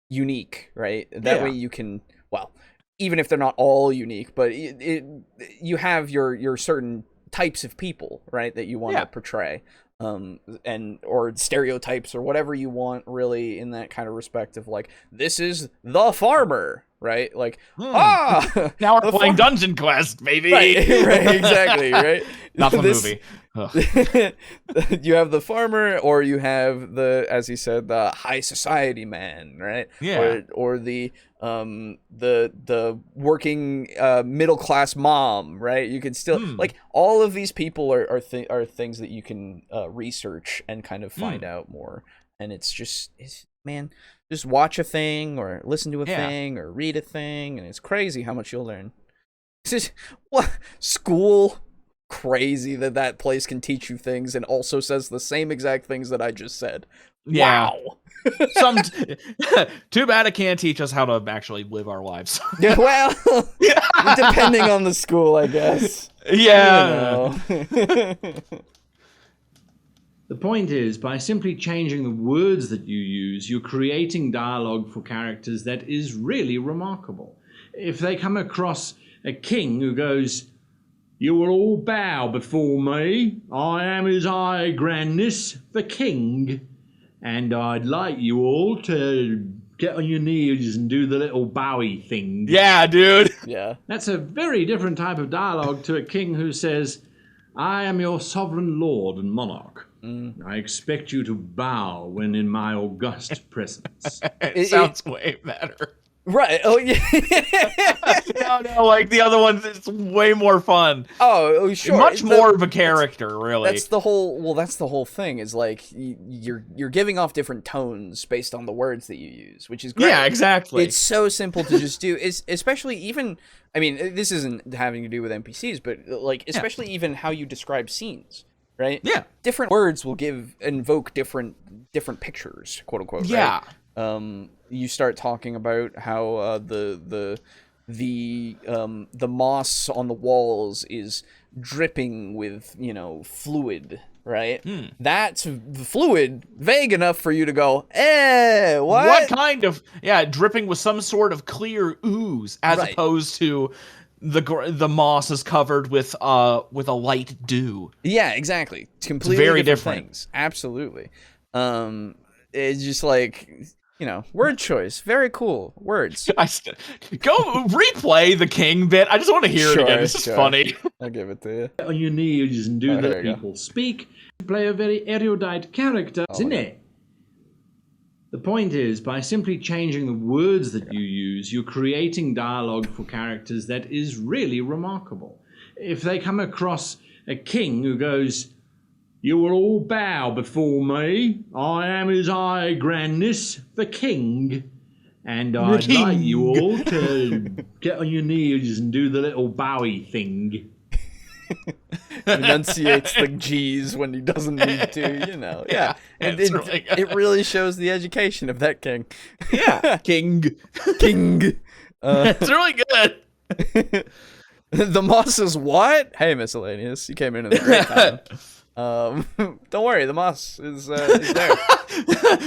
S1: unique, right? That way you can, well, even if they're not all unique, but you have your certain types of people, right, that you want to portray, and or stereotypes or whatever you want, really, in that kind of respect of, like, this is the farmer, right? Like, now
S3: we're playing Dungeon Quest, baby.
S1: Right, exactly, right?
S3: Not the movie.
S1: You have the farmer, or you have the, as he said, the high society man, right?
S3: Yeah.
S1: Or the working middle class mom, right? You can still like, all of these people are things that you can research and kind of find out more. And it's just watch a thing or listen to a thing or read a thing, and it's crazy how much you'll learn. It's just, what, school? Crazy that place can teach you things and also says the same exact things that I just said.
S3: Yeah.
S1: Wow.
S3: Too bad it can't teach us how to actually live our lives.
S1: Yeah, well, depending on the school, I guess.
S3: Yeah.
S5: The point is, by simply changing the words that you use, you're creating dialogue for characters that is really remarkable. If they come across a king who goes, "You will all bow before me. I am His High Grandness, the King. And I'd like you all to get on your knees and do the little bowy thing."
S3: Yeah, dude.
S1: Yeah.
S5: That's a very different type of dialogue to a king who says, "I am your sovereign lord and monarch." I expect you to bow when in my august presence.
S3: It sounds way better.
S1: Right. Oh yeah.
S3: No, like the other ones, it's way more fun.
S1: Oh, sure.
S3: Much more of a character, really.
S1: That's the whole. Well, that's the whole thing. Is like you're giving off different tones based on the words that you use, which is great.
S3: Yeah, exactly.
S1: It's so simple to just do. Is especially even. I mean, this isn't having to do with NPCs, but like especially even how you describe scenes, right?
S3: Yeah.
S1: Different words will invoke different pictures, quote unquote.
S3: Yeah.
S1: Right? You start talking about how the moss on the walls is dripping with, fluid, right? That's the fluid vague enough for you to go, what?
S3: What kind of, dripping with some sort of clear ooze, as opposed to the moss is covered with a light dew.
S1: Yeah, exactly. It's completely
S3: very
S1: different things. Absolutely. It's just like, word choice. Very cool. Words.
S3: Go replay the king bit. I just want to hear it again. This is funny.
S1: I'll give it to you.
S5: On your knees and do the people speak. Play a very erudite character, isn't it? The point is, by simply changing the words that you use, you're creating dialogue for characters that is really remarkable. If they come across a king who goes, "You will all bow before me. I am his high grandness, the king. And I'd like you all to get on your knees and do the little bowy thing."
S1: Enunciates the G's when he doesn't need to, Yeah. And it really shows the education of that king.
S3: Yeah. King. It's really good.
S1: The moss is what? Hey, Miscellaneous. You came in at the great time. Don't worry, the moss is there.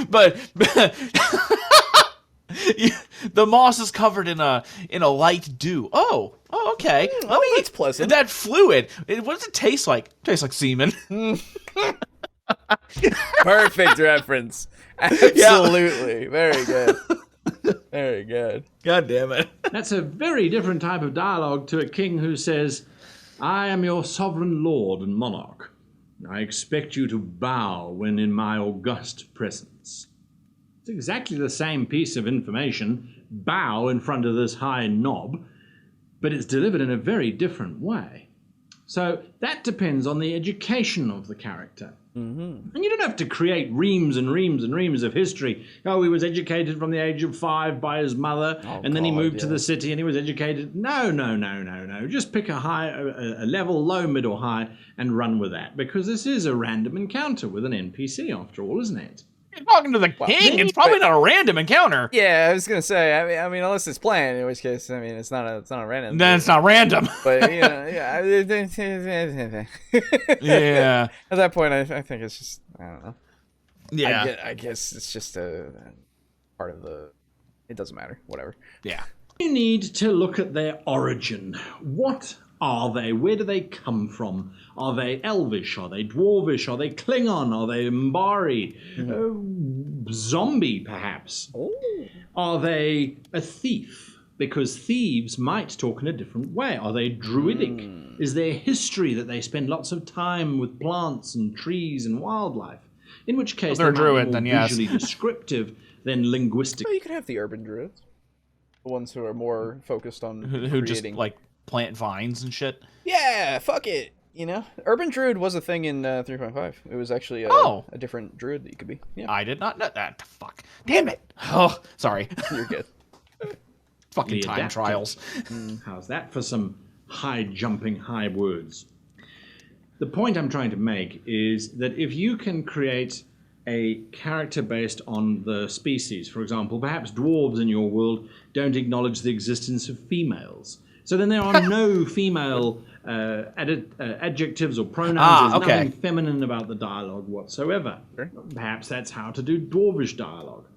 S3: but the moss is covered in a light dew. Oh, okay.
S1: That's pleasant.
S3: That fluid. What does it taste like? It tastes like semen.
S1: Perfect reference. Absolutely. Very good. Very good.
S3: God damn it.
S5: That's a very different type of dialogue to a king who says, "I am your sovereign lord and monarch. I expect you to bow when in my august presence." It's exactly the same piece of information, bow in front of this high knob, but it's delivered in a very different way. So that depends on the education of the character. And you don't have to create reams and reams and reams of history. Oh, he was educated from the age of 5 by his mother, and then he moved to the city and he was educated. No. Just pick a level, low, middle, high, and run with that. Because this is a random encounter with an NPC, after all, isn't it?
S3: You're talking to the king. It's probably not a random encounter.
S1: Yeah, I was gonna say. I mean, unless it's planned, in which case, I mean, it's not a random.
S3: Then it's not random.
S1: But yeah.
S3: Yeah.
S1: At that point, I think it's just, I don't know.
S3: Yeah.
S1: I guess it's just a part of the. It doesn't matter. Whatever.
S3: Yeah.
S5: You need to look at their origin. What are they? Where do they come from? Are they Elvish? Are they Dwarvish? Are they Klingon? Are they Mbari? Zombie, perhaps?
S1: Oh.
S5: Are they a thief? Because thieves might talk in a different way. Are they druidic? Is there history that they spend lots of time with plants and trees and wildlife? In which case,
S3: they're
S5: they
S3: druid,
S5: might
S3: then
S5: be
S3: yes.
S5: more visually descriptive than linguistic.
S1: Well, you could have the urban druids, the ones who are more focused on
S3: Who just
S1: creating.
S3: like plant vines and shit.
S1: Yeah, fuck it. Urban druid was a thing in 3.5. It was actually a different druid that you could be. Yeah,
S3: I did not know that. Fuck. Damn it. Oh, sorry.
S1: you're good.
S3: Fucking time
S5: adapted.
S3: trials.
S5: How's that for some high-jumping, high words? The point I'm trying to make is that if you can create a character based on the species, for example, perhaps dwarves in your world don't acknowledge the existence of females. So then there are no female adjectives or pronouns. There's nothing feminine about the dialogue whatsoever.
S1: Sure.
S5: Perhaps that's how to do dwarvish dialogue.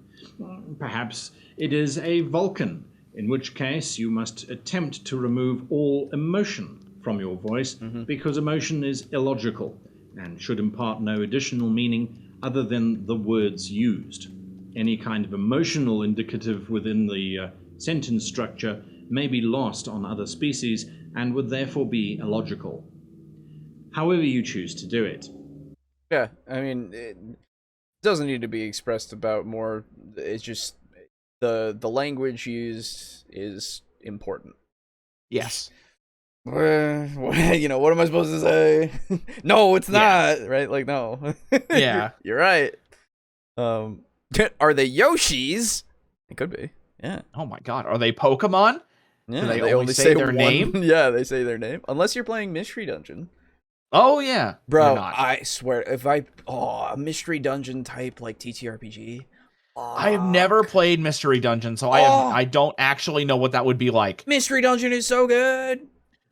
S5: Perhaps it is a Vulcan, in which case you must attempt to remove all emotion from your voice, because emotion is illogical and should impart no additional meaning other than the words used. Any kind of emotional indicative within the sentence structure may be lost on other species and would therefore be illogical. However you choose to do it.
S1: Yeah, I mean, it doesn't need to be expressed about more. It's just the language used is important.
S3: Yes.
S1: What am I supposed to say? No, it's not. Right? Like, no.
S3: Yeah.
S1: You're right. Are they Yoshis? It could be. Yeah.
S3: Oh my god, are they Pokemon?
S1: Yeah.
S3: Do they only say their name?
S1: Yeah, they say their name. Unless you're playing Mystery Dungeon.
S3: Oh yeah.
S1: Bro, I swear, if a Mystery Dungeon type like TTRPG.
S3: I have never played Mystery Dungeon, so I don't actually know what that would be like.
S1: Mystery Dungeon is so good.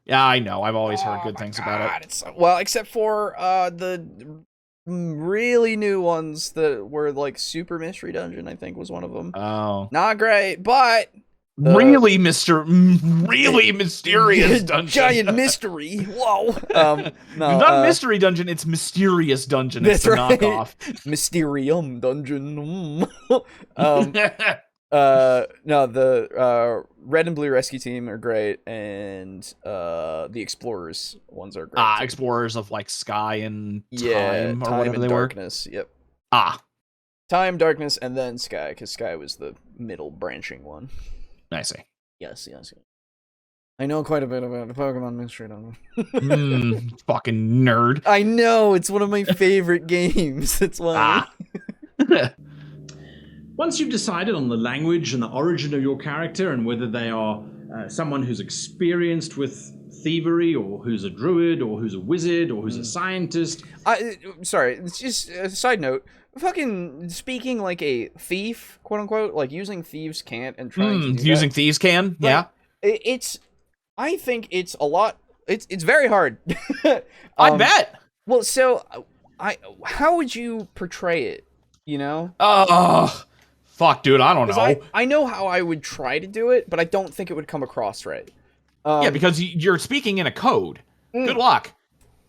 S3: Yeah, I know. I've always heard good things about it.
S1: Well, except for the really new ones that were like Super Mystery Dungeon, I think was one of them.
S3: Oh.
S1: Not great, but
S3: really mysterious dungeon.
S1: Giant mystery. Whoa. No,
S3: not Mystery Dungeon, it's Mysterious Dungeon. It's the knockoff.
S1: Mysterium Dungeon. No, the Red and Blue Rescue Team are great, and the Explorers ones are great. Too.
S3: Explorers of like Sky and
S1: Time,
S3: or whatever
S1: and
S3: they
S1: Darkness. Were. Yep. Time, Darkness, and then Sky, because Sky was the middle branching one.
S3: I see.
S1: Yes. I know quite a bit about the Pokemon Mystery Dungeon.
S3: Fucking nerd.
S1: I know, it's one of my favorite games. That's why.
S5: Once you've decided on the language and the origin of your character and whether they are someone who's experienced with thievery or who's a druid or who's a wizard or who's a scientist.
S1: Sorry, it's just a side note. Fucking speaking like a thief, quote unquote, like using thieves' cant and trying to do
S3: using
S1: that.
S3: thieves' can,
S1: like, yeah. I think it's a lot. It's very hard.
S3: I bet.
S1: Well, so how would you portray it? You know?
S3: Fuck, dude, I don't know.
S1: I know how I would try to do it, but I don't think it would come across right.
S3: Yeah, because you're speaking in a code. Good luck.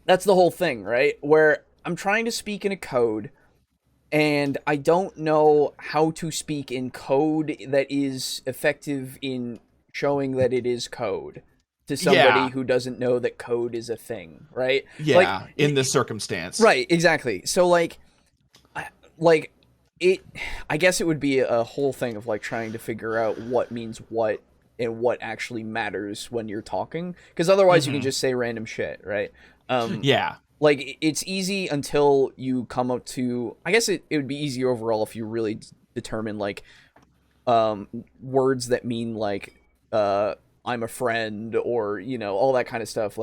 S1: That's the whole thing, right? Where I'm trying to speak in a code, and I don't know how to speak in code that is effective in showing that it is code to somebody who doesn't know that code is a thing, right?
S3: Yeah, like, in this circumstance.
S1: Right, exactly. So, I guess it would be a whole thing of, like, trying to figure out what means what and what actually matters when you're talking. Because otherwise you can just say random shit, right?
S3: Yeah.
S1: Like, it's easy until you come up to... I guess it would be easier overall if you really determine, like, words that mean, like, I'm a friend, or, you know, all that kind of stuff.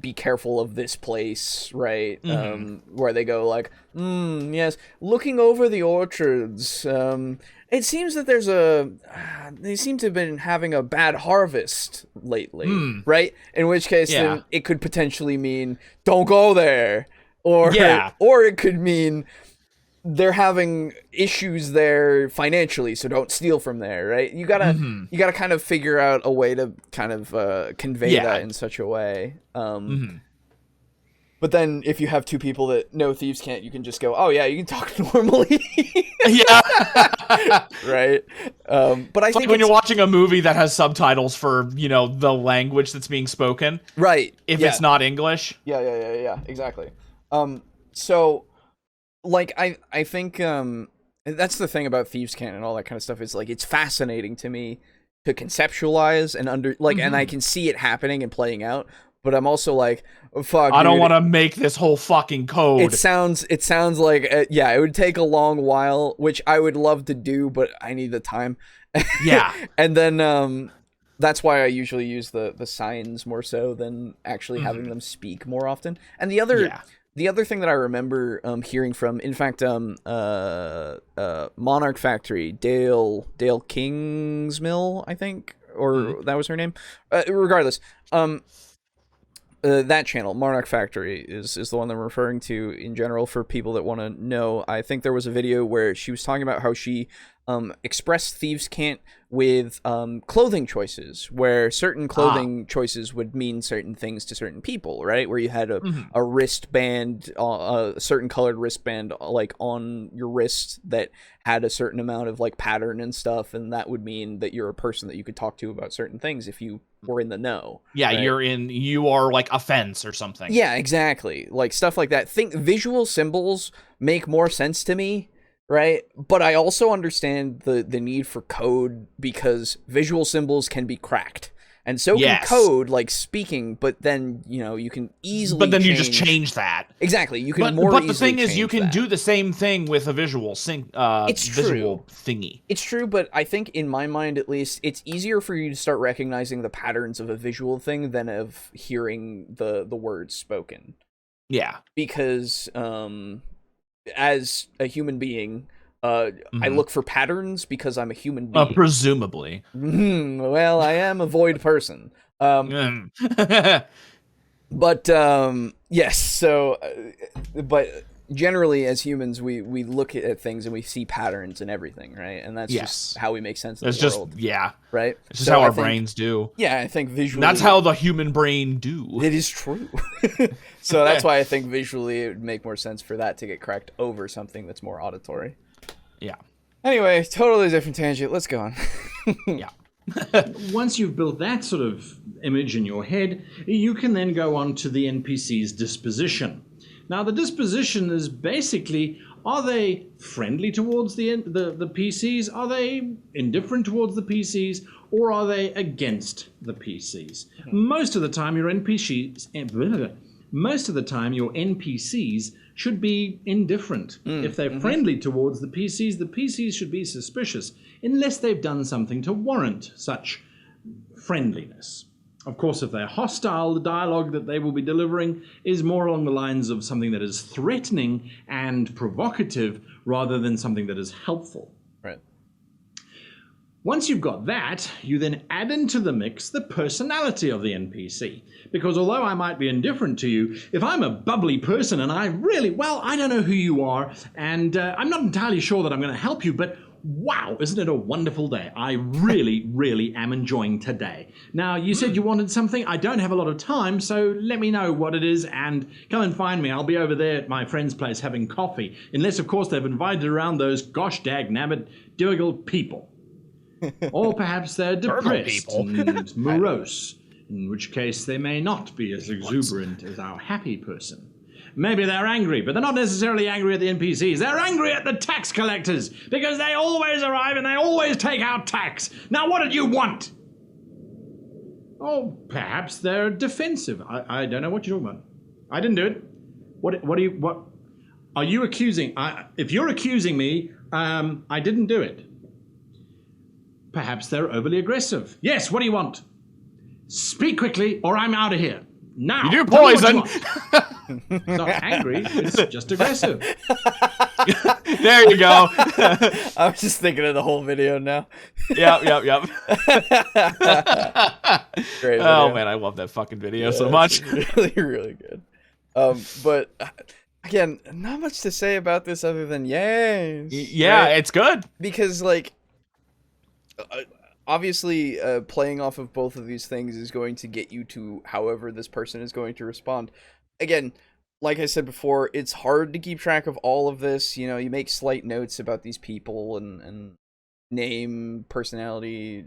S1: Be careful of this place, right? Where they go, like, yes, looking over the orchards, it seems that they seem to have been having a bad harvest lately, right? In which case, then it could potentially mean, don't go there. Or it could mean they're having issues there financially, so don't steal from there, right? You gotta kind of figure out a way to kind of convey that in such a way. But then if you have two people that know thieves can't, you can just go, oh yeah, you can talk normally. Right. But I think
S3: like when you're watching a movie that has subtitles for, you know, the language that's being spoken.
S1: Right.
S3: If it's not English.
S1: Yeah, exactly. So, like, I think that's the thing about thieves' cant and all that kind of stuff, is like, it's fascinating to me to conceptualize and and I can see it happening and playing out, but I'm also like, oh, fuck,
S3: I don't want to make this whole fucking code.
S1: It sounds like it would take a long while, which I would love to do, but I need the time.
S3: Yeah.
S1: And then that's why I usually use the signs more so than actually having them speak more often. And the other thing that I remember hearing from, in fact, Monarch Factory, Dale Kingsmill, I think, or that was her name. Regardless, that channel, Monarch Factory, is the one that I'm referring to in general for people that want to know. I think there was a video where she was talking about how she expressed thieves' cant with clothing choices, where certain clothing choices would mean certain things to certain people, right? Where you had a wristband, a certain colored wristband, like on your wrist that had a certain amount of like pattern and stuff, and that would mean that you're a person that you could talk to about certain things if you we're in the know.
S3: Yeah,
S1: right?
S3: you are like a fence or something.
S1: Yeah, exactly. Like stuff like that. Think visual symbols make more sense to me, right? But I also understand the need for code because visual symbols can be cracked. And so can code, like speaking, but then, you can easily
S3: But then you just change that.
S1: Exactly. You can
S3: But the thing is, you can do the same thing with a visual visual thingy.
S1: It's true, but I think in my mind, at least, it's easier for you to start recognizing the patterns of a visual thing than of hearing the words spoken.
S3: Yeah.
S1: Because as a human being, I look for patterns because I'm a human being.
S3: Presumably.
S1: Well, I am a void person. But yes. So, but generally, as humans, we look at things and we see patterns and everything, right? And that's just how we make sense of the world. Right.
S3: It's just how our brains do.
S1: Yeah, I think visually.
S3: That's how the human brain do.
S1: It is true. So that's why I think visually it would make more sense for that to get cracked over something that's more auditory.
S3: Yeah.
S1: Anyway, totally different tangent. Let's go on.
S3: Yeah.
S5: Once you've built that sort of image in your head, you can then go on to the NPC's disposition. Now, the disposition is basically, are they friendly towards the PCs? Are they indifferent towards the PCs? Or are they against the PCs? Most of the time, your NPCs should be indifferent. If they're friendly towards the PCs should be suspicious, unless they've done something to warrant such friendliness. Of course, if they're hostile, the dialogue that they will be delivering is more along the lines of something that is threatening and provocative rather than something that is helpful.
S1: Right.
S5: Once you've got that, you then add into the mix the personality of the NPC. Because although I might be indifferent to you, if I'm a bubbly person and I don't know who you are, and I'm not entirely sure that I'm going to help you, but wow, isn't it a wonderful day? I really, really am enjoying today. Now, you said you wanted something. I don't have a lot of time, so let me know what it is and come and find me. I'll be over there at my friend's place having coffee. Unless, of course, they've invited around those gosh dag-nabbit Dougal people. Or perhaps they're depressed and morose, in which case they may not be as exuberant as our happy person. Maybe they're angry, but they're not necessarily angry at the NPCs. They're angry at the tax collectors, because they always arrive and they always take out tax. Now, what did you want? Oh, perhaps they're defensive. I don't know what you're talking about. I didn't do it. What are you accusing? If you're accusing me, I didn't do it. Perhaps they're overly aggressive. Yes, what do you want? Speak quickly or I'm out of here. Now.
S3: You do poison.
S5: It's not angry, it's just aggressive.
S3: There you go.
S1: I was just thinking of the whole video now.
S3: Yep.
S1: Great video.
S3: Oh man, I love that fucking video so much.
S1: Really, really good. But again, not much to say about this other than yes.
S3: Yeah, right? It's good.
S1: Because like obviously playing off of both of these things is going to get you to however this person is going to respond. Again, like I said before, it's hard to keep track of all of this. You know, you make slight notes about these people and name, personality,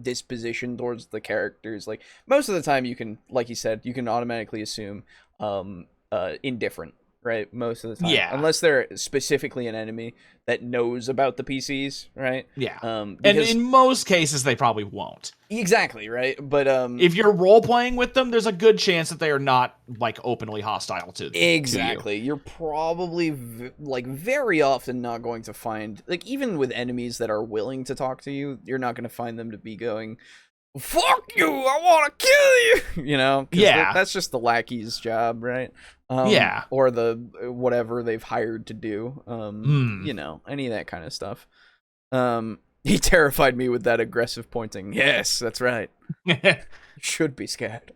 S1: disposition towards the characters. Like most of the time you can, like you said, you can automatically assume indifferent, right? Most of the time.
S3: Yeah.
S1: Unless they're specifically an enemy that knows about the PCs, right?
S3: Yeah. And in most cases they probably won't.
S1: Exactly, right? But
S3: if you're role playing with them, there's a good chance that they are not like openly hostile to
S1: exactly.
S3: To you.
S1: You're probably like very often not going to find, like, even with enemies that are willing to talk to you, you're not going to find them to be going, fuck you, I want to kill you, you know?
S3: Yeah.
S1: That's just the lackey's job, right?
S3: Yeah.
S1: Or the whatever they've hired to do, you know, any of that kind of stuff. He terrified me with that aggressive pointing. Yes, that's right. Should be scared.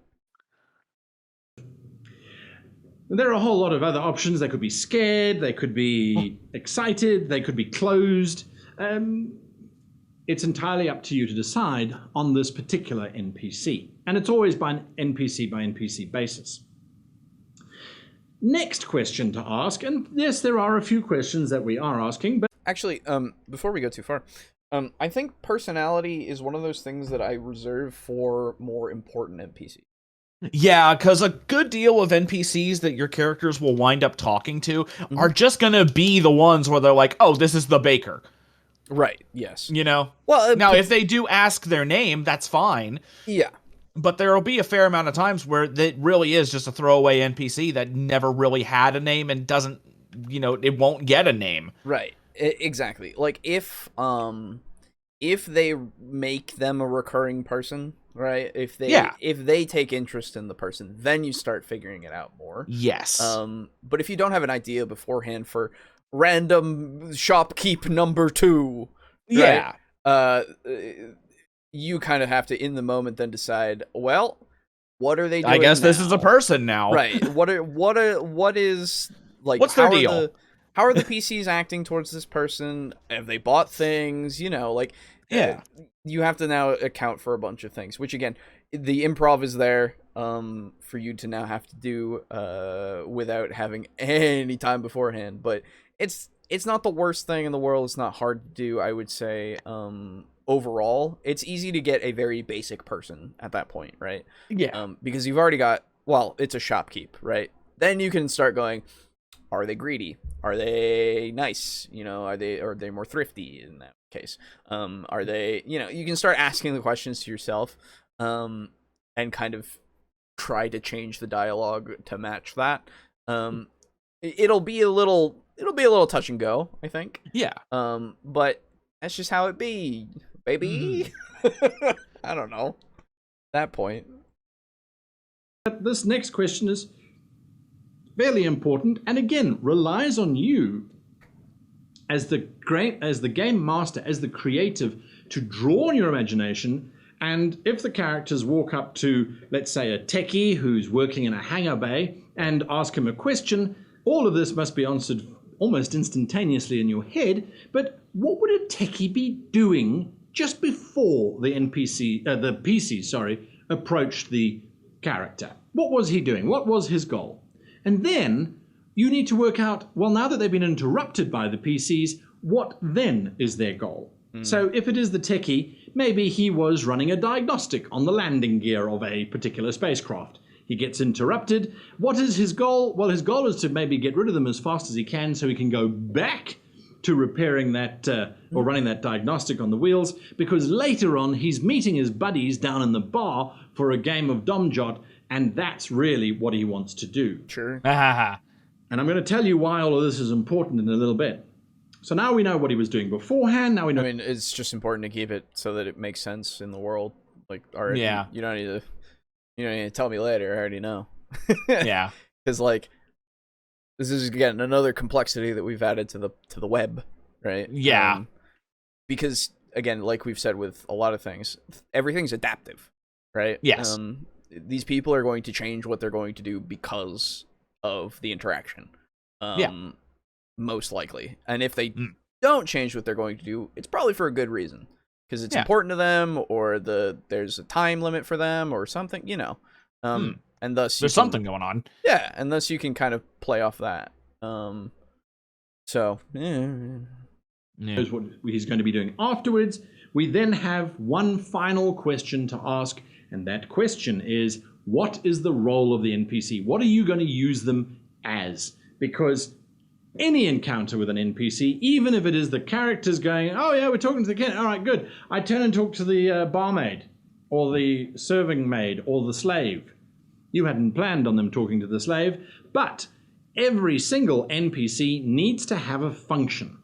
S5: There are a whole lot of other options. They could be scared, they could be excited, they could be closed. It's entirely up to you to decide on this particular NPC. And it's always by an NPC basis. Next question to ask, and yes, there are a few questions that we are asking, but
S1: actually, before we go too far, I think personality is one of those things that I reserve for more important NPCs.
S3: Yeah, because a good deal of NPCs that your characters will wind up talking to are just gonna be the ones where they're like, oh, this is the baker.
S1: Right, yes.
S3: You know?
S1: Well,
S3: now, if they do ask their name, that's fine.
S1: Yeah.
S3: But there will be a fair amount of times where that really is just a throwaway NPC that never really had a name and doesn't, it won't get a name.
S1: Right. Exactly. Like, if they make them a recurring person, right? If they take interest in the person, then you start figuring it out more.
S3: Yes.
S1: But if you don't have an idea beforehand for random shopkeep number 2,
S3: yeah,
S1: right, you kind of have to in the moment then decide, well, what are they doing?
S3: I guess
S1: now?
S3: This is a person now.
S1: Right. What is like,
S3: what's their deal?
S1: How are the PCs acting towards this person? Have they bought things?
S3: Yeah.
S1: You have to now account for a bunch of things, which again, the improv is there for you to now have to do without having any time beforehand. But it's not the worst thing in the world. It's not hard to do, I would say. Overall, it's easy to get a very basic person at that point, right?
S3: Yeah.
S1: Because you've already got, well, it's a shopkeep, right? Then you can start going, are they greedy? Are they nice? Are they more thrifty in that case? Are they, you can start asking the questions to yourself, and kind of try to change the dialogue to match that. It'll be a little touch and go, I think.
S3: Yeah.
S1: But that's just how it be, baby. I don't know. At that point.
S5: This next question is fairly important, and again relies on you as the game master, as the creative, to draw on your imagination. And if the characters walk up to, let's say, a techie who's working in a hangar bay and ask him a question, all of this must be answered almost instantaneously in your head. But what would a techie be doing just before the PC approached the character? What was he doing? What was his goal? And then you need to work out, well, now that they've been interrupted by the PCs, what then is their goal? So if it is the techie, maybe he was running a diagnostic on the landing gear of a particular spacecraft. He gets interrupted. What is his goal? Well, his goal is to maybe get rid of them as fast as he can so he can go back to repairing that or running that diagnostic on the wheels, because later on he's meeting his buddies down in the bar for a game of Domjot, and that's really what he wants to do.
S1: Sure.
S5: And I'm going to tell you why all of this is important in a little bit. So now we know what he was doing beforehand. Now we know.
S1: I mean, it's just important to keep it so that it makes sense in the world. Like, already,
S3: yeah.
S1: You don't need to tell me later. I already know.
S3: Yeah.
S1: Because this is again another complexity that we've added to the web, right?
S3: Yeah.
S1: Because again, like we've said with a lot of things, everything's adaptive, right?
S3: Yes.
S1: These people are going to change what they're going to do because of the interaction. Most likely. And if they don't change what they're going to do, it's probably for a good reason. Because it's important to them, or there's a time limit for them, or something, and thus
S3: there's something going on.
S1: Yeah, and thus you can kind of play off that. So
S5: knows what he's going to be doing afterwards. We then have one final question to ask, and that question is, what is the role of the NPC? What are you going to use them as? Because any encounter with an NPC, even if it is the characters going, oh yeah, we're talking to the kid, all right, good. I turn and talk to the barmaid, or the serving maid, or the slave. You hadn't planned on them talking to the slave, but every single NPC needs to have a function.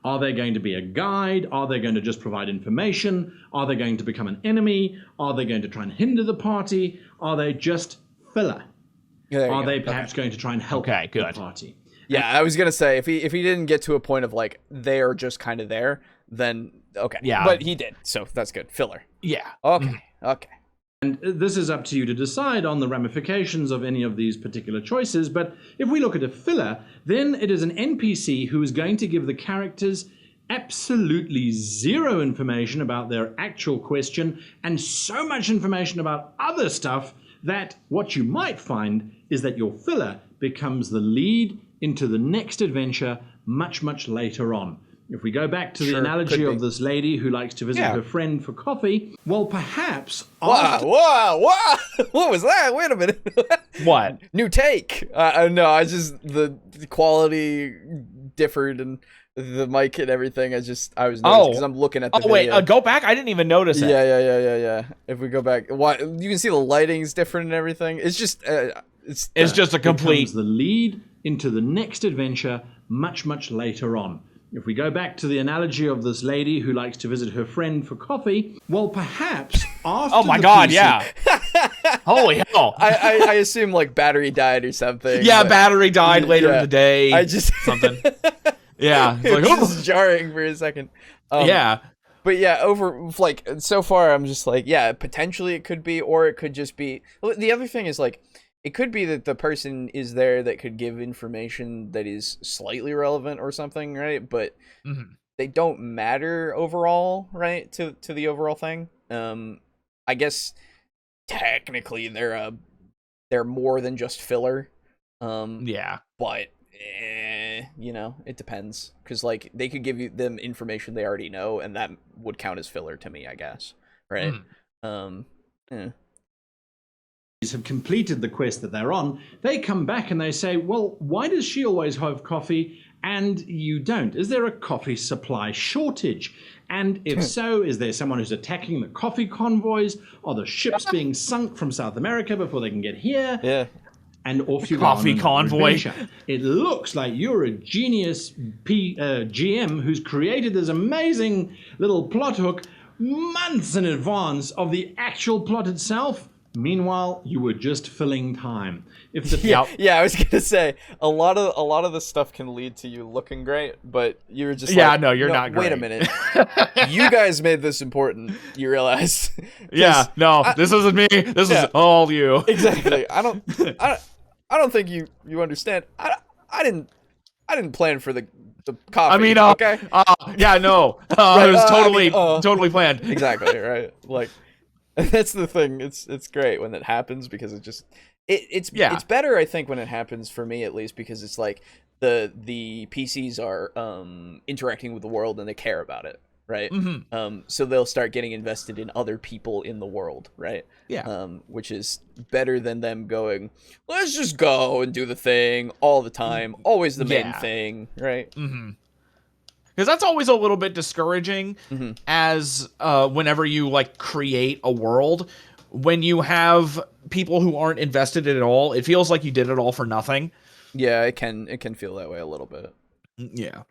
S5: Are they going to be a guide? Are they going to just provide information? Are they going to become an enemy? Are they going to try and hinder the party? Are they just filler? Are they perhaps going to try and help the party?
S1: Yeah, I was gonna say if he didn't get to a point of like they're just kind of there, then okay.
S3: Yeah,
S1: but he did, so that's good. Filler.
S3: Yeah.
S1: Okay. Okay.
S5: And this is up to you to decide on the ramifications of any of these particular choices. But if we look at a filler, then it is an NPC who is going to give the characters absolutely zero information about their actual question, and so much information about other stuff that what you might find is that your filler becomes the lead into the next adventure much, much later on. If we go back to the analogy of this lady who likes to visit her friend for coffee, well, perhaps...
S1: Whoa! What was that? Wait a minute.
S3: What?
S1: New take. No, I just, the quality differed and the mic and everything. I was noticing because I'm looking at the video.
S3: Wait, go back? I didn't even notice it.
S1: Yeah. If we go back, you can see the lighting's different and everything. It's just,
S3: it's just a complete...
S5: the lead into the next adventure much, much later on. If we go back to the analogy of this lady who likes to visit her friend for coffee, well, perhaps after
S3: Oh my god, yeah. Holy hell.
S1: I assume like battery died or something.
S3: Yeah, battery died later in the day.
S1: I just
S3: something. Yeah. It's like,
S1: just jarring for a second.
S3: Yeah.
S1: But yeah, so far I'm just like, yeah, potentially it could be, or it could just be. The other thing is like, it could be that the person is there that could give information that is slightly relevant or something, right? But they don't matter overall, right? To the overall thing. I guess technically they're more than just filler.
S3: Yeah.
S1: But it depends, because like they could give you them information they already know, and that would count as filler to me, I guess, right?
S5: Have completed the quest that they're on, they come back and they say, well, why does she always have coffee and you don't? Is there a coffee supply shortage? And if so, is there someone who's attacking the coffee convoys? Are the ships being sunk from South America before they can get here?
S1: Yeah.
S5: And off you
S3: coffee
S5: go on
S3: convoy.
S5: Adventure. It looks like you're a genius GM who's created this amazing little plot hook months in advance of the actual plot itself. Meanwhile, you were just filling time. If the
S1: yeah, I was gonna say a lot of the stuff can lead to you looking great, but you were just
S3: no, you're not great.
S1: Wait a minute, you guys made this important. You realize?
S3: This isn't me. This is all you.
S1: Exactly. I don't think you understand. I didn't plan for the coffee.
S3: I mean,
S1: okay.
S3: It was totally planned.
S1: Exactly right. Like. That's the thing. It's great when it happens, because it's better, I think, when it happens, for me at least, because it's like the PCs are interacting with the world and they care about it, right? So they'll start getting invested in other people in the world, right?
S3: Yeah.
S1: Which is better than them going, let's just go and do the thing all the time, always the main thing, right?
S3: Because that's always a little bit discouraging as whenever you like create a world, when you have people who aren't invested in it at all, it feels like you did it all for nothing.
S1: Yeah, it can feel that way a little bit.
S3: Yeah.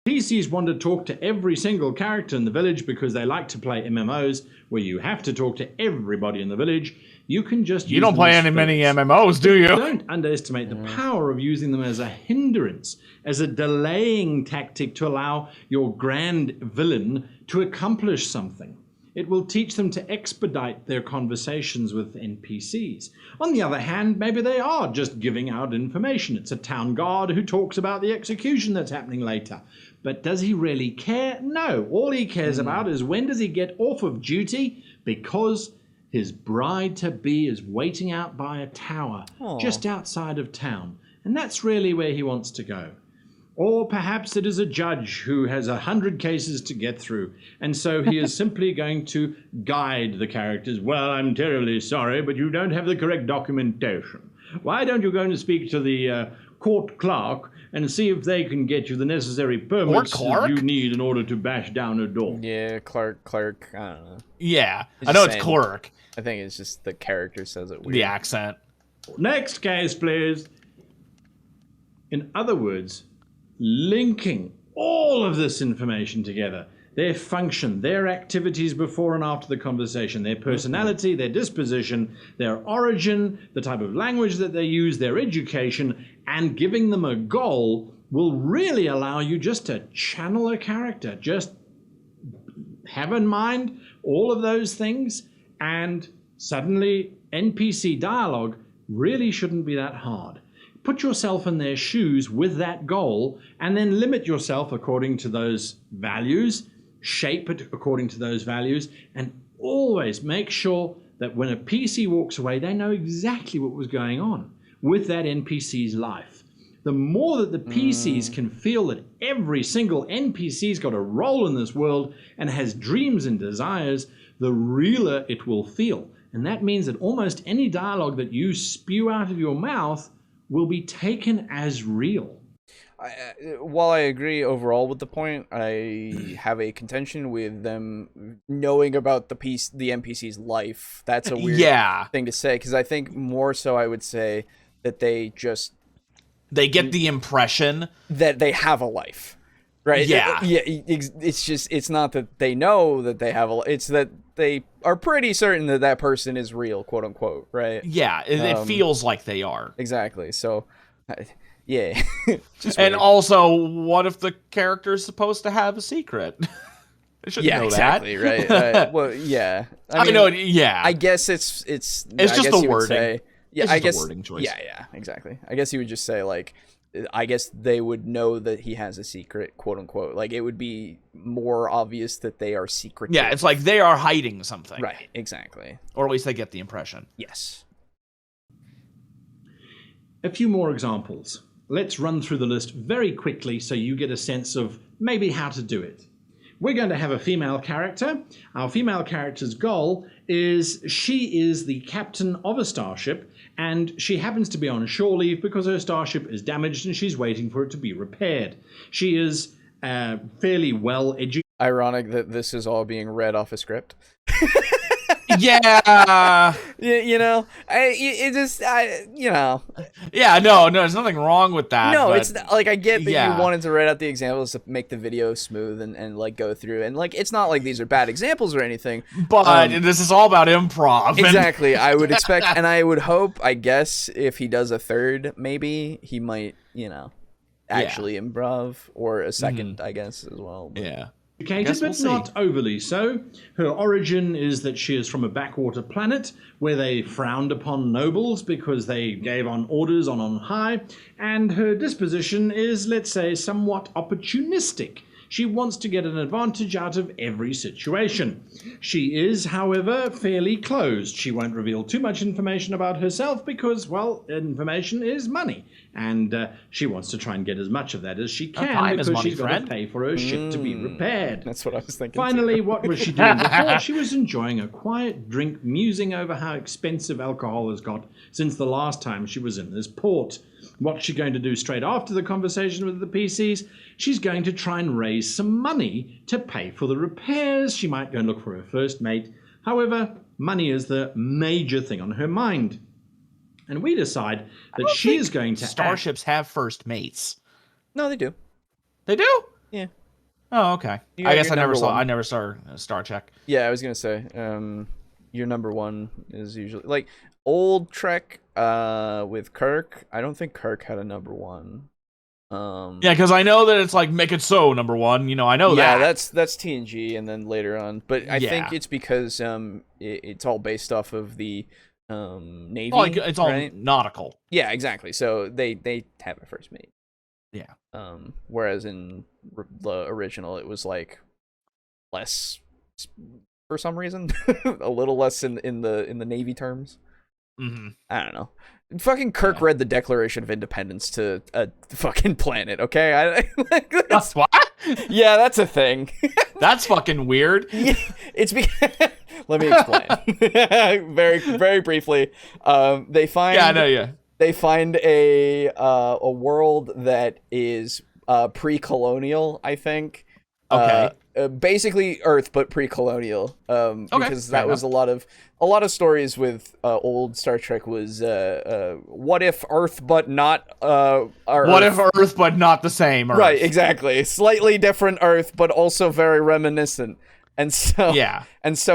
S5: PCs want to talk to every single character in the village because they like to play MMOs where you have to talk to everybody in the village. You can just
S3: You don't play many MMOs, do you?
S5: Don't underestimate the power of using them as a hindrance, as a delaying tactic to allow your grand villain to accomplish something. It will teach them to expedite their conversations with NPCs. On the other hand, maybe they are just giving out information. It's a town guard who talks about the execution that's happening later. But does he really care? No. All he cares about is when does he get off of duty, because his bride-to-be is waiting out by a tower just outside of town. And that's really where he wants to go. Or perhaps it is a judge who has 100 cases to get through, and so he is simply going to guide the characters. Well, I'm terribly sorry, but you don't have the correct documentation. Why don't you go and speak to the court clerk and see if they can get you the necessary permits that you need in order to bash down a door?
S1: Yeah, clerk, I don't know.
S3: Yeah, I know it's clerk.
S1: I think it's just the character says it weird.
S3: The accent.
S5: Next case, please. In other words, linking all of this information together, their function, their activities before and after the conversation, their personality, their disposition, their origin, the type of language that they use, their education, and giving them a goal will really allow you just to channel a character. Just have in mind all of those things, and suddenly NPC dialogue really shouldn't be that hard. Put yourself in their shoes with that goal, and then limit yourself according to those values, shape it according to those values, and always make sure that when a PC walks away, they know exactly what was going on with that NPC's life. the more that the PCs can feel that every single NPC's got a role in this world and has dreams and desires, the realer it will feel. And that means that almost any dialogue that you spew out of your mouth will be taken as real.
S1: While I agree overall with the point, I have a contention with them knowing about the NPC's life. That's a weird thing to say, because I think more so I would say that they
S3: get the impression
S1: that they have a life, right?
S3: Yeah.
S1: It's not that they know that they have it's that they are pretty certain that that person is real, quote unquote, right?
S3: Yeah, it feels like they are.
S1: Exactly. So, yeah.
S3: And also, what if the character is supposed to have a secret? I shouldn't know
S1: exactly,
S3: that.
S1: Right. Well, yeah.
S3: I know. Yeah.
S1: I guess it's
S3: just the wording.
S1: Yeah,
S3: I guess the wording choice.
S1: Yeah, exactly. I guess he would just say, like, I guess they would know that he has a secret, quote unquote. Like, it would be more obvious that they are secretive.
S3: Yeah, it's like they are hiding something.
S1: Right, exactly.
S3: Or at least they get the impression.
S1: Yes.
S5: A few more examples. Let's run through the list very quickly so you get a sense of maybe how to do it. We're going to have a female character. Our female character's goal is she is the captain of a starship, and she happens to be on shore leave because her starship is damaged and she's waiting for it to be repaired. She is fairly well educated.
S1: Ironic that this is all being read off a script.
S3: Yeah.
S1: you know, you know.
S3: Yeah, no, there's nothing wrong with that.
S1: No,
S3: but,
S1: it's like, I get that you wanted to write out the examples to make the video smooth and like go through, and like it's not like these are bad examples or anything.
S3: But this is all about improv.
S1: Exactly. I would expect, and I would hope, I guess, if he does a third, maybe he might, actually improv, or a second, I guess, as well. But.
S3: Yeah.
S5: Educated, but not overly so. Her origin is that she is from a backwater planet where they frowned upon nobles because they gave on orders on high, and her disposition is, let's say, somewhat opportunistic. She wants to get an advantage out of every situation. She is, however, fairly closed. She won't reveal too much information about herself because, well, information is money. And she wants to try and get as much of that as she can because she's got to pay for her ship to be repaired.
S1: That's what I was thinking.
S5: Finally, what was she doing before? She was enjoying a quiet drink, musing over how expensive alcohol has got since the last time she was in this port. What's she going to do straight after the conversation with the PCs? She's going to try and raise some money to pay for the repairs. She might go and look for her first mate. However, money is the major thing on her mind. And we decide that she is going to
S3: starships have first mates.
S1: No, they do.
S3: They do?
S1: Yeah.
S3: Oh, okay. I guess I never saw Star Trek.
S1: Yeah, I was gonna say, your number one is usually like old Trek with Kirk. I don't think Kirk had a number one.
S3: Yeah, because I know that it's like Make It So number one. I know that.
S1: Yeah, that's TNG, and then later on. But I think it's because it's all based off of the Navy.
S3: Oh, like, it's all
S1: right?
S3: nautical.
S1: Yeah, exactly. So they have a first mate.
S3: Yeah.
S1: Whereas in the original, it was like less for some reason, a little less in the Navy terms.
S3: Mm-hmm.
S1: I don't know. Fucking Kirk read the Declaration of Independence to a fucking planet. Okay,
S3: that's what?
S1: Yeah, that's a thing.
S3: That's fucking weird.
S1: Yeah, it's because let me explain very very briefly. They find they find a world that is pre-colonial, I think.
S3: Okay.
S1: Basically Earth, but pre-colonial. Because that was a lot of stories with old Star Trek was what if Earth but not
S3: what if Earth but not the same Earth?
S1: Right, exactly. Slightly different Earth, but also very reminiscent. And so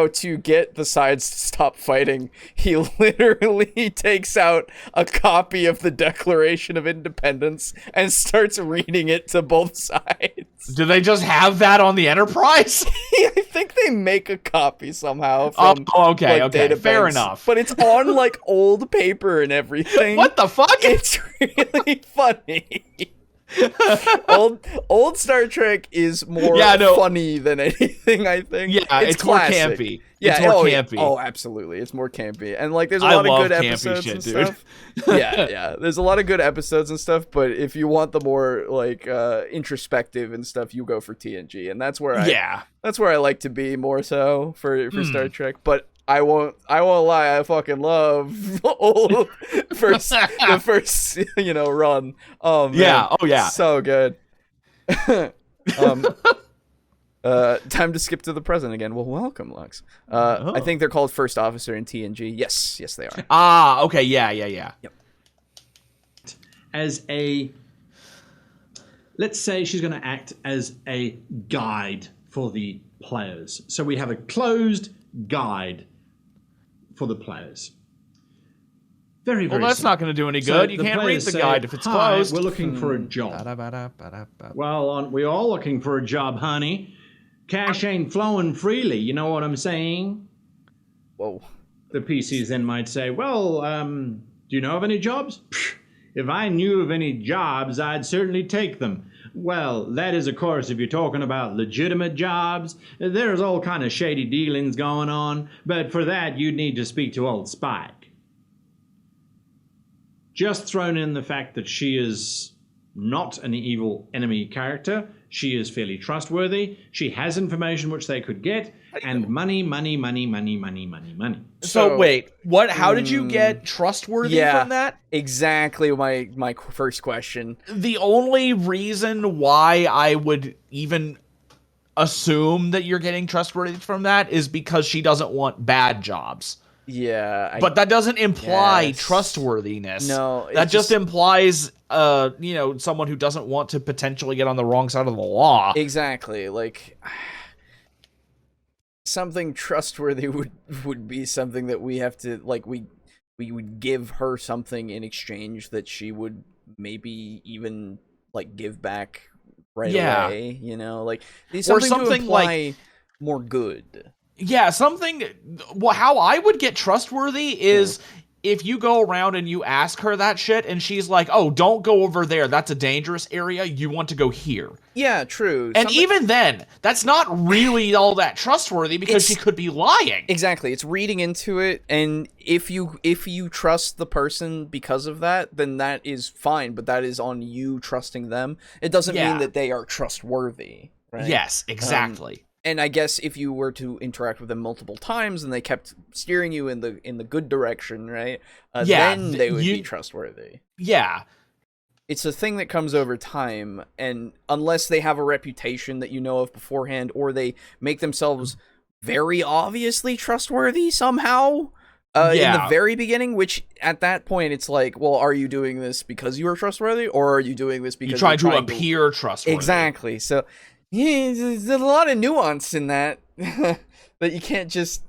S1: to get the sides to stop fighting, he literally takes out a copy of the Declaration of Independence and starts reading it to both sides.
S3: Do they just have that on the Enterprise?
S1: I think they make a copy somehow from
S3: okay.
S1: data
S3: Fair
S1: banks,
S3: enough.
S1: But it's on like old paper and everything.
S3: What the fuck?
S1: It's really funny. old Star Trek is more funny than anything, I think.
S3: Yeah, it's more campy.
S1: Yeah,
S3: it's more campy.
S1: Oh, absolutely. It's more campy. And like there's a lot of good episodes and stuff. Yeah. There's a lot of good episodes and stuff, but if you want the more like introspective and stuff, you go for TNG. And that's where I like to be more so for Star Trek. But I won't lie, I fucking love the first run. Oh man. So good. Time to skip to the present again. Well, welcome, Lux. I think they're called First Officer in TNG. Yes, they are.
S3: Ah, okay, yeah.
S1: Yep.
S5: Let's say she's going to act as a guide for the players. So we have a closed guide for the players. Very, very
S3: Well, that's
S5: simple.
S3: not going to do any good.
S5: So
S3: you
S5: the
S3: can't read
S5: players
S3: the
S5: say,
S3: guide if it's
S5: "Hi,
S3: closed.
S5: We're looking for a job. Well, aren't we all looking for a job, honey? Cash ain't flowing freely, you know what I'm saying?
S1: Whoa.
S5: The PCs then might say, well, do you know of any jobs? If I knew of any jobs, I'd certainly take them. Well, that is, of course, if you're talking about legitimate jobs. There's all kind of shady dealings going on, but for that, you'd need to speak to old Spike. Just thrown in the fact that she is not an evil enemy character. She is fairly trustworthy. She has information which they could get, and money.
S3: So wait, what? How did you get trustworthy from that?
S1: Exactly my first question.
S3: The only reason why I would even assume that you're getting trustworthy from that is because she doesn't want bad jobs.
S1: Yeah,
S3: but that doesn't imply trustworthiness.
S1: No,
S3: that just implies, someone who doesn't want to potentially get on the wrong side of the law.
S1: Exactly. Like something trustworthy would be something that we have to like. We would give her something in exchange that she would maybe even like give back right away. You know, like something to imply like more good.
S3: Yeah, how I would get trustworthy is if you go around and you ask her that shit and she's like, oh, don't go over there. That's a dangerous area. You want to go here.
S1: Yeah, true.
S3: And even then, that's not really all that trustworthy because she could be lying.
S1: Exactly. It's reading into it. And if you trust the person because of that, then that is fine. But that is on you trusting them. It doesn't mean that they are trustworthy. Right?
S3: Yes, exactly.
S1: And I guess if you were to interact with them multiple times and they kept steering you in the good direction, right? Then they would be trustworthy.
S3: Yeah.
S1: It's a thing that comes over time, and unless they have a reputation that you know of beforehand, or they make themselves very obviously trustworthy somehow in the very beginning, which at that point it's like, well, are you doing this because you are trustworthy, or are you doing this because
S3: you're trying to appear trustworthy?
S1: Exactly. So yeah, there's a lot of nuance in that that you can't just,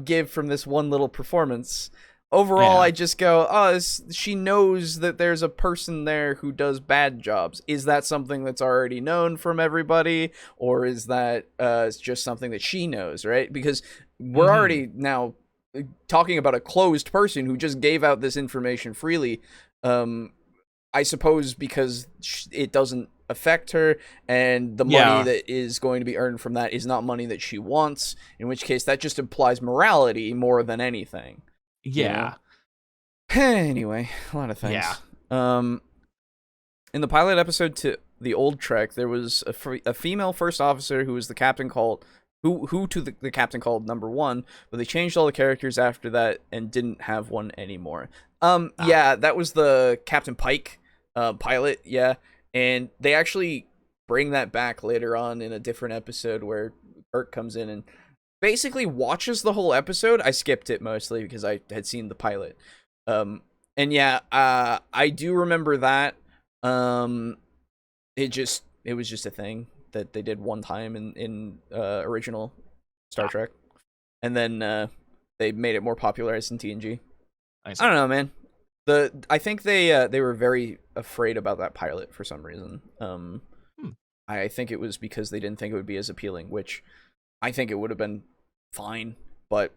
S1: give from this one little performance. Overall, I just go, she knows that there's a person there who does bad jobs. Is that something that's already known from everybody? Or is that just something that she knows, right? Because we're already now talking about a closed person who just gave out this information freely. I suppose because it doesn't affect her, and the money that is going to be earned from that is not money that she wants, in which case that just implies morality more than anything. Anyway, a lot of things. In the pilot episode to the old Trek, there was a female first officer who was the captain called the captain called number 1, but they changed all the characters after that and didn't have one anymore. That was the Captain Pike pilot, and they actually bring that back later on in a different episode where Kirk comes in and basically watches the whole episode. I skipped it mostly because I had seen the pilot. I do remember that. It was just a thing that they did one time in original Star Trek, and then they made it more popularized in TNG. I don't know, man. I think they were very afraid about that pilot for some reason. I think it was because they didn't think it would be as appealing, which I think it would have been fine. But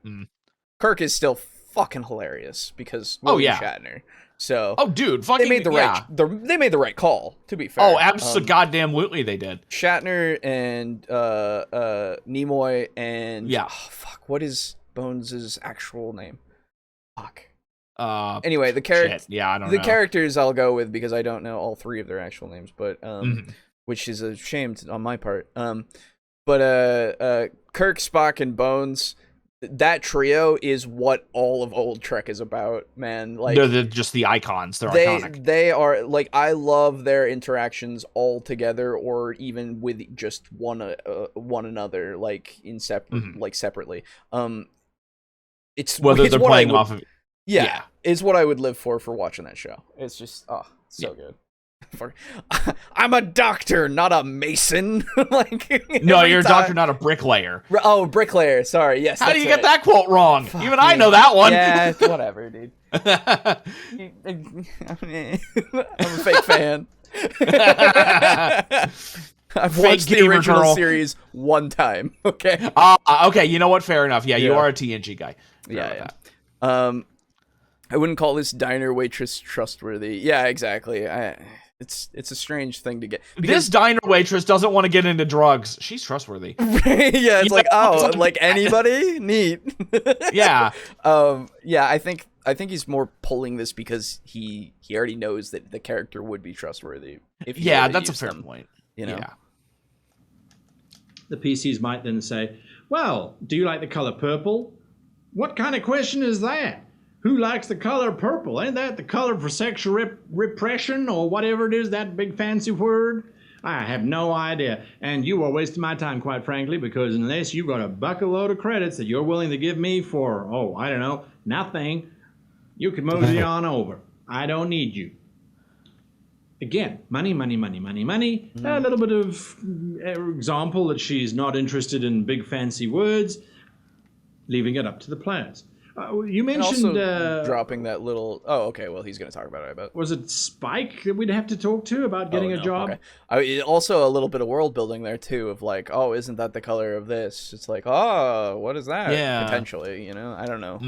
S1: Kirk is still fucking hilarious because William Shatner. So
S3: dude, fucking
S1: they made the right call, to be fair.
S3: Oh, absolutely, goddamn-lutely they did.
S1: Shatner and Nimoy and what is Bones' actual name? Fuck.
S3: Anyway,
S1: the character.
S3: Yeah, I don't know.
S1: The characters I'll go with because I don't know all three of their actual names, but which is a shame on my part. But Kirk, Spock, and Bones, that trio is what all of old Trek is about, man. Like
S3: they're just the icons. They're iconic.
S1: They are like, I love their interactions all together, or even with just one another, like like separately. It's
S3: whether
S1: it's
S3: they're playing off of.
S1: Yeah, it's what I would live for watching that show. It's just so good. I'm a doctor, not a mason. Like
S3: no, you're a doctor, not a bricklayer.
S1: Oh, bricklayer. Sorry. Yes.
S3: How do you get that quote wrong? Fuck even I know that one.
S1: Yeah, whatever, dude. I'm a fake fan. I've watched the original series one time. Okay.
S3: Okay. You know what? Fair enough. Yeah, you are a TNG guy.
S1: Yeah. I wouldn't call this diner waitress trustworthy. Yeah, exactly. It's a strange thing to get.
S3: This diner waitress doesn't want to get into drugs. She's trustworthy.
S1: Yeah, it's like anybody? Neat.
S3: Yeah.
S1: Yeah, I think he's more pulling this because he already knows that the character would be trustworthy.
S3: That's a fair point.
S1: You know?
S3: Yeah.
S5: The PCs might then say, well, do you like the color purple? What kind of question is that? Who likes the color purple? Ain't that the color for sexual repression or whatever it is, that big fancy word? I have no idea. And you are wasting my time, quite frankly, because unless you got a bucket load of credits that you're willing to give me for, I don't know, nothing, you can mosey on over. I don't need you. Again, money, money, money, money, money. A little bit of example that she's not interested in big fancy words, leaving it up to the players. You mentioned
S1: dropping that little. Oh, okay. Well, he's going to talk about it. I bet.
S5: Was it Spike that we'd have to talk to about getting a job?
S1: Okay. Also, a little bit of world building there too. Of like, oh, isn't that the color of this? It's like, oh, what is that?
S3: Yeah.
S1: Potentially, I don't know.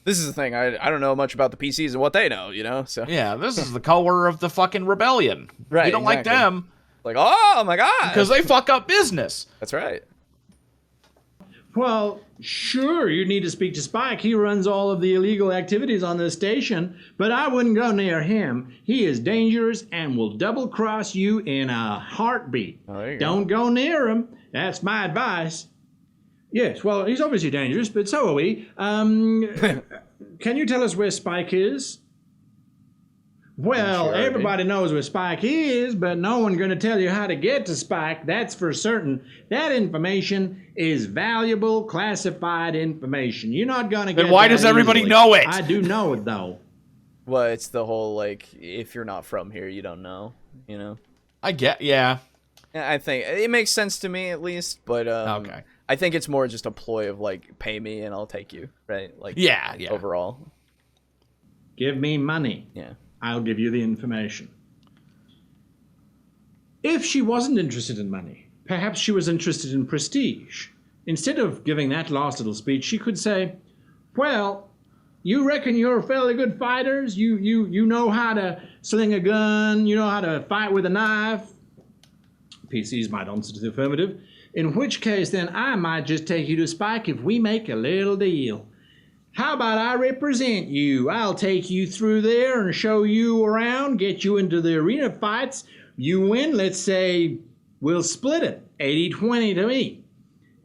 S1: This is the thing. I don't know much about the PCs and what they know. So
S3: yeah, this is the color of the fucking rebellion.
S1: Right.
S3: We don't like them.
S1: Like, oh my god,
S3: because they fuck up business.
S1: That's right.
S5: Well, sure, you need to speak to Spike. He runs all of the illegal activities on this station, but I wouldn't go near him. He is dangerous and will double-cross you in a heartbeat.
S1: Oh, there you
S5: Don't go near him. That's my advice. Yes, well, he's obviously dangerous, but so are we. Can you tell us where Spike is? Well,
S1: sure,
S5: everybody knows where Spike is, but no one's going to tell you how to get to Spike. That's for certain. That information is valuable, classified information. You're not going to get.
S3: Then why does everybody know it?
S5: I do know it, though.
S1: Well, it's the whole, like, if you're not from here, you don't know,
S3: I get, yeah.
S1: I think it makes sense to me, at least, but
S3: okay.
S1: I think it's more just a ploy of, like, pay me and I'll take you, right? Like,
S3: yeah.
S1: Overall.
S5: Give me money.
S1: Yeah.
S5: I'll give you the information. If she wasn't interested in money, perhaps she was interested in prestige. Instead of giving that last little speech, she could say, well, you reckon you're fairly good fighters? You know how to sling a gun, you know how to fight with a knife? PCs might answer to the affirmative. In which case, then, I might just take you to Spike if we make a little deal. How about I represent you? I'll take you through there and show you around, get you into the arena fights. You win, let's say, we'll split it, 80-20 to me.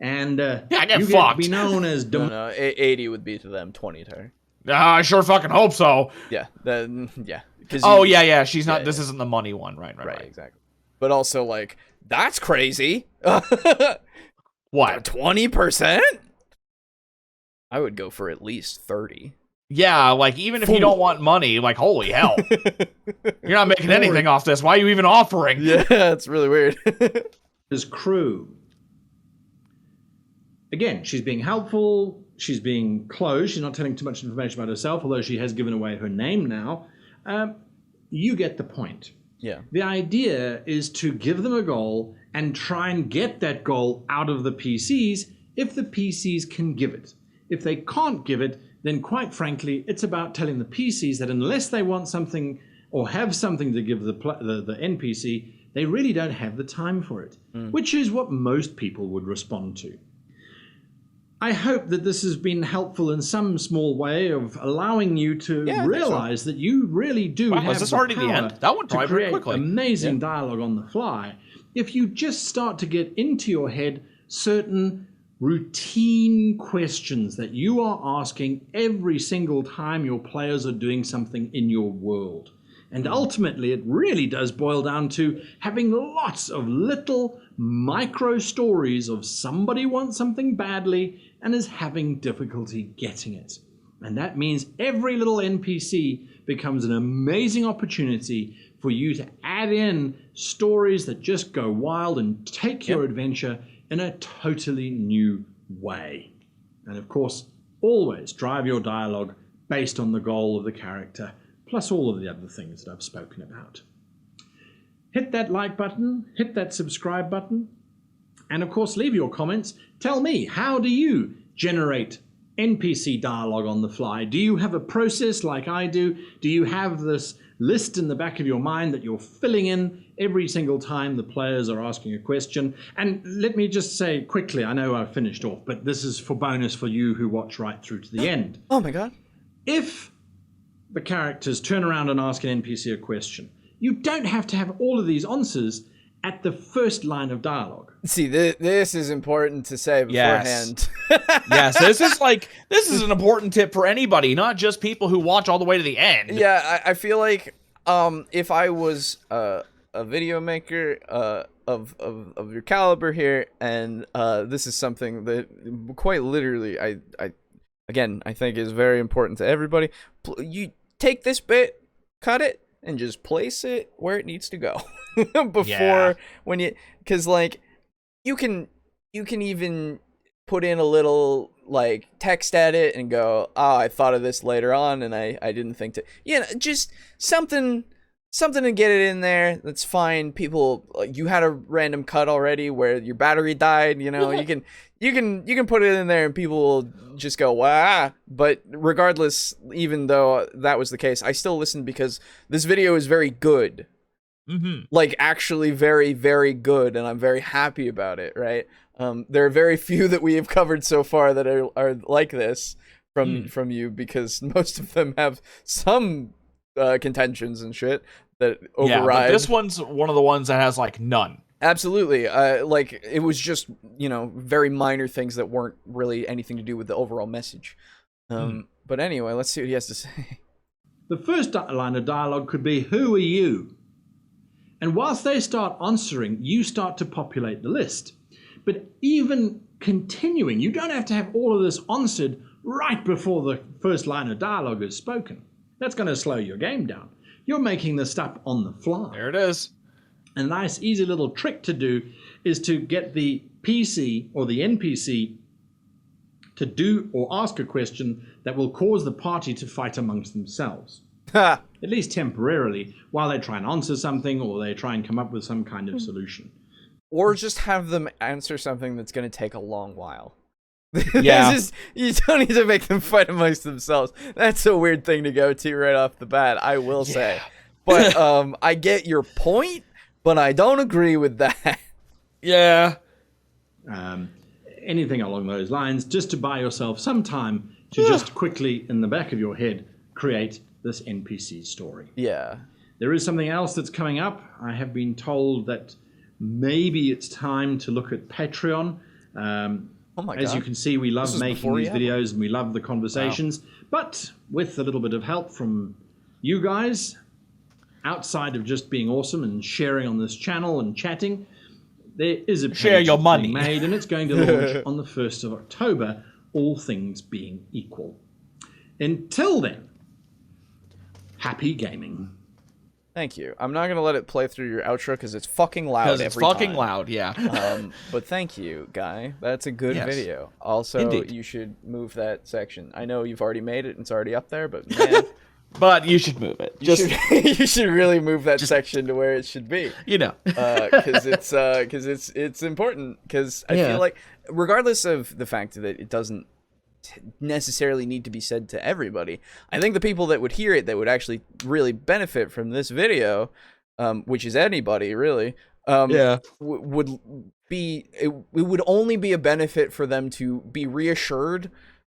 S5: And
S3: I get
S5: you
S3: fucked.
S5: get to be known as...
S1: No, 80 would be to them, 20 to her.
S3: I sure fucking hope so.
S1: Yeah, yeah.
S3: Yeah, she's not... This isn't the money one, right,
S1: exactly. But also, like, that's crazy.
S3: What?
S1: 20%? I would go for at least 30.
S3: Yeah, like, even if you don't want money, like, holy hell. You're not making anything off this. Why are you even offering?
S1: Yeah, it's really weird.
S5: His crew. Again, she's being helpful. She's being closed. She's not telling too much information about herself, although she has given away her name now. You get the point.
S1: Yeah.
S5: The idea is to give them a goal and try and get that goal out of the PCs if the PCs can give it. If they can't give it, then quite frankly, it's about telling the PCs that unless they want something or have something to give the NPC, they really don't have the time for it, which is what most people would respond to. I hope that this has been helpful in some small way of allowing you to realize that you really do have
S3: is this
S5: the
S3: already
S5: power
S3: the end? That went
S5: to
S3: by very
S5: create
S3: quickly.
S5: amazing dialogue on the fly. If you just start to get into your head certain routine questions that you are asking every single time your players are doing something in your world. And ultimately, it really does boil down to having lots of little micro stories of somebody wants something badly and is having difficulty getting it. And that means every little NPC becomes an amazing opportunity for you to add in stories that just go wild and take your adventure in a totally new way. And of course, always drive your dialogue based on the goal of the character, plus all of the other things that I've spoken about. Hit that like button, hit that subscribe button, and of course leave your comments. Tell me, how do you generate NPC dialogue on the fly? Do you have a process like I do? Do you have this list in the back of your mind that you're filling in every single time the players are asking a question? And let me just say quickly, I know I've finished off, but this is for bonus for you who watch right through to the end.
S1: Oh my god.
S5: If the characters turn around and ask an NPC a question, you don't have to have all of these answers at the first line of dialogue.
S1: See, this is important to say beforehand.
S3: Yes, this is an important tip for anybody, not just people who watch all the way to the end.
S1: Yeah, I feel like if I was a video maker of your caliber here, and this is something that quite literally I think is very important to everybody. You take this bit, cut it, and just place it where it needs to go before when you, because like you can even put in a little like text edit and go, oh, I thought of this later on and I didn't think to, just something to get it in there. That's fine. People, you had a random cut already where your battery died, you can put it in there and people will just go, wow. But regardless, even though that was the case, I still listened because this video is very good. Like actually very, very good, and I'm very happy about it, right? There are very few that we have covered so far that are like this from you, because most of them have some contentions and shit that override.
S3: Yeah, but this one's one of the ones that has like none.
S1: Absolutely. Like it was just, very minor things that weren't really anything to do with the overall message. But anyway, let's see what he has to say.
S5: The first line of dialogue could be, who are you? And whilst they start answering, you start to populate the list. But even continuing, you don't have to have all of this answered right before the first line of dialogue is spoken. That's going to slow your game down. You're making this stuff on the fly.
S3: There it is.
S5: A nice, easy little trick to do is to get the PC or the NPC to do or ask a question that will cause the party to fight amongst themselves. At least temporarily, while they try and answer something or they try and come up with some kind of solution.
S1: Or just have them answer something that's going to take a long while.
S3: Yeah.
S1: You don't need to make them fight amongst themselves. That's a weird thing to go to right off the bat, I will say. But I get your point, but I don't agree with that.
S3: Yeah.
S5: Anything along those lines, just to buy yourself some time to just quickly, in the back of your head, create this NPC story.
S1: Yeah.
S5: There is something else that's coming up. I have been told that maybe it's time to look at Patreon.
S1: Oh my
S5: As
S1: God.
S5: you can see, we love making these videos and we love the conversations. Wow. But with a little bit of help from you guys, outside of just being awesome and sharing on this channel and chatting, there is a page
S3: share your money
S5: made, and it's going to launch on the 1st of October, all things being equal. Until then, happy gaming.
S1: Thank you. I'm not going to let it play through your outro because it's fucking loud every time.
S3: Because it's fucking loud, yeah.
S1: But thank you, Guy. That's a good video. Also, you should move that section. I know you've already made it and it's already up there, but man...
S3: But you should move it.
S1: You should really move that section to where it should be. Because it's important. Because I feel like, regardless of the fact that it doesn't necessarily need to be said to everybody, I think the people that would hear it that would actually really benefit from this video, which is anybody really, would be it would only be a benefit for them to be reassured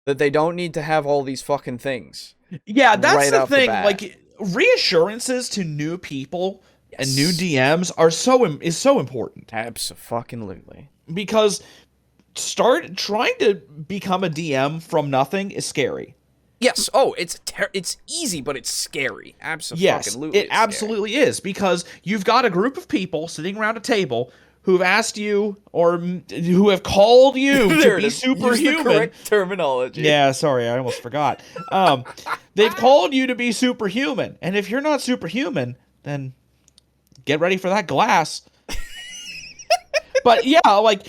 S1: that they don't need to have all these fucking things.
S3: Yeah, that's
S1: right
S3: the
S1: off
S3: thing.
S1: bat.
S3: Like reassurances to new people and new DMs are so important.
S1: Abso-fucking-lutely.
S3: Because trying to become a DM from nothing is scary.
S1: Yes. Oh, it's easy, but it's scary. Absolutely.
S3: Yes, it absolutely is, because you've got a group of people sitting around a table who've asked you or who have called you to be superhuman.
S1: Use the correct terminology.
S3: Yeah, sorry, I almost forgot. They've called you to be superhuman, and if you're not superhuman, then get ready for that glass. But yeah, like,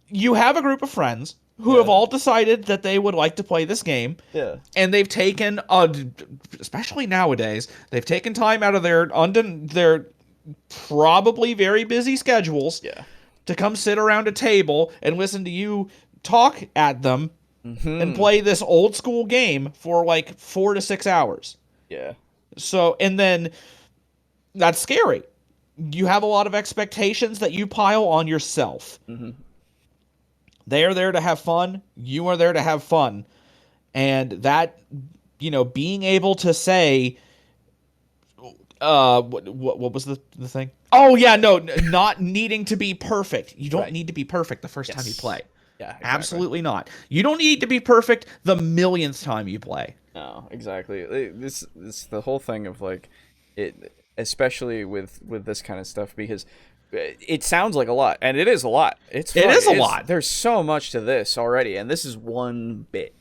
S3: you have a group of friends who have all decided that they would like to play this game.
S1: Yeah.
S3: And they've taken, especially nowadays, they've taken time out of their probably very busy schedules to come sit around a table and listen to you talk at them and play this old school game for like 4 to 6 hours.
S1: Yeah.
S3: So, and then that's scary. You have a lot of expectations that you pile on yourself. Mm-hmm. They are there to have fun. You are there to have fun. And that, being able to say, what was the thing? Oh, yeah, no, not needing to be perfect. You don't need to be perfect the first time you play.
S1: Yeah, exactly.
S3: Absolutely not. You don't need to be perfect the millionth time you play.
S1: No, exactly. This the whole thing of like it, especially with this kind of stuff, because it sounds like a lot, and it is a lot. It is a lot. There's so much to this already, and this is one bit.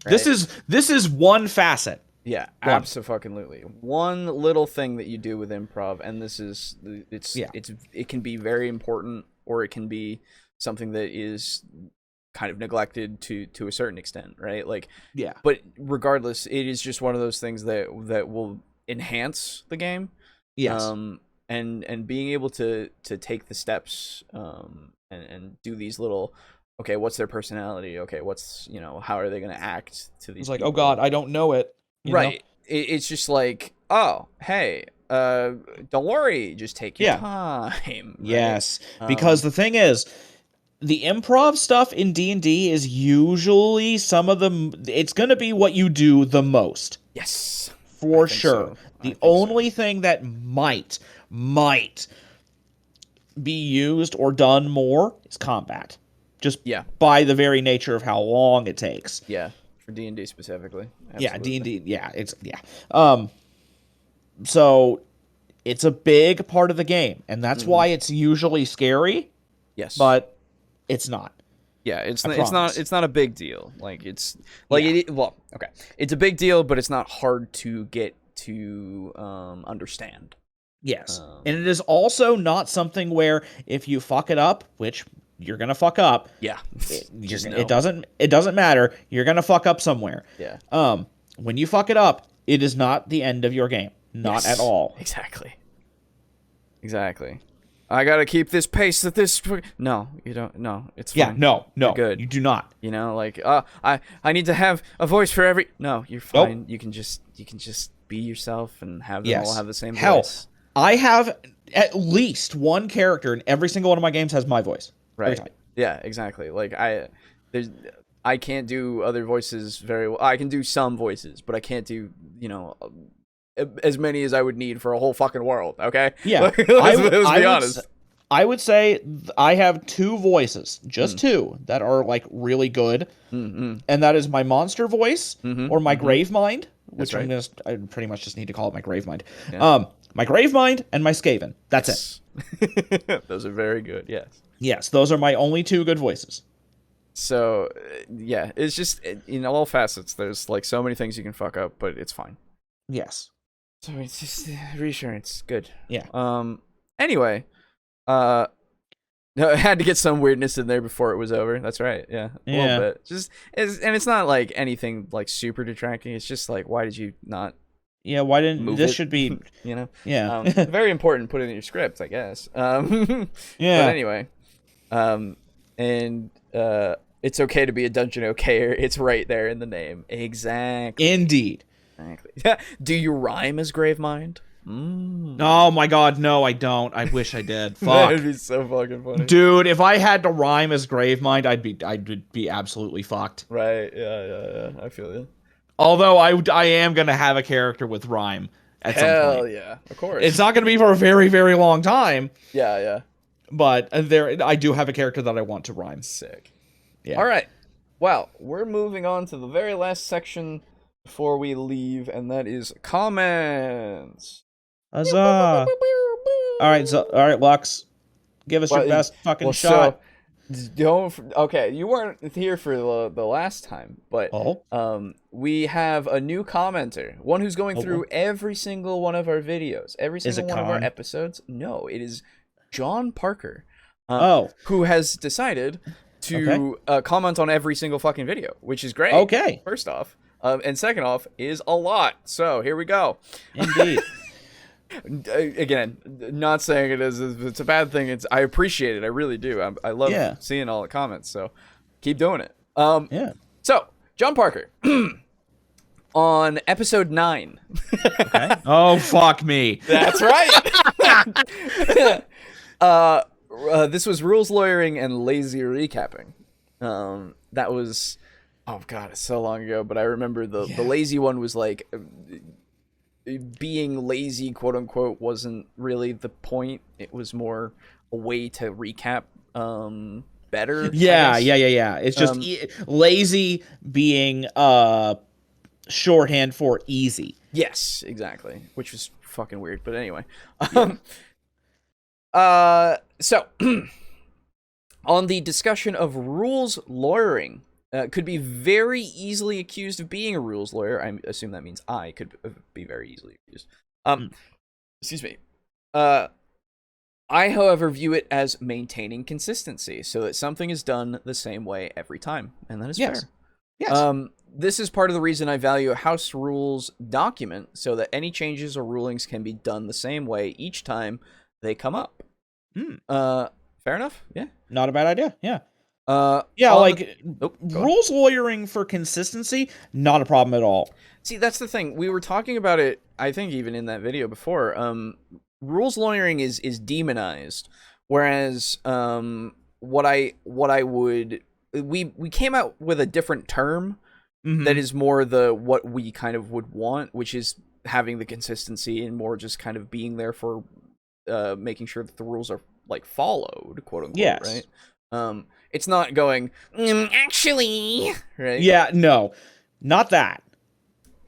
S1: Right?
S3: This is one facet.
S1: Yeah, absolutely. One little thing that you do with improv, and it can be very important, or it can be something that is kind of neglected to a certain extent, right? Like, yeah. But regardless, it is just one of those things that will enhance the game. Yes. And being able to take the steps and do these little, okay, what's their personality? Okay, what's, how are they going to act to these
S3: It's like,
S1: people?
S3: oh God, I don't know it.
S1: Right. It's just like, oh, hey, don't worry, just take your time. Right?
S3: Yes, because the thing is, the improv stuff in D&D is usually it's going to be what you do the most.
S1: Yes.
S3: For sure. So. The only thing that might be used or done more is combat. Just by the very nature of how long it takes.
S1: Yeah, for D&D specifically. Absolutely.
S3: Yeah, D&D, So it's a big part of the game, and that's why it's usually scary.
S1: Yes.
S3: But it's not.
S1: Yeah, it's not a big deal. Like it's like it's a big deal, but it's not hard to get to understand.
S3: Yes. And it is also not something where if you fuck it up, which you're going to fuck up.
S1: Yeah.
S3: It doesn't matter. You're going to fuck up somewhere.
S1: Yeah.
S3: When you fuck it up, it is not the end of your game. Not at all.
S1: Exactly. I got to keep this pace at this. No, you don't. No, it's fine.
S3: Yeah, no.
S1: You're good.
S3: You do not.
S1: Like, I need to have a voice for every. No, you're fine. Nope. You can just be yourself and have them all have the same voice.
S3: I have at least one character in every single one of my games has my voice.
S1: Right. Yeah, exactly. Like I can't do other voices very well. I can do some voices, but I can't do, as many as I would need for a whole fucking world, okay?
S3: Yeah.
S1: Let's be honest.
S3: I would say I have 2 voices, just 2, that are, like, really good. Mm-hmm. And that is my monster voice or my grave mind, which I pretty much just need to call it my grave mind. Yeah. My grave mind and my Skaven. That's
S1: it. Those are very good, yes.
S3: Yes, those are my only 2 good voices.
S1: So, yeah, it's just, in all facets, there's, like, so many things you can fuck up, but it's fine.
S3: Yes.
S1: So it's just reassurance. Good.
S3: Yeah.
S1: Anyway, I had to get some weirdness in there before it was over. That's right. Yeah. A little bit. And it's not like anything like super detracting. It's just like, why did you not?
S3: Yeah. Why didn't this should be? Yeah.
S1: Very important. Put it in your script, I guess. Yeah. But anyway, it's okay to be a dungeon okayer. It's right there in the name. Exactly.
S3: Indeed.
S1: Exactly. Do you rhyme as Gravemind?
S3: Oh my god, no, I don't. I wish I did. Fuck.
S1: That'd be so fucking funny.
S3: Dude, if I had to rhyme as Gravemind, I'd be absolutely fucked.
S1: Right, yeah. I feel you.
S3: Although I am gonna have a character with rhyme at some point.
S1: Hell yeah, of course.
S3: It's not gonna be for a very, very long time.
S1: Yeah.
S3: But I do have a character that I want to rhyme.
S1: Sick.
S3: Yeah.
S1: All right. Well, we're moving on to the very last section before we leave, and that is comments.
S3: Huzzah! All right, Lux, give us your best fucking shot.
S1: Okay, you weren't here for the last time, but we have a new commenter, one who's going through every single one of our videos, every single one of our episodes. No, it is John Parker, who has decided to comment on every single fucking video, which is great.
S3: Okay.
S1: First off, and second off is a lot. So here we go.
S3: Indeed.
S1: Again, not saying it is it's a bad thing. I appreciate it. I really do. I love seeing all the comments. So keep doing it. So John Parker on episode 9.
S3: Okay. Oh fuck me.
S1: That's right. This was rules lawyering and lazy recapping. That was, oh god, it's so long ago. But I remember the lazy one was like, being lazy, quote unquote, wasn't really the point. It was more a way to recap better.
S3: Yeah. It's just lazy being shorthand for easy.
S1: Yes, exactly. Which was fucking weird, but anyway. So on the discussion of rules lawyering, could be very easily accused of being a rules lawyer. I assume that means I could be very easily accused. Excuse me. I, however, view it as maintaining consistency, so that something is done the same way every time, and that is fair.
S3: Yes.
S1: This is part of the reason I value a house rules document, so that any changes or rulings can be done the same way each time they come up. Fair enough? Yeah.
S3: Not a bad idea. Yeah. Rules lawyering for consistency, not a problem at all.
S1: See, that's the thing. We were talking about it, I think, even in that video before. Rules lawyering is demonized, whereas we came out with a different term that is more what we kind of would want, which is having the consistency and more just kind of being there for making sure that the rules are like followed, quote unquote, right? It's not going, actually, right?
S3: Yeah, no, not that.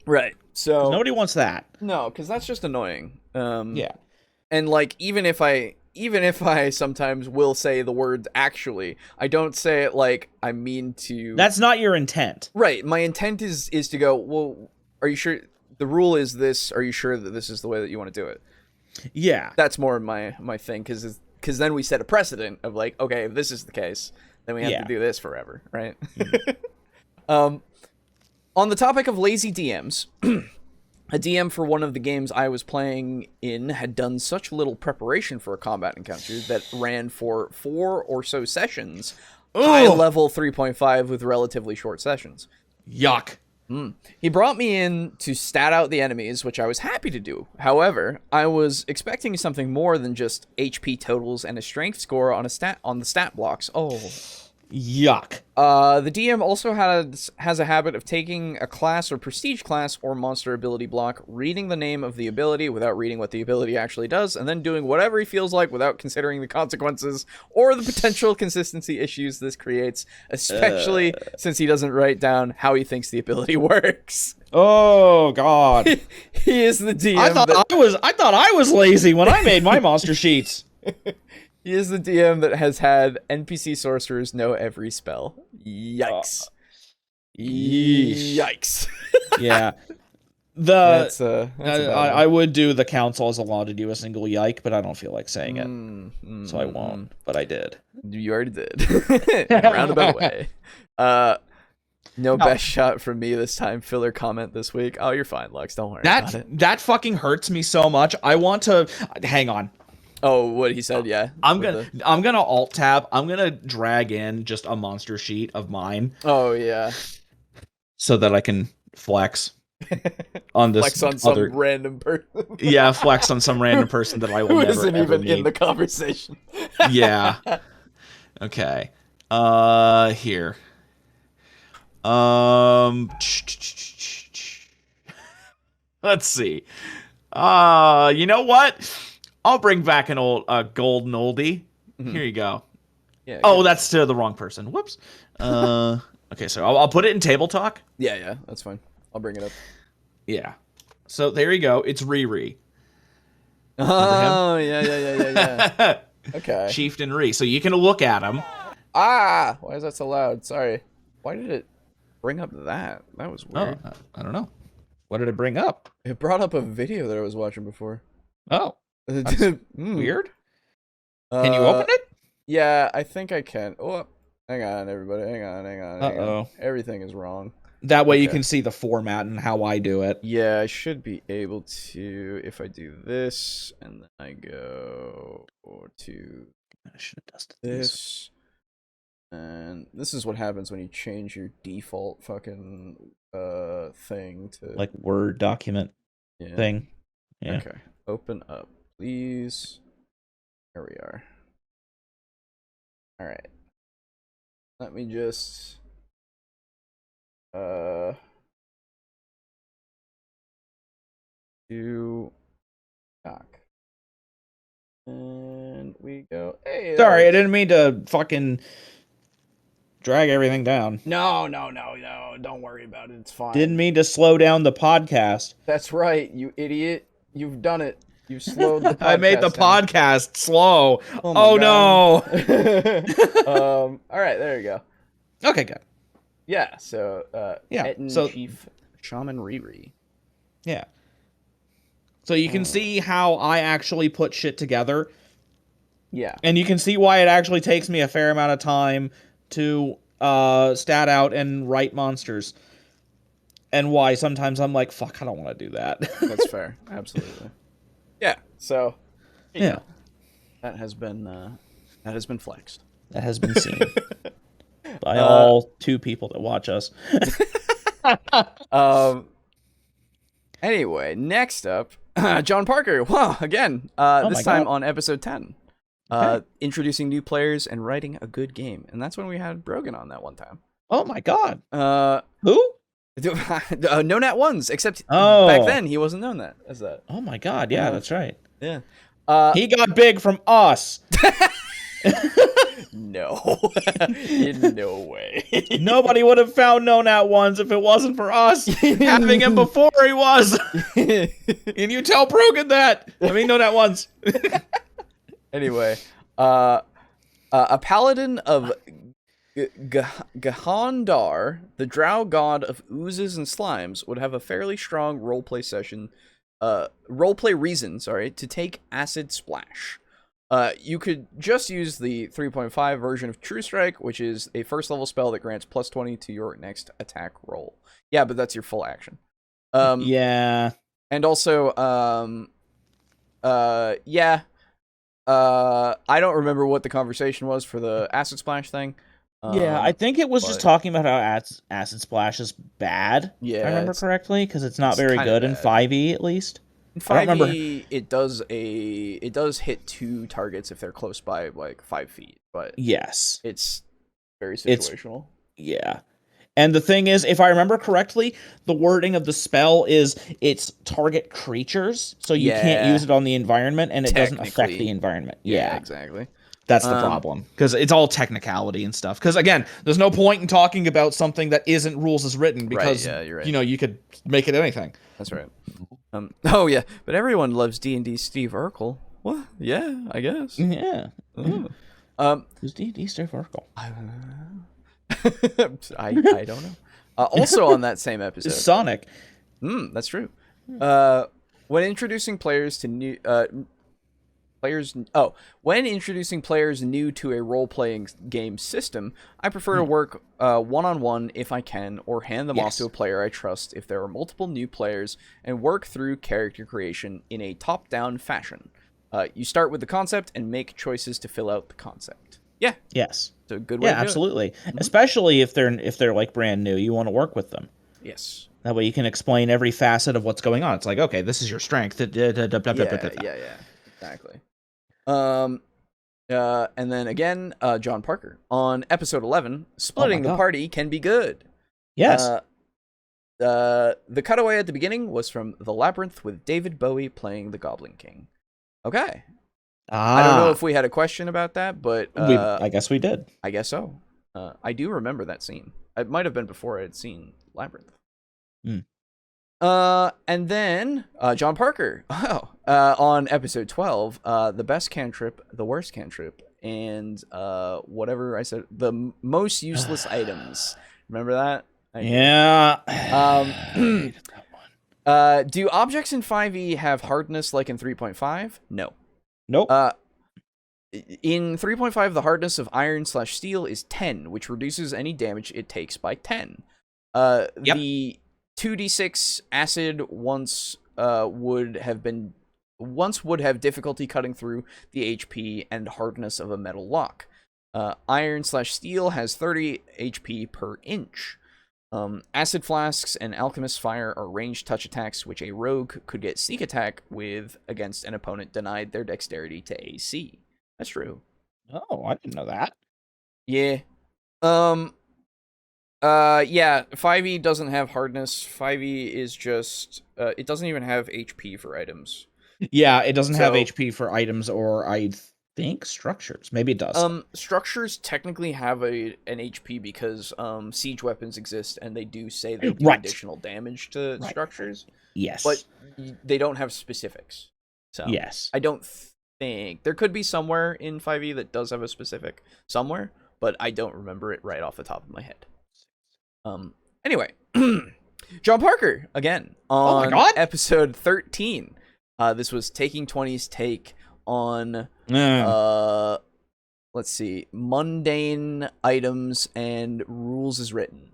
S1: Right. So
S3: nobody wants that.
S1: No, because that's just annoying. And like, even if I sometimes will say the word actually, I don't say it like I mean to. That's
S3: not your intent.
S1: Right. My intent is to go, well, are you sure the rule is this? Are you sure that this is the way that you want to do it?
S3: Yeah.
S1: That's more my thing, because then we set a precedent of like, okay, if this is the case, then we have to do this forever, right? On the topic of lazy DMs, a DM for one of the games I was playing in had done such little preparation for a combat encounter that ran for 4 or so sessions, high level 3.5 with relatively short sessions.
S3: Yuck.
S1: He brought me in to stat out the enemies, which I was happy to do. However, I was expecting something more than just HP totals and a strength score on the stat blocks. Oh,
S3: yuck.
S1: The DM also has a habit of taking a class or prestige class or monster ability block, reading the name of the ability without reading what the ability actually does, and then doing whatever he feels like without considering the consequences or the potential consistency issues this creates, especially since he doesn't write down how he thinks the ability works.
S3: Oh God.
S1: He is the DM.
S3: I thought I was lazy when I made my monster sheets.
S1: He is the DM that has had NPC sorcerers know every spell. Yikes. Yikes.
S3: Yeah. I would do the council as a law to do a single yike, but I don't feel like saying it. So I won't. But I did.
S1: You already did. In a roundabout way. No best shot from me this time. Filler comment this week. Oh, you're fine, Lux. Don't worry about it.
S3: That fucking hurts me so much. I want to... Hang on.
S1: Oh, what he said, yeah.
S3: I'm gonna alt tab. I'm gonna drag in just a monster sheet of mine.
S1: Oh yeah.
S3: So that I can flex. on this
S1: flex on some random person.
S3: Yeah, flex on some random person that I will
S1: Who
S3: never
S1: isn't
S3: ever
S1: even
S3: meet.
S1: in the conversation.
S3: Yeah. Okay. Here. Let's see. You know what? I'll bring back an old golden oldie. Here you go.
S1: Yeah.
S3: Oh, that's to the wrong person. Whoops. Okay, so I'll put it in TableTalk.
S1: Yeah, that's fine. I'll bring it up.
S3: Yeah. So there you go. It's Riri.
S1: Oh, yeah. Okay.
S3: Chieftain Ree. So you can look at him.
S1: Ah! Why is that so loud? Sorry. Why did it bring up that? That was weird.
S3: Oh, I don't know. What did it bring up?
S1: It brought up a video that I was watching before.
S3: Oh. That's weird. Can you open it?
S1: Yeah, I think I can. Oh, hang on, everybody. Hang on.
S3: Uh-oh.
S1: Everything is wrong.
S3: That way you can see the format and how I do it.
S1: Yeah, I should be able to if I do this and then I go to
S3: I should have dusted
S1: this. And this is what happens when you change your default fucking thing to
S3: like Word document thing. Yeah.
S1: Okay. Open up, please. There we are. All right. Let me just do doc. And we go. Hey.
S3: Sorry, I didn't mean to fucking drag everything down.
S1: No. Don't worry about it. It's fine.
S3: Didn't mean to slow down the podcast.
S1: That's right, you idiot. You've done it. You've slowed the podcast
S3: I made the
S1: down.
S3: podcast slow.
S1: Oh
S3: no.
S1: All right, there you go.
S3: Okay, good.
S1: Yeah, so Etten
S3: so
S1: Chief Shaman Riri.
S3: Yeah. So you can see how I actually put shit together.
S1: Yeah.
S3: And you can see why it actually takes me a fair amount of time to stat out and write monsters. And why sometimes I'm like, fuck, I don't want to do that.
S1: That's fair. Absolutely. Yeah. So
S3: yeah.
S1: That has been flexed.
S3: That has been seen by all 2 people that watch us.
S1: Anyway, next up, John Parker. Wow, again. This time on episode 10. Introducing new players and writing a good game. And that's when we had Brogan on that one time.
S3: Oh my god. Who?
S1: No nat ones, except back then he wasn't known that as that.
S3: Oh my god, yeah, that's right.
S1: Yeah.
S3: He got big from us.
S1: No. In no way.
S3: Nobody would have found no nat ones if it wasn't for us having him before he was. And you tell Brogan that. I mean, no nat ones.
S1: Anyway, a paladin of Gahandar, the drow god of oozes and slimes, would have a fairly strong roleplay reason, to take Acid Splash. You could just use the 3.5 version of True Strike, which is a first level spell that grants plus 20 to your next attack roll. Yeah, but that's your full action.
S3: Yeah.
S1: And also, I don't remember what the conversation was for the Acid Splash thing.
S3: Yeah, I think it was just talking about how Acid Splash is bad. Yeah, if I remember correctly, because it's not very good in 5e at least.
S1: In 5e, it does hit 2 targets if they're close by like 5 feet, but
S3: yes,
S1: it's very situational.
S3: Yeah. And the thing is, if I remember correctly, the wording of the spell is it's target creatures, so you can't use it on the environment, and it doesn't affect the environment. Yeah,
S1: exactly.
S3: That's the problem, because it's all technicality and stuff. Because again, there's no point in talking about something that isn't rules as written, because you're right. You could make it anything.
S1: That's right. Oh yeah, but everyone loves D&D Steve Urkel. What? Yeah, I guess.
S3: Yeah. Who's D&D Steve Urkel?
S1: I don't know. Also on that same episode,
S3: Sonic.
S1: That's true. When introducing players to new to a role-playing game system, I prefer to work one-on-one if I can, or hand them off to a player I trust if there are multiple new players, and work through character creation in a top-down fashion. You start with the concept and make choices to fill out the concept. Yeah.
S3: Yes.
S1: It's a good way to do
S3: absolutely. It. Especially if they're like brand new, you want to work with them.
S1: Yes.
S3: That way you can explain every facet of what's going on. It's like, okay, this is your strength.
S1: Yeah, exactly. And then again, John Parker on episode 11, splitting the party can be good.
S3: Yes.
S1: The cutaway at the beginning was from The Labyrinth with David Bowie playing the Goblin King. Okay. I don't know if we had a question about that, but
S3: I guess we did.
S1: I guess so. I do remember that scene. It might have been before I had seen Labyrinth. And then John Parker. On episode 12, the best cantrip, the worst cantrip, and whatever I said, the most useless items. Remember that?
S3: Yeah.
S1: Do objects in 5e have hardness like in 3.5? No.
S3: Nope.
S1: In 3.5, the hardness of iron/steel is 10, which reduces any damage it takes by 10. The 2d6 acid once would have difficulty cutting through the HP and hardness of a metal lock. Iron/steel has 30 HP per inch. Acid flasks and alchemist fire are ranged touch attacks, which a rogue could get sneak attack with against an opponent denied their dexterity to AC. That's true.
S3: Oh, I didn't know that.
S1: Yeah. Yeah, 5e doesn't have hardness. 5e is just it doesn't even have HP for items.
S3: Yeah, it doesn't have HP for items, or I think structures. Maybe it does.
S1: Structures technically have an HP because siege weapons exist, and they do say they do additional damage to structures.
S3: Yes.
S1: But they don't have specifics. So
S3: yes.
S1: I don't think there could be somewhere in 5e that does have a specific somewhere, but I don't remember it right off the top of my head. Anyway, John Parker again on episode 13. This was Taking 20's take on let's see, mundane items and rules as written.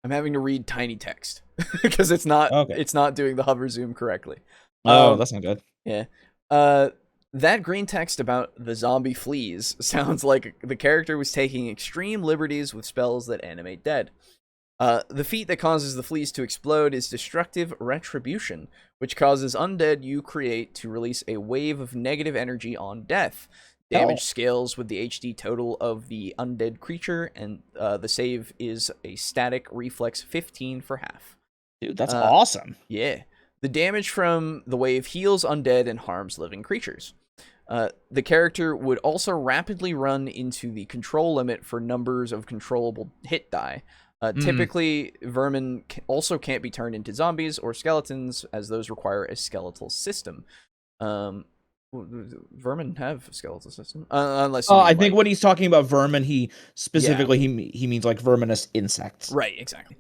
S1: I'm having to read tiny text because it's not doing the hover zoom correctly.
S3: That's not good.
S1: Yeah. That green text about the zombie fleas sounds like the character was taking extreme liberties with spells that animate dead. The feat that causes the fleas to explode is Destructive Retribution, which causes undead you create to release a wave of negative energy on death. Damage scales with the HD total of the undead creature, and the save is a static reflex 15 for half.
S3: Dude, that's awesome.
S1: Yeah. The damage from the wave heals undead and harms living creatures. The character would also rapidly run into the control limit for numbers of controllable hit die. Typically, vermin also can't be turned into zombies or skeletons, as those require a skeletal system. Vermin have a skeletal system, unless.
S3: I think when he's talking about vermin, he specifically he means like verminous insects.
S1: Right, exactly.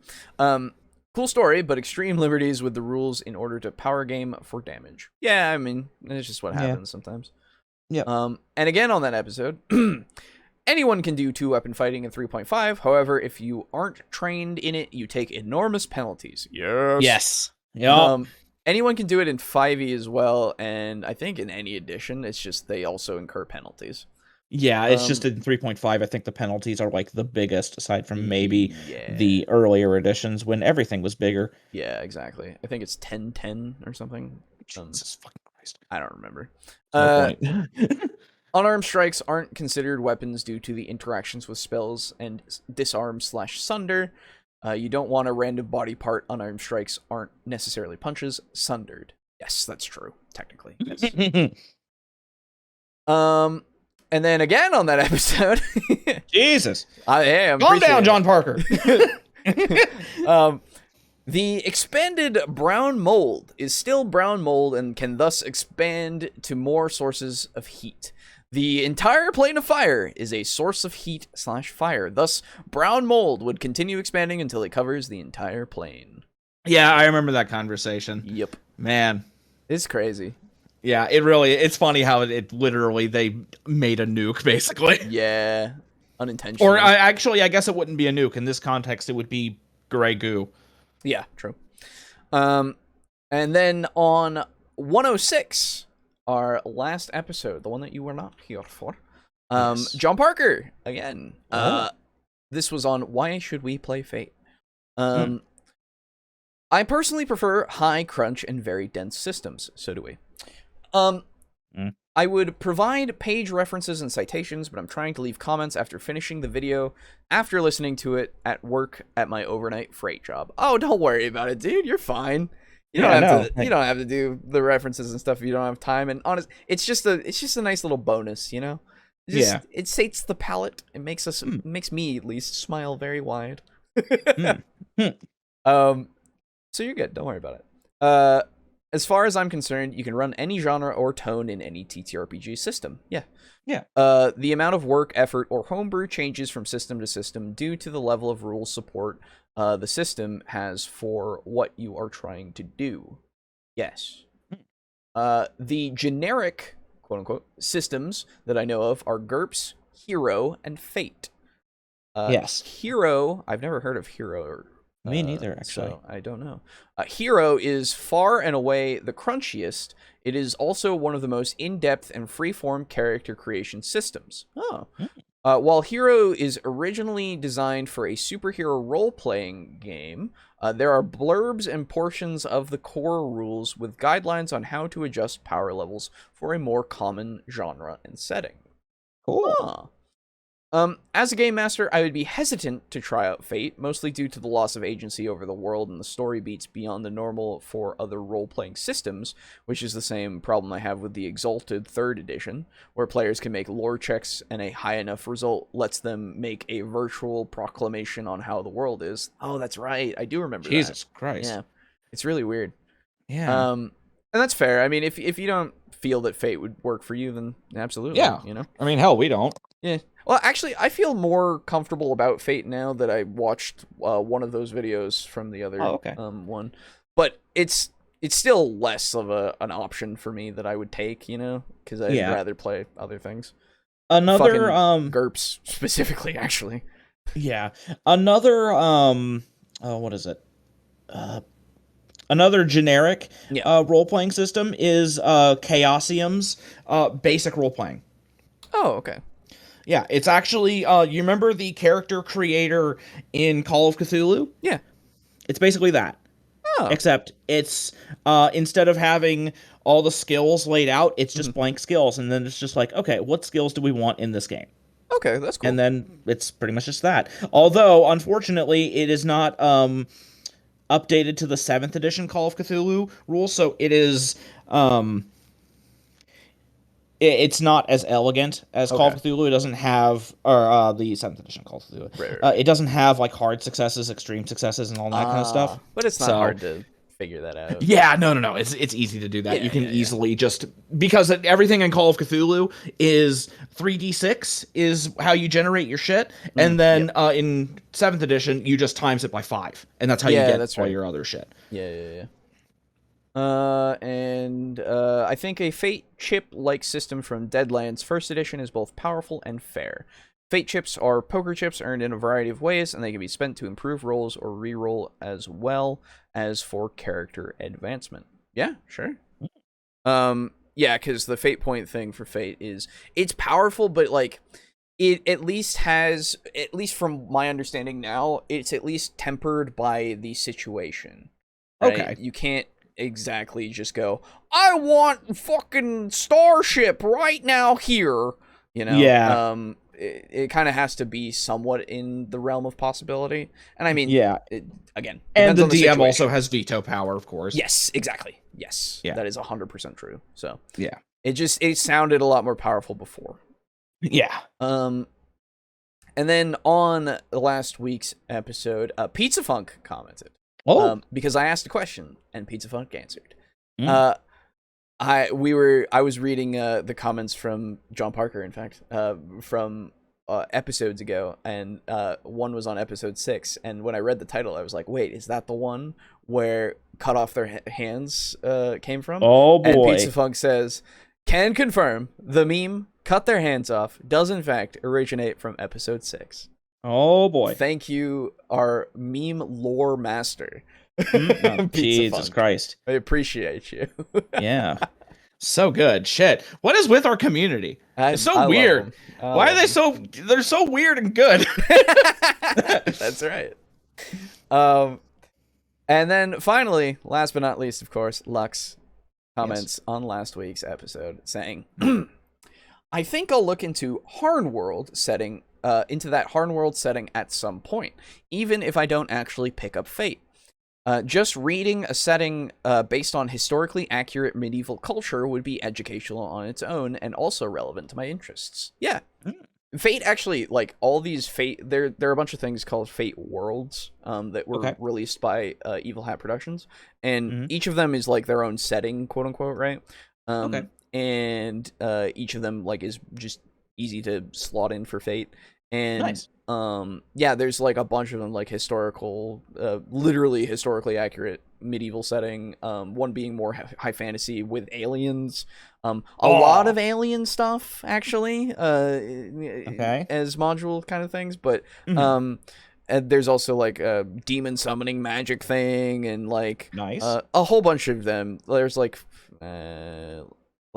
S1: Cool story, but extreme liberties with the rules in order to power game for damage. Yeah, I mean, it's just what happens sometimes.
S3: Yeah.
S1: And again on that episode, anyone can do 2-weapon fighting in 3.5. However, if you aren't trained in it, you take enormous penalties.
S3: Yes. Yeah.
S1: Anyone can do it in 5e as well, and I think in any edition, it's just they also incur penalties.
S3: Yeah, it's just in 3.5, I think the penalties are like the biggest, aside from maybe the earlier editions when everything was bigger.
S1: Yeah, exactly. I think it's 10-10 or something.
S3: Jesus fucking Christ.
S1: I don't remember.
S3: No
S1: Unarmed strikes aren't considered weapons due to the interactions with spells and disarm/sunder. You don't want a random body part. Unarmed strikes aren't necessarily punches. Sundered. Yes, that's true, technically. Yes. And then again on that episode,
S3: Jesus.
S1: Hey,
S3: calm down, John Parker.
S1: The expanded brown mold is still brown mold and can thus expand to more sources of heat. The entire plane of fire is a source of heat/fire. Thus, brown mold would continue expanding until it covers the entire plane.
S3: Yeah, I remember that conversation.
S1: Yep.
S3: Man.
S1: It's crazy.
S3: Yeah, it's funny how it literally, they made a nuke, basically.
S1: Yeah, unintentionally.
S3: Or I guess it wouldn't be a nuke. In this context, it would be gray goo.
S1: Yeah, true. And then on 106, our last episode, the one that you were not here for, yes. John Parker, again. This was on Why Should We Play Fate? I personally prefer high crunch and very dense systems. So do we. I would provide page references and citations, but I'm trying to leave comments after finishing the video, after listening to it at work at my overnight freight job. Oh, don't worry about it, dude. You're fine. You don't have to do the references and stuff if you don't have time. And it's just a nice little bonus, you know? It sates the palate. It makes me at least smile very wide. So you're good. Don't worry about it. As far as I'm concerned, you can run any genre or tone in any TTRPG system. Yeah. The amount of work, effort, or homebrew changes from system to system due to the level of rule support the system has for what you are trying to do. Yes. The generic, quote-unquote, systems that I know of are GURPS, Hero, and Fate.
S3: Yes.
S1: Hero, I've never heard of Hero.
S3: Me neither, actually.
S1: So I don't know. Hero is far and away the crunchiest. It is also one of the most in-depth and free-form character creation systems. While Hero is originally designed for a superhero role-playing game, there are blurbs and portions of the core rules with guidelines on how to adjust power levels for a more common genre and setting.
S3: Cool.
S1: As a game master, I would be hesitant to try out Fate, mostly due to the loss of agency over the world and the story beats beyond the normal for other role-playing systems, which is the same problem I have with the Exalted 3rd edition, where players can make lore checks and a high enough result lets them make a virtual proclamation on how the world is. Oh, that's right. I do remember
S3: Jesus
S1: that.
S3: Christ.
S1: Yeah. It's really weird.
S3: Yeah.
S1: And that's fair. I mean, if you don't feel that Fate would work for you, then absolutely.
S3: Yeah.
S1: You know?
S3: I mean, hell, we don't.
S1: Yeah. Well, actually, I feel more comfortable about Fate now that I watched one of those videos from the other one. But it's still less of an option for me that I would take, you know, because I'd rather play other things.
S3: Another
S1: GURPS specifically, actually.
S3: Yeah. Another what is it? Another generic role-playing system is Chaosium's basic role-playing.
S1: Oh, okay.
S3: Yeah, it's actually, you remember the character creator in Call of Cthulhu?
S1: Yeah.
S3: It's basically that.
S1: Oh.
S3: Except it's, instead of having all the skills laid out, it's just blank skills, and then it's just like, okay, what skills do we want in this game?
S1: Okay, that's cool.
S3: And then it's pretty much just that. Although, unfortunately, it is not, updated to the 7th edition Call of Cthulhu rules, so it is, it's not as elegant as Call of Cthulhu. It doesn't have, or the 7th edition Call of Cthulhu. Right. It doesn't have like hard successes, extreme successes, and all that kind of stuff.
S1: But it's not hard to figure that out.
S3: Yeah, no. It's easy to do that. You can easily just, because everything in Call of Cthulhu is 3d6 is how you generate your shit, and then in 7th edition you just times it by 5, and that's how you get all your other shit.
S1: Yeah. And I think a Fate chip-like system from Deadlands 1st edition is both powerful and fair. Fate chips are poker chips earned in a variety of ways, and they can be spent to improve rolls or re-roll as well as for character advancement. Yeah, sure. Yeah, because the Fate point thing for Fate is, it's powerful, but like, it at least has, at least from my understanding now, it's at least tempered by the situation. Right?
S3: Okay.
S1: You can't exactly just go, I want fucking Starship right now here, you know?
S3: Yeah.
S1: It kind of has to be somewhat in the realm of possibility. And I mean, again,
S3: and the DM
S1: situation.
S3: also has veto power, of course.
S1: Yes, exactly. Yes.
S3: Yeah.
S1: That is 100% true. So
S3: yeah,
S1: it sounded a lot more powerful before.
S3: Yeah.
S1: And then on last week's episode, Pizza Funk commented. Because I asked a question and Pizza Funk answered. I was reading the comments from John Parker, in fact, from episodes ago, and one was on episode 6. And when I read the title, I was like, "Wait, is that the one where cut off their hands came from?"
S3: Oh boy!
S1: And Pizza Funk says, "Can confirm the meme cut their hands off does in fact originate from episode 6."
S3: Oh boy!
S1: Thank you, our meme lore master.
S3: Jesus Christ.
S1: I appreciate you.
S3: Yeah. So good. Shit. What is with our community? It's so weird. Why are they're so weird and good?
S1: That's right. And then finally, last but not least, of course, Lux comments on last week's episode saying, I think I'll look into Harnworld setting, into that Harnworld setting at some point, even if I don't actually pick up Fate. Just reading a setting based on historically accurate medieval culture would be educational on its own and also relevant to my interests. Yeah. Fate actually, like, all these Fate, there are a bunch of things called Fate Worlds that were released by Evil Hat Productions, and each of them is, like, their own setting, quote-unquote, right? And each of them, like, is just easy to slot in for Fate. And, yeah, there's, like, a bunch of them, like, historical, literally historically accurate medieval setting, one being more high fantasy with aliens, a lot of alien stuff, actually, as module kind of things, but, and there's also, like, a demon summoning magic thing, and, like, a whole bunch of them. There's, like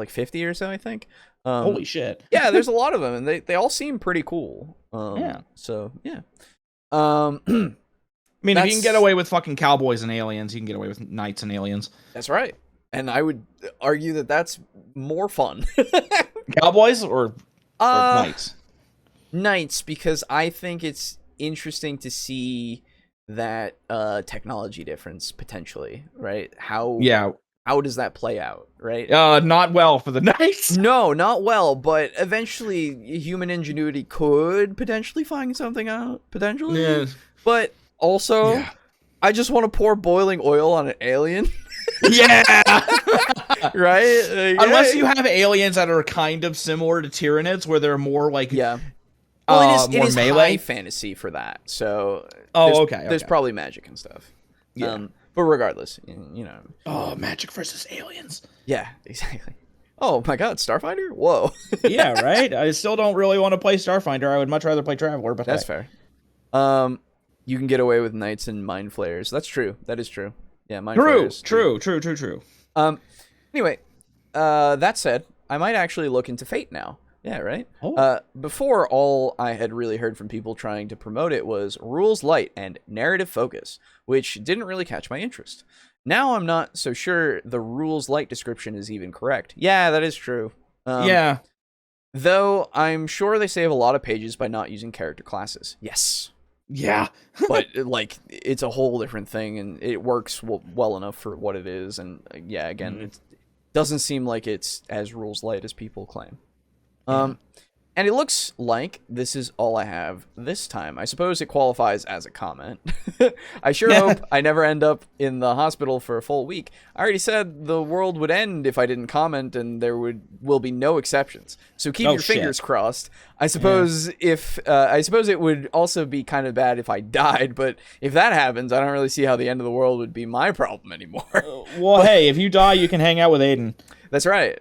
S1: 50 or so, I think.
S3: Holy shit.
S1: Yeah, there's a lot of them, and they all seem pretty cool. So, yeah. I
S3: mean, if you can get away with fucking cowboys and aliens, you can get away with knights and aliens.
S1: That's right. And I would argue that that's more fun.
S3: Cowboys or knights?
S1: Knights, because I think it's interesting to see that technology difference, potentially, right? How does that play out, right?
S3: Not well for the knights.
S1: No, not well, but eventually human ingenuity could potentially find something out, potentially. Yeah. But also, I just want to pour boiling oil on an alien.
S3: Yeah!
S1: Right?
S3: Unless you have aliens that are kind of similar to Tyranids, where they're more like...
S1: Yeah. Well, it is
S3: melee
S1: high fantasy for that, so...
S3: There's
S1: probably magic and stuff. Yeah. But regardless, you know...
S3: Oh, magic versus aliens.
S1: Yeah, exactly. Oh my god, Starfighter? Whoa.
S3: Yeah, right? I still don't really want to play Starfinder. I would much rather play Traveler, but
S1: that's fair. You can get away with knights and mind flayers. That's true. That is true. Yeah, mind flayers.
S3: True.
S1: Anyway, that said, I might actually look into Fate now. Yeah, right? Before, all I had really heard from people trying to promote it was rules light and narrative focus, which didn't really catch my interest. Now I'm not so sure the rules light description is even correct. Yeah, that is true. Though I'm sure they save a lot of pages by not using character classes. Yes.
S3: Yeah.
S1: But, like, it's a whole different thing, and it works well enough for what it is, and, yeah, again, it doesn't seem like it's as rules light as people claim. And it looks like this is all I have this time. I suppose it qualifies as a comment. I sure hope I never end up in the hospital for a full week. I already said the world would end if I didn't comment, and there will be no exceptions. So keep your fingers crossed. I suppose I suppose it would also be kind of bad if I died, but if that happens, I don't really see how the end of the world would be my problem anymore.
S3: Hey, if you die, you can hang out with Aiden.
S1: That's right.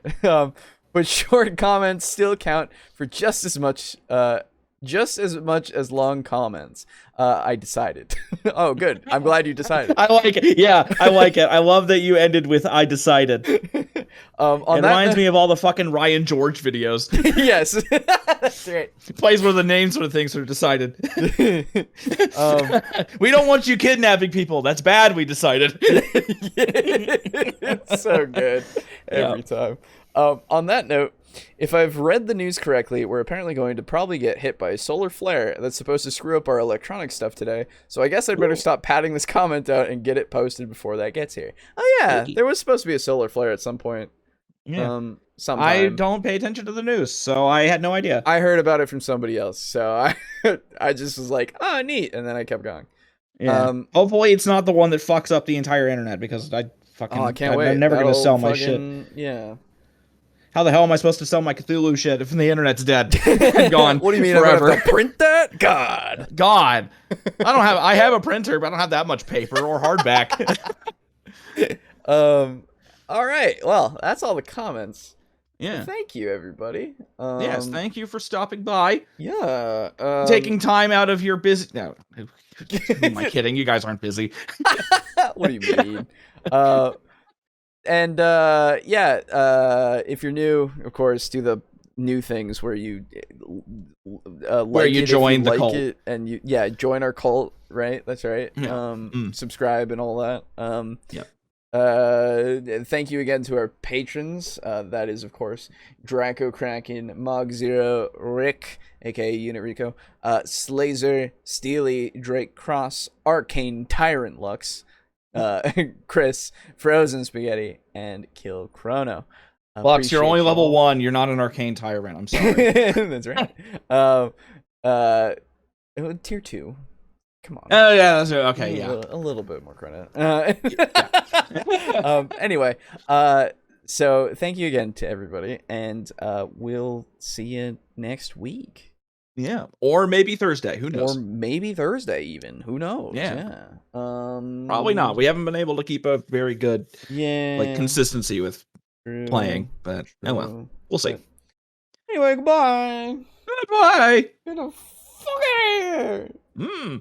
S1: But short comments still count for just as much as long comments. I decided. Oh, good. I'm glad you decided.
S3: I like it. Yeah, I like it. I love that you ended with "I decided." It reminds me of all the fucking Ryan George videos.
S1: Yes, that's right.
S3: Plays where the names of the things are decided. We don't want you kidnapping people. That's bad. We decided.
S1: It's so good every time. On that note, if I've read the news correctly, we're apparently going to probably get hit by a solar flare that's supposed to screw up our electronic stuff today, so I guess I'd better stop padding this comment out and get it posted before that gets here. Oh yeah, there was supposed to be a solar flare at some point.
S3: Yeah.
S1: Sometime.
S3: I don't pay attention to the news, so I had no idea.
S1: I heard about it from somebody else, so I just was like, oh, neat, and then I kept going.
S3: Yeah. Hopefully it's not the one that fucks up the entire internet, because I can't wait. I'm never going to sell my shit.
S1: Yeah.
S3: How the hell am I supposed to sell my Cthulhu shit if the internet's dead and gone?
S1: What do you mean?
S3: Forever?
S1: I have to print that? God.
S3: I have a printer, but I don't have that much paper or hardback.
S1: All right. Well, that's all the comments.
S3: Yeah.
S1: Well, thank you, everybody.
S3: Yes. Thank you for stopping by.
S1: Yeah.
S3: Taking time out of your busy. No. Who am I kidding? You guys aren't busy.
S1: What do you mean? And if you're new, of course, do the new things where you
S3: where you join the cult
S1: it, and you join our cult, right? That's right.
S3: Yeah.
S1: Subscribe and all that.
S3: Yep.
S1: Thank you again to our patrons. That is, of course, Draco Kraken, Mog Zero, Rick, aka Unit Rico, Slazer, Steely, Drake Cross, Arcane Tyrant Lux, Chris, Frozen Spaghetti, and Kill Chrono.
S3: Lux, you're only level 1. You're not an Arcane Tyrant. I'm sorry.
S1: That's right. Tier 2. Come on.
S3: Oh yeah, that's right. Okay.
S1: A little bit more credit. Anyway, so thank you again to everybody, and we'll see you next week.
S3: Yeah, or maybe Thursday. Who knows?
S1: Or maybe Thursday even. Who knows?
S3: Yeah. Probably not. We haven't been able to keep a very good consistency with playing, but oh well, we'll see.
S1: Anyway, goodbye.
S3: Goodbye.
S1: Get the fuck out of here.